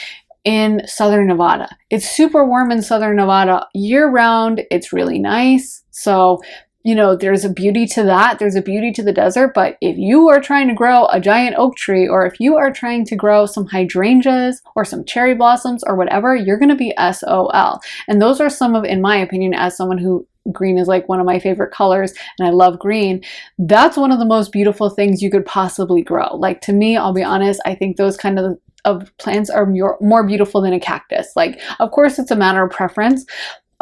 in Southern Nevada. It's super warm in Southern Nevada year round. It's really nice. So, you know, there's a beauty to that. There's a beauty to the desert. But if you are trying to grow a giant oak tree, or if you are trying to grow some hydrangeas or some cherry blossoms or whatever, you're going to be SOL. And those are some of, in my opinion, as someone who green is like one of my favorite colors and I love green, that's one of the most beautiful things you could possibly grow. Like, to me, I'll be honest, I think those kind of plants are more beautiful than a cactus. Like, of course, it's a matter of preference.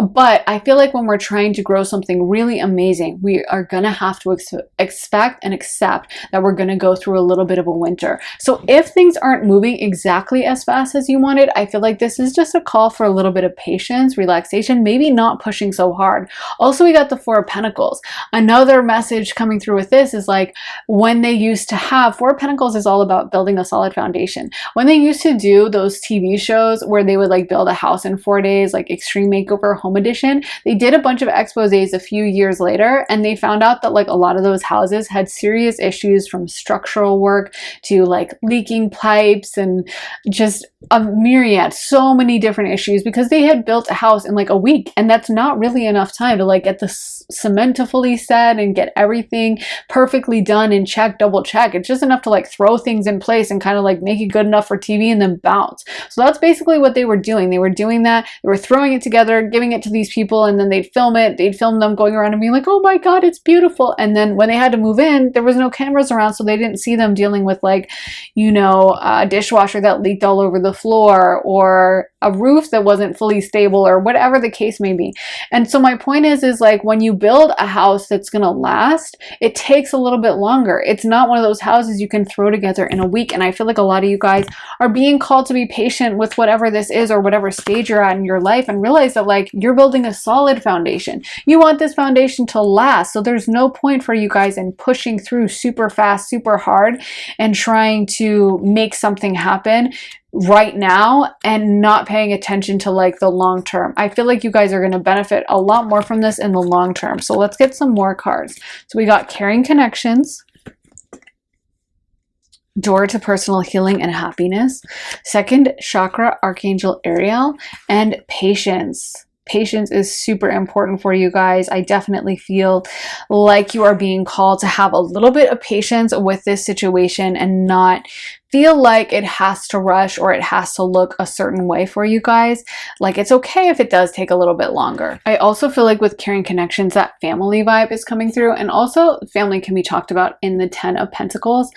But I feel like when we're trying to grow something really amazing, we are going to have to expect and accept that we're going to go through a little bit of a winter. So if things aren't moving exactly as fast as you wanted, I feel like this is just a call for a little bit of patience, relaxation, maybe not pushing so hard. Also, we got the Four of Pentacles. Another message coming through with this is like when they used to have, Four of Pentacles is all about building a solid foundation. When they used to do those TV shows where they would like build a house in 4 days, like Extreme Makeover Home Edition, they did a bunch of exposés a few years later, and they found out that like a lot of those houses had serious issues, from structural work to like leaking pipes and just a myriad, so many different issues, because they had built a house in like a week, and that's not really enough time to like get the cement to fully set and get everything perfectly done and check, double check. It's just enough to like throw things in place and kind of like make it good enough for TV and then bounce. So that's basically what they were doing. They were doing that. They were throwing it together, giving it to these people, and then they'd film it. They'd film them going around and being like, oh my God, it's beautiful. And then when they had to move in, there was no cameras around, so they didn't see them dealing with like, you know, a dishwasher that leaked all over the floor, or a roof that wasn't fully stable, or whatever the case may be. And so my point is like when you build a house that's going to last, it takes a little bit longer. It's not one of those houses you can throw together in a week. And I feel like a lot of you guys are being called to be patient with whatever this is, or whatever stage you're at in your life, and realize that like you're building a solid foundation. You want this foundation to last. So there's no point for you guys in pushing through super fast, super hard, and trying to make something happen right now and not paying attention to like the long term. I feel like you guys are going to benefit a lot more from this in the long term. So let's get some more cards. So we got caring connections, door to personal healing and happiness, second chakra, Archangel Ariel, and patience. Patience is super important for you guys. I definitely feel like you are being called to have a little bit of patience with this situation and not feel like it has to rush or it has to look a certain way for you guys. Like, it's okay if it does take a little bit longer. I also feel like with caring connections, that family vibe is coming through, and also family can be talked about in the 10 of Pentacles.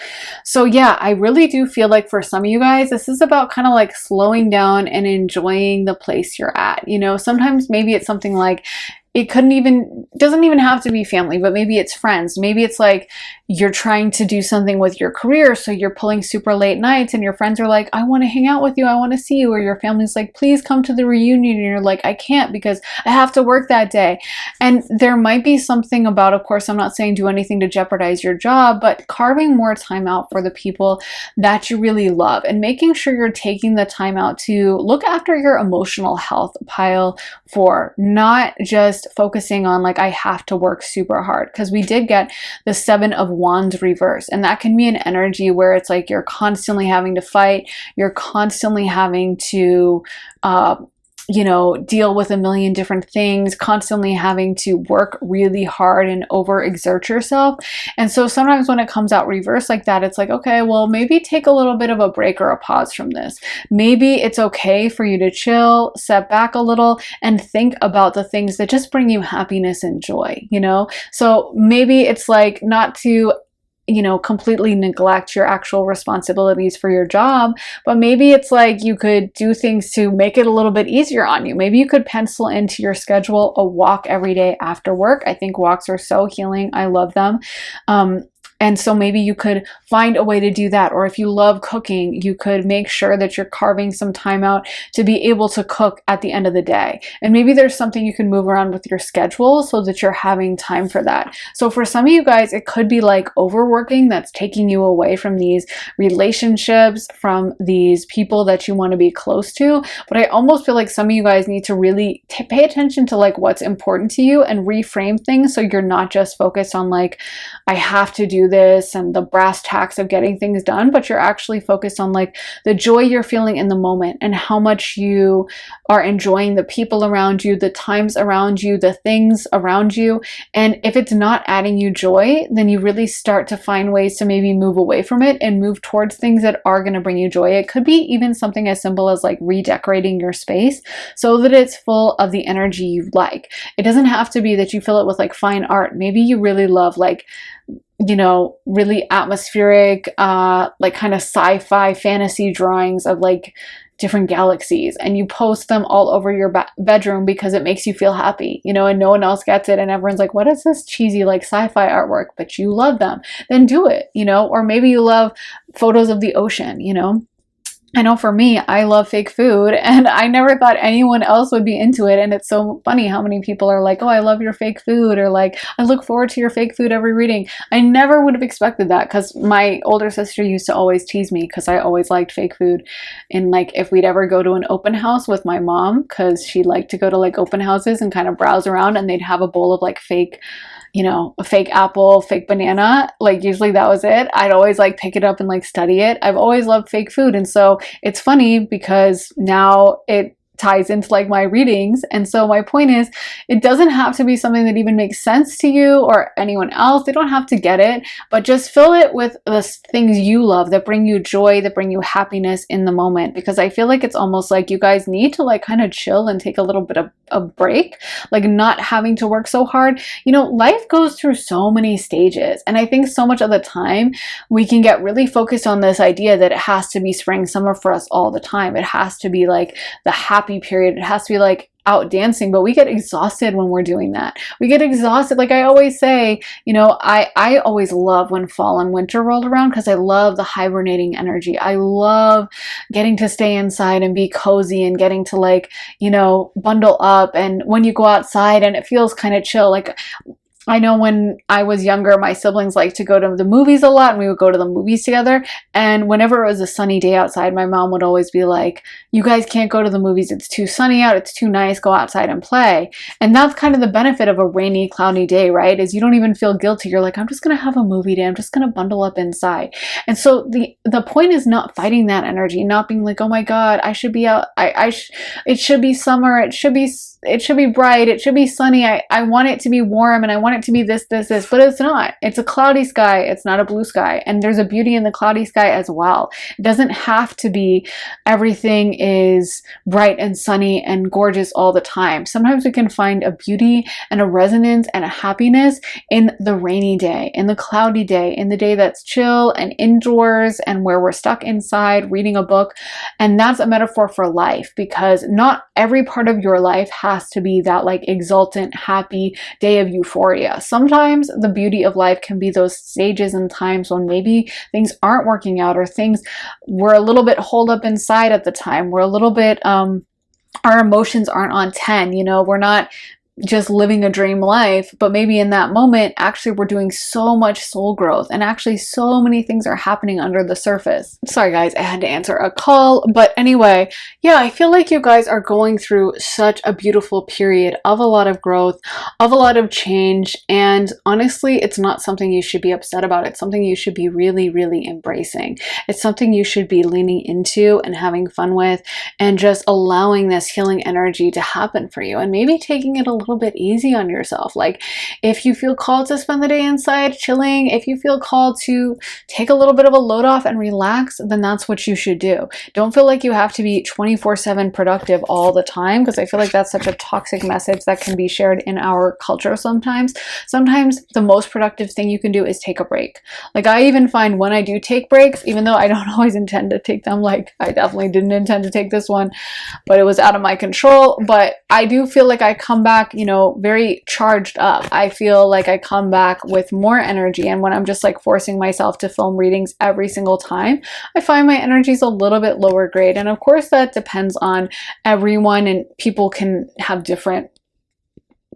So yeah, I really do feel like for some of you guys, this is about kind of like slowing down and enjoying the place you're at. You know, sometimes maybe it's something like, it doesn't even have to be family, but maybe it's friends. Maybe it's like you're trying to do something with your career, so you're pulling super late nights and your friends are like, I want to hang out with you, I want to see you. Or your family's like, please come to the reunion. And you're like, I can't because I have to work that day. And there might be something about, of course, I'm not saying do anything to jeopardize your job, but carving more time out for the people that you really love and making sure you're taking the time out to look after your emotional health. Pile 4, not just focusing on like, I have to work super hard, because we did get the 7 of Wands reverse, and that can be an energy where it's like you're constantly having to fight, you're constantly having to you know, deal with a million different things, constantly having to work really hard and overexert yourself. And so sometimes when it comes out reverse like that, it's like, okay, well, maybe take a little bit of a break or a pause from this. Maybe it's okay for you to chill, step back a little, and think about the things that just bring you happiness and joy, you know? So maybe it's like not to, you know, completely neglect your actual responsibilities for your job, but maybe it's like you could do things to make it a little bit easier on you. Maybe you could pencil into your schedule a walk every day after work. I think walks are so healing. I love them. And so maybe you could find a way to do that. Or if you love cooking, you could make sure that you're carving some time out to be able to cook at the end of the day. And maybe there's something you can move around with your schedule so that you're having time for that. So for some of you guys, it could be like overworking that's taking you away from these relationships, from these people that you want to be close to. But I almost feel like some of you guys need to really pay attention to like what's important to you and reframe things, so you're not just focused on like, I have to do this and the brass tacks of getting things done, but you're actually focused on like the joy you're feeling in the moment and how much you are enjoying the people around you, the times around you, the things around you. And if it's not adding you joy, then you really start to find ways to maybe move away from it and move towards things that are going to bring you joy. It could be even something as simple as like redecorating your space so that it's full of the energy you like. It doesn't have to be that you fill it with like fine art. Maybe you really love like, you know, really atmospheric, like kind of sci-fi fantasy drawings of like, different galaxies, and you post them all over your bedroom because it makes you feel happy, you know, and no one else gets it, and everyone's like, what is this cheesy like sci-fi artwork? But you love them, then do it, you know. Or maybe you love photos of the ocean, you know. I know for me, I love fake food, and I never thought anyone else would be into it. And it's so funny how many people are like, oh, I love your fake food, or like, I look forward to your fake food every reading. I never would have expected that, because my older sister used to always tease me because I always liked fake food. And like, if we'd ever go to an open house with my mom, because she liked to go to like open houses and kind of browse around, and they'd have a bowl of like fake, you know, a fake apple, fake banana, like usually that was it. I'd always like pick it up and like study it. I've always loved fake food. And so it's funny because now it ties into like my readings. And so my point is, it doesn't have to be something that even makes sense to you or anyone else. They don't have to get it, but just fill it with the things you love that bring you joy, that bring you happiness in the moment. Because I feel like it's almost like you guys need to like kind of chill and take a little bit of a break, like not having to work so hard. You know, life goes through so many stages, and I think so much of the time we can get really focused on this idea that it has to be spring, summer for us all the time. It has to be like the happy period. It has to be like out dancing, but we get exhausted when we're doing that. We get exhausted. Like I always say, you know, I always love when fall and winter rolled around, because I love the hibernating energy. I love getting to stay inside and be cozy, and getting to like, you know, bundle up. And when you go outside and it feels kind of chill, like I know when I was younger, my siblings liked to go to the movies a lot, and we would go to the movies together. And whenever it was a sunny day outside, my mom would always be like, you guys can't go to the movies. It's too sunny out. It's too nice. Go outside and play. And that's kind of the benefit of a rainy, cloudy day, right? Is you don't even feel guilty. You're like, I'm just going to have a movie day. I'm just going to bundle up inside. And so the point is not fighting that energy, not being like, oh my God, I should be out. It should be summer. It should be bright. It should be sunny. I want it to be warm, and I want it to be this, but it's not. It's a cloudy sky. It's not a blue sky. And there's a beauty in the cloudy sky as well. It doesn't have to be everything is bright and sunny and gorgeous all the time. Sometimes we can find a beauty and a resonance and a happiness in the rainy day, in the cloudy day, in the day that's chill and indoors and where we're stuck inside reading a book. And that's a metaphor for life, because not every part of your life has to be that like exultant, happy day of euphoria. Sometimes the beauty of life can be those stages and times when maybe things aren't working out, or things were a little bit holed up inside at the time. We're a little bit, our emotions aren't on 10, you know, we're not just living a dream life, but maybe in that moment, actually we're doing so much soul growth, and actually so many things are happening under the surface. Sorry guys, I had to answer a call, but anyway, yeah, I feel like you guys are going through such a beautiful period of a lot of growth, of a lot of change, and honestly, it's not something you should be upset about. It's something you should be really, really embracing. It's something you should be leaning into and having fun with, and just allowing this healing energy to happen for you, and maybe taking it a little bit easy on yourself. Like if you feel called to spend the day inside chilling, if you feel called to take a little bit of a load off and relax, then that's what you should do. Don't feel like you have to be 24/7 productive all the time, because I feel like that's such a toxic message that can be shared in our culture sometimes. Sometimes the most productive thing you can do is take a break. Like I even find when I do take breaks, even though I don't always intend to take them, like I definitely didn't intend to take this one, but it was out of my control, but I do feel like I come back, you know, very charged up. I feel like I come back with more energy. And when I'm just like forcing myself to film readings every single time, I find my energy is a little bit lower grade. And of course that depends on everyone, and people can have different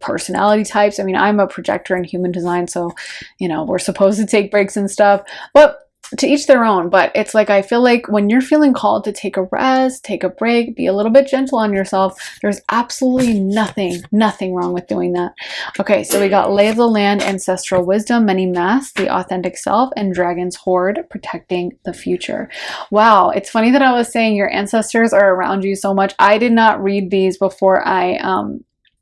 personality types. I mean, I'm a projector in human design, so, you know, we're supposed to take breaks and stuff, but to each their own. But it's like, I feel like when you're feeling called to take a rest, take a break, be a little bit gentle on yourself, there's absolutely nothing wrong with doing that. Okay, so we got Lay of the Land, Ancestral Wisdom, Many Masks, The Authentic Self, and Dragon's Hoard, Protecting the Future. Wow, it's funny that I was saying your ancestors are around you so much. I did not read these before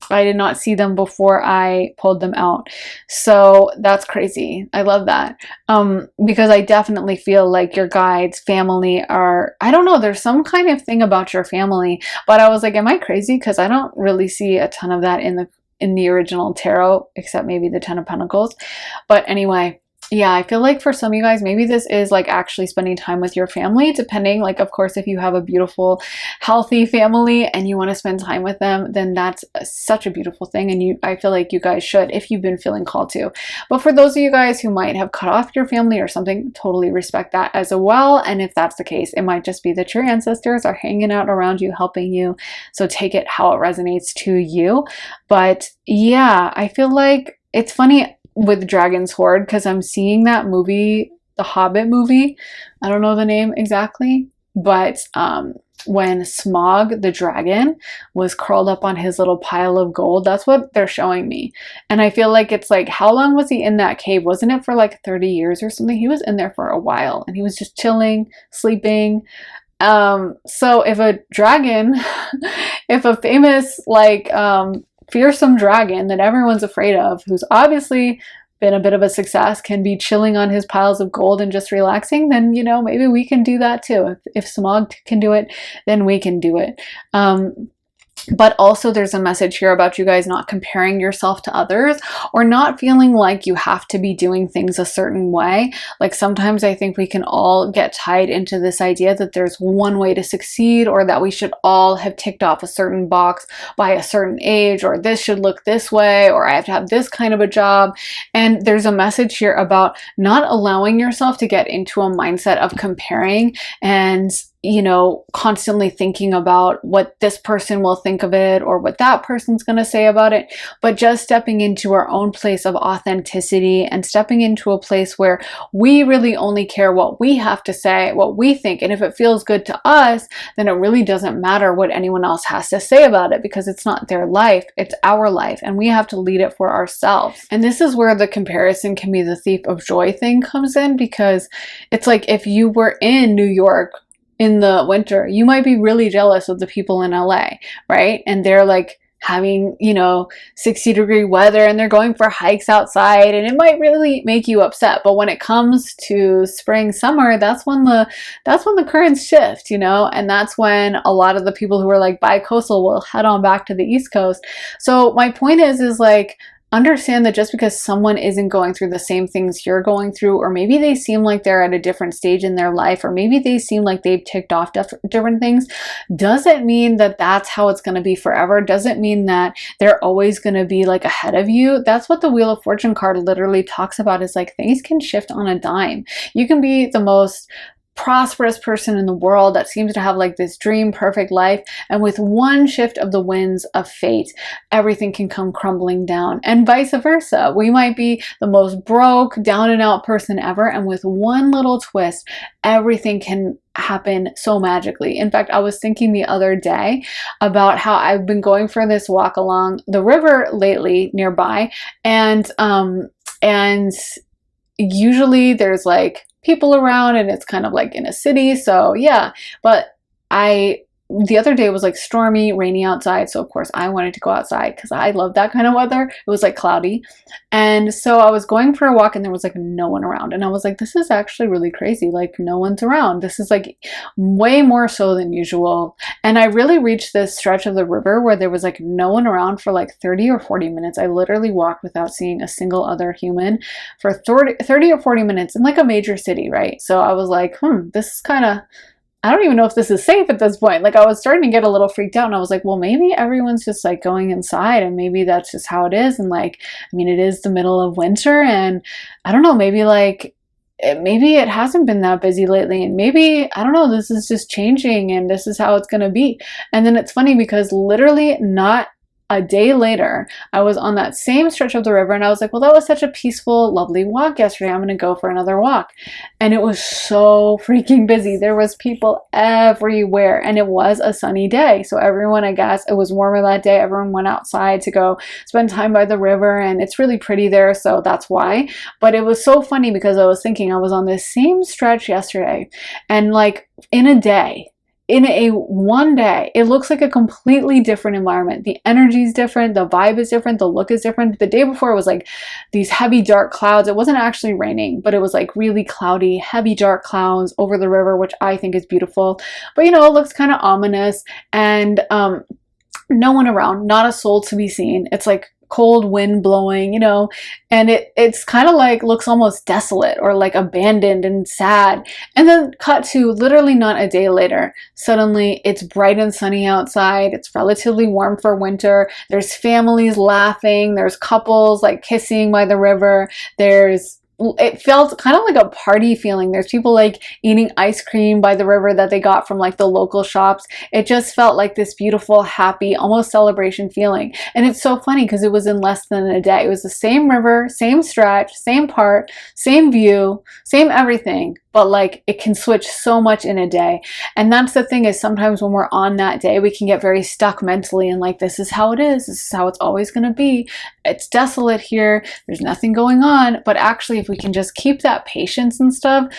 I did not see them before I pulled them out. So that's crazy. I love that. Because I definitely feel like your guides, family are, I don't know, there's some kind of thing about your family, but I was like, am I crazy? Because I don't really see a ton of that in the original tarot, except maybe the Ten of Pentacles. But anyway, Yeah, I feel like for some of you guys, maybe this is like actually spending time with your family, depending, like, of course, if you have a beautiful, healthy family and you want to spend time with them, then that's such a beautiful thing. And I feel like you guys should, if you've been feeling called to. But for those of you guys who might have cut off your family or something, totally respect that as well. And if that's the case, it might just be that your ancestors are hanging out around you, helping you. So take it how it resonates to you. But yeah, I feel like it's funny with Dragon's Hoard, because I'm seeing that movie, the Hobbit movie. I don't know the name exactly, but when Smaug the dragon was curled up on his little pile of gold, that's what they're showing me. And I feel like it's like, how long was he in that cave? Wasn't it for like 30 years or something? He was in there for a while, and he was just chilling, sleeping. So if a dragon, if a famous like fearsome dragon that everyone's afraid of, who's obviously been a bit of a success, can be chilling on his piles of gold and just relaxing, then, you know, maybe we can do that too. If Smog can do it, then we can do it. But also there's a message here about you guys not comparing yourself to others, or not feeling like you have to be doing things a certain way. Like sometimes I think we can all get tied into this idea that there's one way to succeed, or that we should all have ticked off a certain box by a certain age, or this should look this way, or I have to have this kind of a job. And there's a message here about not allowing yourself to get into a mindset of comparing and, you know, constantly thinking about what this person will think of it or what that person's going to say about it, but just stepping into our own place of authenticity and stepping into a place where we really only care what we have to say, what we think. And if it feels good to us, then it really doesn't matter what anyone else has to say about it, because it's not their life, it's our life, and we have to lead it for ourselves. And this is where the comparison can be the thief of joy thing comes in, because it's like if you were in New York in the winter, you might be really jealous of the people in LA, right? And they're like having, you know, 60-degree weather and they're going for hikes outside, and it might really make you upset. But when it comes to spring, summer, that's when the currents shift, you know, and that's when a lot of the people who are like bi-coastal will head on back to the East Coast. So my point is like, understand that just because someone isn't going through the same things you're going through, or maybe they seem like they're at a different stage in their life, or maybe they seem like they've ticked off different things, doesn't mean that that's how it's going to be forever. Doesn't mean that they're always going to be like ahead of you. That's what the Wheel of Fortune card literally talks about, is like things can shift on a dime. You can be the most prosperous person in the world that seems to have like this dream perfect life, and with one shift of the winds of fate, everything can come crumbling down. And vice versa, we might be the most broke, down and out person ever, and with one little twist, everything can happen so magically. In fact, I was thinking the other day about how I've been going for this walk along the river lately nearby, and usually there's like people around, and it's kind of like in a city, so yeah. But the other day was like stormy, rainy outside, so of course I wanted to go outside because I love that kind of weather. It was like cloudy, and so I was going for a walk and there was like no one around, and I was like, this is actually really crazy, like no one's around. This is like way more so than usual. And I really reached this stretch of the river where there was like no one around for like 30 or 40 minutes. I literally walked without seeing a single other human for 30 or 40 minutes in like a major city, right? So I was like, this is kind of, I don't even know if this is safe at this point. Like I was starting to get a little freaked out, and I was like, well, maybe everyone's just like going inside, and maybe that's just how it is. And like, I mean, it is the middle of winter, and I don't know, maybe it hasn't been that busy lately, and maybe, I don't know, this is just changing and this is how it's going to be. And then it's funny because literally not a day later, I was on that same stretch of the river, and I was like, well, that was such a peaceful, lovely walk yesterday. I'm going to go for another walk. And it was so freaking busy. There was people everywhere, and it was a sunny day. So everyone, I guess, it was warmer that day. Everyone went outside to go spend time by the river, and it's really pretty there, so that's why. But it was so funny because I was thinking I was on this same stretch yesterday, and like in a day, one day, it looks like a completely different environment. The energy is different, the vibe is different, the look is different. The day before it was like these heavy dark clouds. It wasn't actually raining, but it was like really cloudy, heavy dark clouds over the river, which I think is beautiful. But you know, it looks kind of ominous, and no one around, not a soul to be seen. It's like cold wind blowing, you know, and it's kind of like looks almost desolate or like abandoned and sad. And then cut to literally not a day later, suddenly it's bright and sunny outside. It's relatively warm for winter. There's families laughing. There's couples like kissing by the river. It felt kind of like a party feeling. There's people like eating ice cream by the river that they got from like the local shops. It just felt like this beautiful, happy, almost celebration feeling. And it's so funny because it was in less than a day. It was the same river, same stretch, same part, same view, same everything. But like it can switch so much in a day. And that's the thing, is sometimes when we're on that day, we can get very stuck mentally and like, this is how it is. This is how it's always going to be. It's desolate here. There's nothing going on. But actually, if we can just keep that patience and stuff,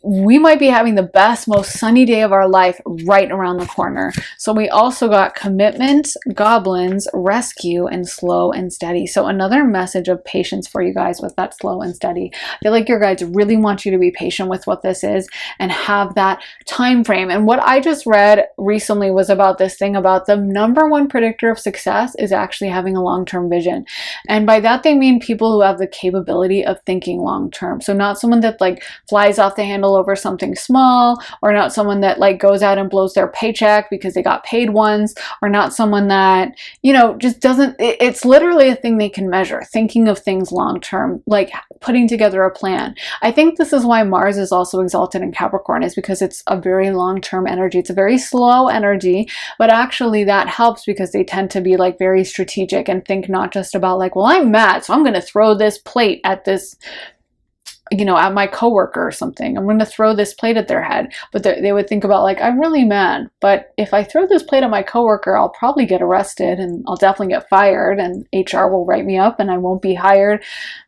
we might be having the best, most sunny day of our life right around the corner. So we also got commitment, goblins, rescue, and slow and steady. So another message of patience for you guys with that slow and steady. I feel like your guides really want you to be patient with what this is and have that time frame. And what I just read recently was about this thing about the number one predictor of success is actually having a long-term vision. And by that, they mean people who have the capability of thinking long-term. So not someone that like flies off the handle over something small, or not someone that like goes out and blows their paycheck because they got paid once, or not someone that, you know, just doesn't, it's literally a thing they can measure, thinking of things long term, like putting together a plan. I think this is why Mars is also exalted in Capricorn, is because it's a very long-term energy. It's a very slow energy, but actually that helps because they tend to be like very strategic and think not just about like, well, I'm mad, so I'm going to throw this plate at this, you know, at my coworker or something. I'm going to throw this plate at their head. But they would think about like, I'm really mad, but if I throw this plate at my coworker, I'll probably get arrested and I'll definitely get fired, and HR will write me up and I won't be hired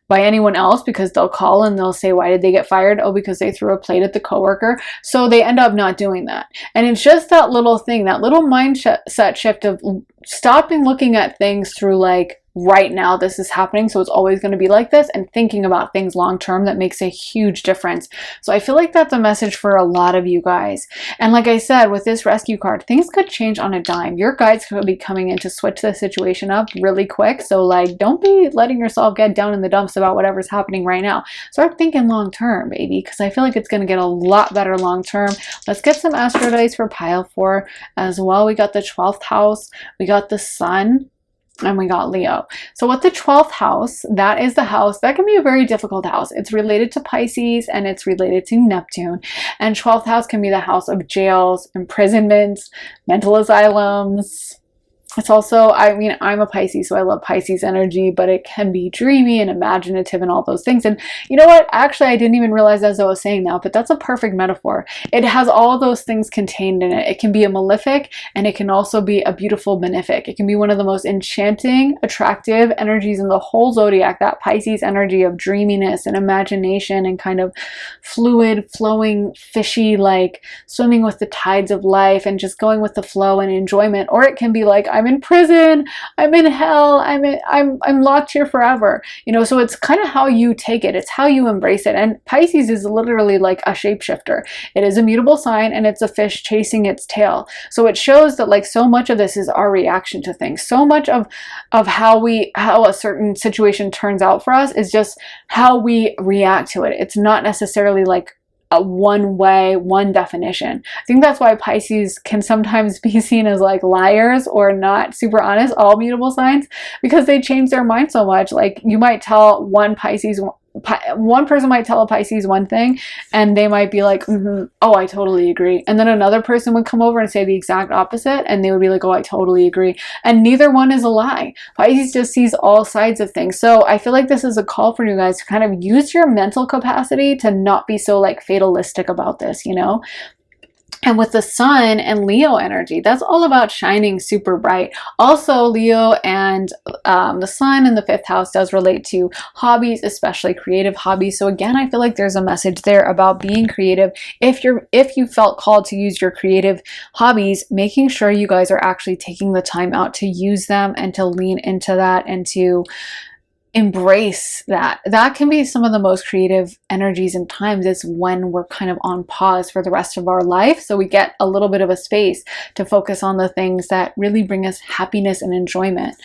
by anyone else because they'll call and they'll say, why did they get fired? Oh, because they threw a plate at the coworker. So they end up not doing that. And it's just that little thing, that little mindset shift of stopping looking at things through like, right now this is happening, so it's always going to be like this, and thinking about things long term, that makes a huge difference. So I feel like that's a message for a lot of you guys. And like I said, with this rescue card, things could change on a dime. Your guides could be coming in to switch the situation up really quick. So like, don't be letting yourself get down in the dumps about whatever's happening right now. Start thinking long term, baby, because I feel like it's going to get a lot better long term. Let's get some astro dice for pile 4 as well. We got the 12th house, we got the sun, and we got Leo. So with the 12th house, that is the house that can be a very difficult house. It's related to Pisces and it's related to Neptune. And 12th house can be the house of jails, imprisonments, mental asylums. It's also, I mean, I'm a Pisces, so I love Pisces energy, but it can be dreamy and imaginative and all those things. And you know what? Actually, I didn't even realize as I was saying that, but that's a perfect metaphor. It has all those things contained in it. It can be a malefic, and it can also be a beautiful benefic. It can be one of the most enchanting, attractive energies in the whole zodiac, that Pisces energy of dreaminess and imagination and kind of fluid, flowing, fishy, like swimming with the tides of life and just going with the flow and enjoyment. Or it can be like, I'm in prison, I'm in hell, I'm locked here forever. You know, so it's kind of how you take it. It's how you embrace it. And Pisces is literally like a shapeshifter. It is a mutable sign, and it's a fish chasing its tail. So it shows that like so much of this is our reaction to things. So much of how a certain situation turns out for us is just how we react to it. It's not necessarily like a one way, one definition. I think that's why Pisces can sometimes be seen as like liars or not super honest, all mutable signs, because they change their mind so much. Like you might tell one person might tell a Pisces one thing and they might be like, oh, I totally agree. And then another person would come over and say the exact opposite and they would be like, oh, I totally agree. And neither one is a lie. Pisces just sees all sides of things. So I feel like this is a call for you guys to kind of use your mental capacity to not be so like fatalistic about this, you know? And with the sun and Leo energy, that's all about shining super bright. Also, Leo and the sun in the 5th house does relate to hobbies, especially creative hobbies. So again, I feel like there's a message there about being creative. If you felt called to use your creative hobbies, making sure you guys are actually taking the time out to use them and to lean into that and to embrace that. That can be some of the most creative energies and times. Is when we're kind of on pause for the rest of our life, so we get a little bit of a space to focus on the things that really bring us happiness and enjoyment.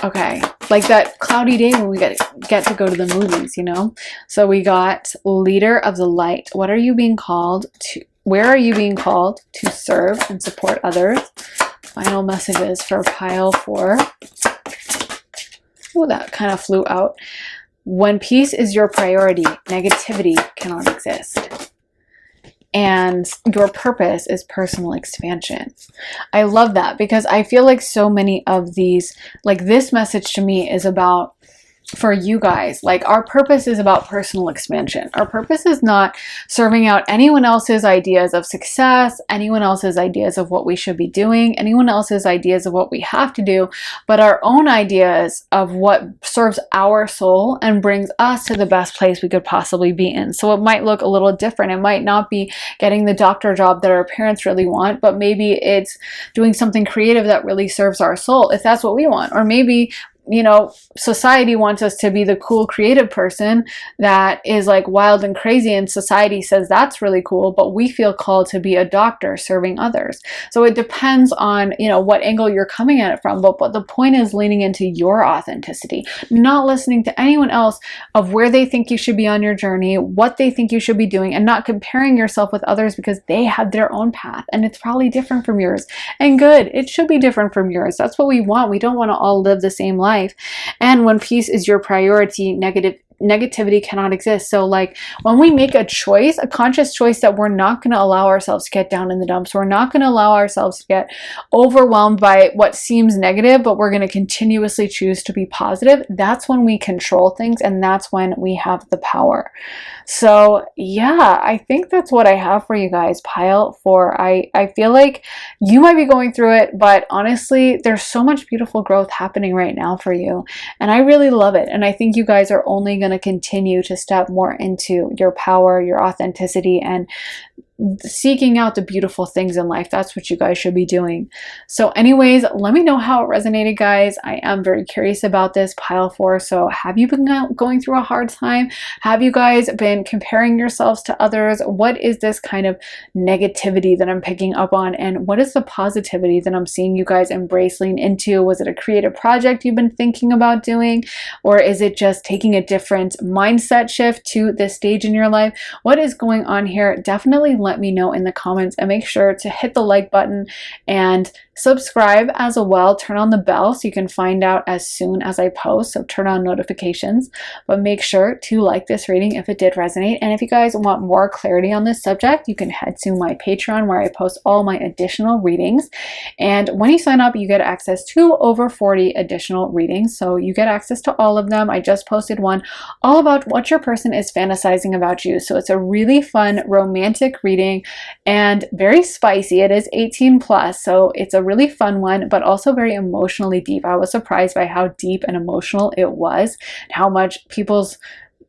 Okay, like that cloudy day when we get to go to the movies, you know. So we got leader of the light. What are you being called to? Where are you being called to serve and support others? Final messages for pile 4. Oh, that kind of flew out. When peace is your priority, negativity cannot exist. And your purpose is personal expansion. I love that, because I feel like so many of these, like this message to me is about, for you guys, like our purpose is about personal expansion. Our purpose is not serving out anyone else's ideas of success, anyone else's ideas of what we should be doing, anyone else's ideas of what we have to do, but our own ideas of what serves our soul and brings us to the best place we could possibly be in. So it might look a little different. It might not be getting the doctor job that our parents really want, but maybe it's doing something creative that really serves our soul, if that's what we want. Or maybe, you know, society wants us to be the cool creative person that is like wild and crazy, and society says that's really cool, but we feel called to be a doctor serving others. So it depends on, you know, what angle you're coming at it from, but the point is leaning into your authenticity, not listening to anyone else of where they think you should be on your journey, what they think you should be doing, and not comparing yourself with others, because they have their own path and it's probably different from yours. And good, it should be different from yours. That's what we want. We don't want to all live the same life. And when peace is your priority, negativity cannot exist. So like when we make a choice, a conscious choice that we're not going to allow ourselves to get down in the dumps, we're not going to allow ourselves to get overwhelmed by what seems negative, but we're going to continuously choose to be positive, that's when we control things, and that's when we have the power. So yeah, I think that's what I have for you guys, pile 4. I feel like you might be going through it, but honestly, there's so much beautiful growth happening right now for you. And I really love it. And I think you guys are only going to continue to step more into your power, your authenticity, and seeking out the beautiful things in life. That's what you guys should be doing. So anyways, let me know how it resonated, guys. I am very curious about this, pile 4. So have you been going through a hard time? Have you guys been comparing yourselves to others? What is this kind of negativity that I'm picking up on? And what is the positivity that I'm seeing you guys embrace, lean into? Was it a creative project you've been thinking about doing? Or is it just taking a different mindset shift to this stage in your life? What is going on here? Definitely let me know in the comments, and make sure to hit the like button and subscribe as well. Turn on the bell so you can find out as soon as I post, so turn on notifications. But make sure to like this reading if it did resonate. And if you guys want more clarity on this subject, you can head to my Patreon, where I post all my additional readings. And when you sign up, you get access to over 40 additional readings, so you get access to all of them. I just posted one all about what your person is fantasizing about you, so it's a really fun romantic reading and very spicy. It is 18 plus, so it's a really fun one, but also very emotionally deep. I was surprised by how deep and emotional it was, and how much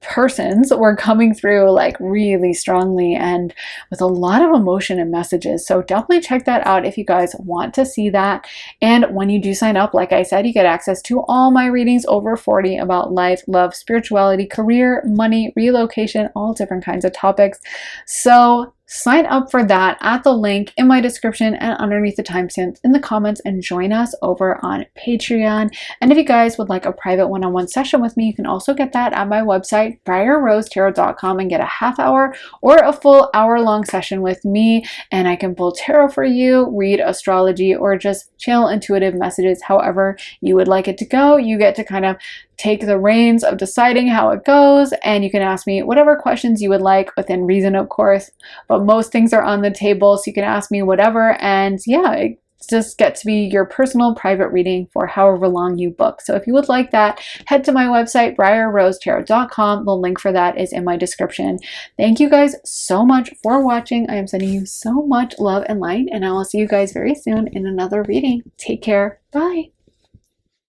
persons were coming through like really strongly and with a lot of emotion and messages. So definitely check that out if you guys want to see that. And when you do sign up, like I said, you get access to all my readings, over 40, about life, love, spirituality, career, money, relocation, all different kinds of topics. So sign up for that at the link in my description and underneath the timestamps in the comments, and join us over on Patreon. And if you guys would like a private one-on-one session with me, you can also get that at my website, briarrosetarot.com, and get a half hour or a full hour-long session with me. And I can pull tarot for you, read astrology, or just channel intuitive messages, however you would like it to go. You get to kind of take the reins of deciding how it goes, and you can ask me whatever questions you would like, within reason, of course, but most things are on the table, so you can ask me whatever. And yeah, it just gets to be your personal private reading for however long you book. So if you would like that, head to my website, briarrosetarot.com. The link for that is in my description. Thank you guys so much for watching. I am sending you so much love and light, and I will see you guys very soon in another reading. Take care. Bye.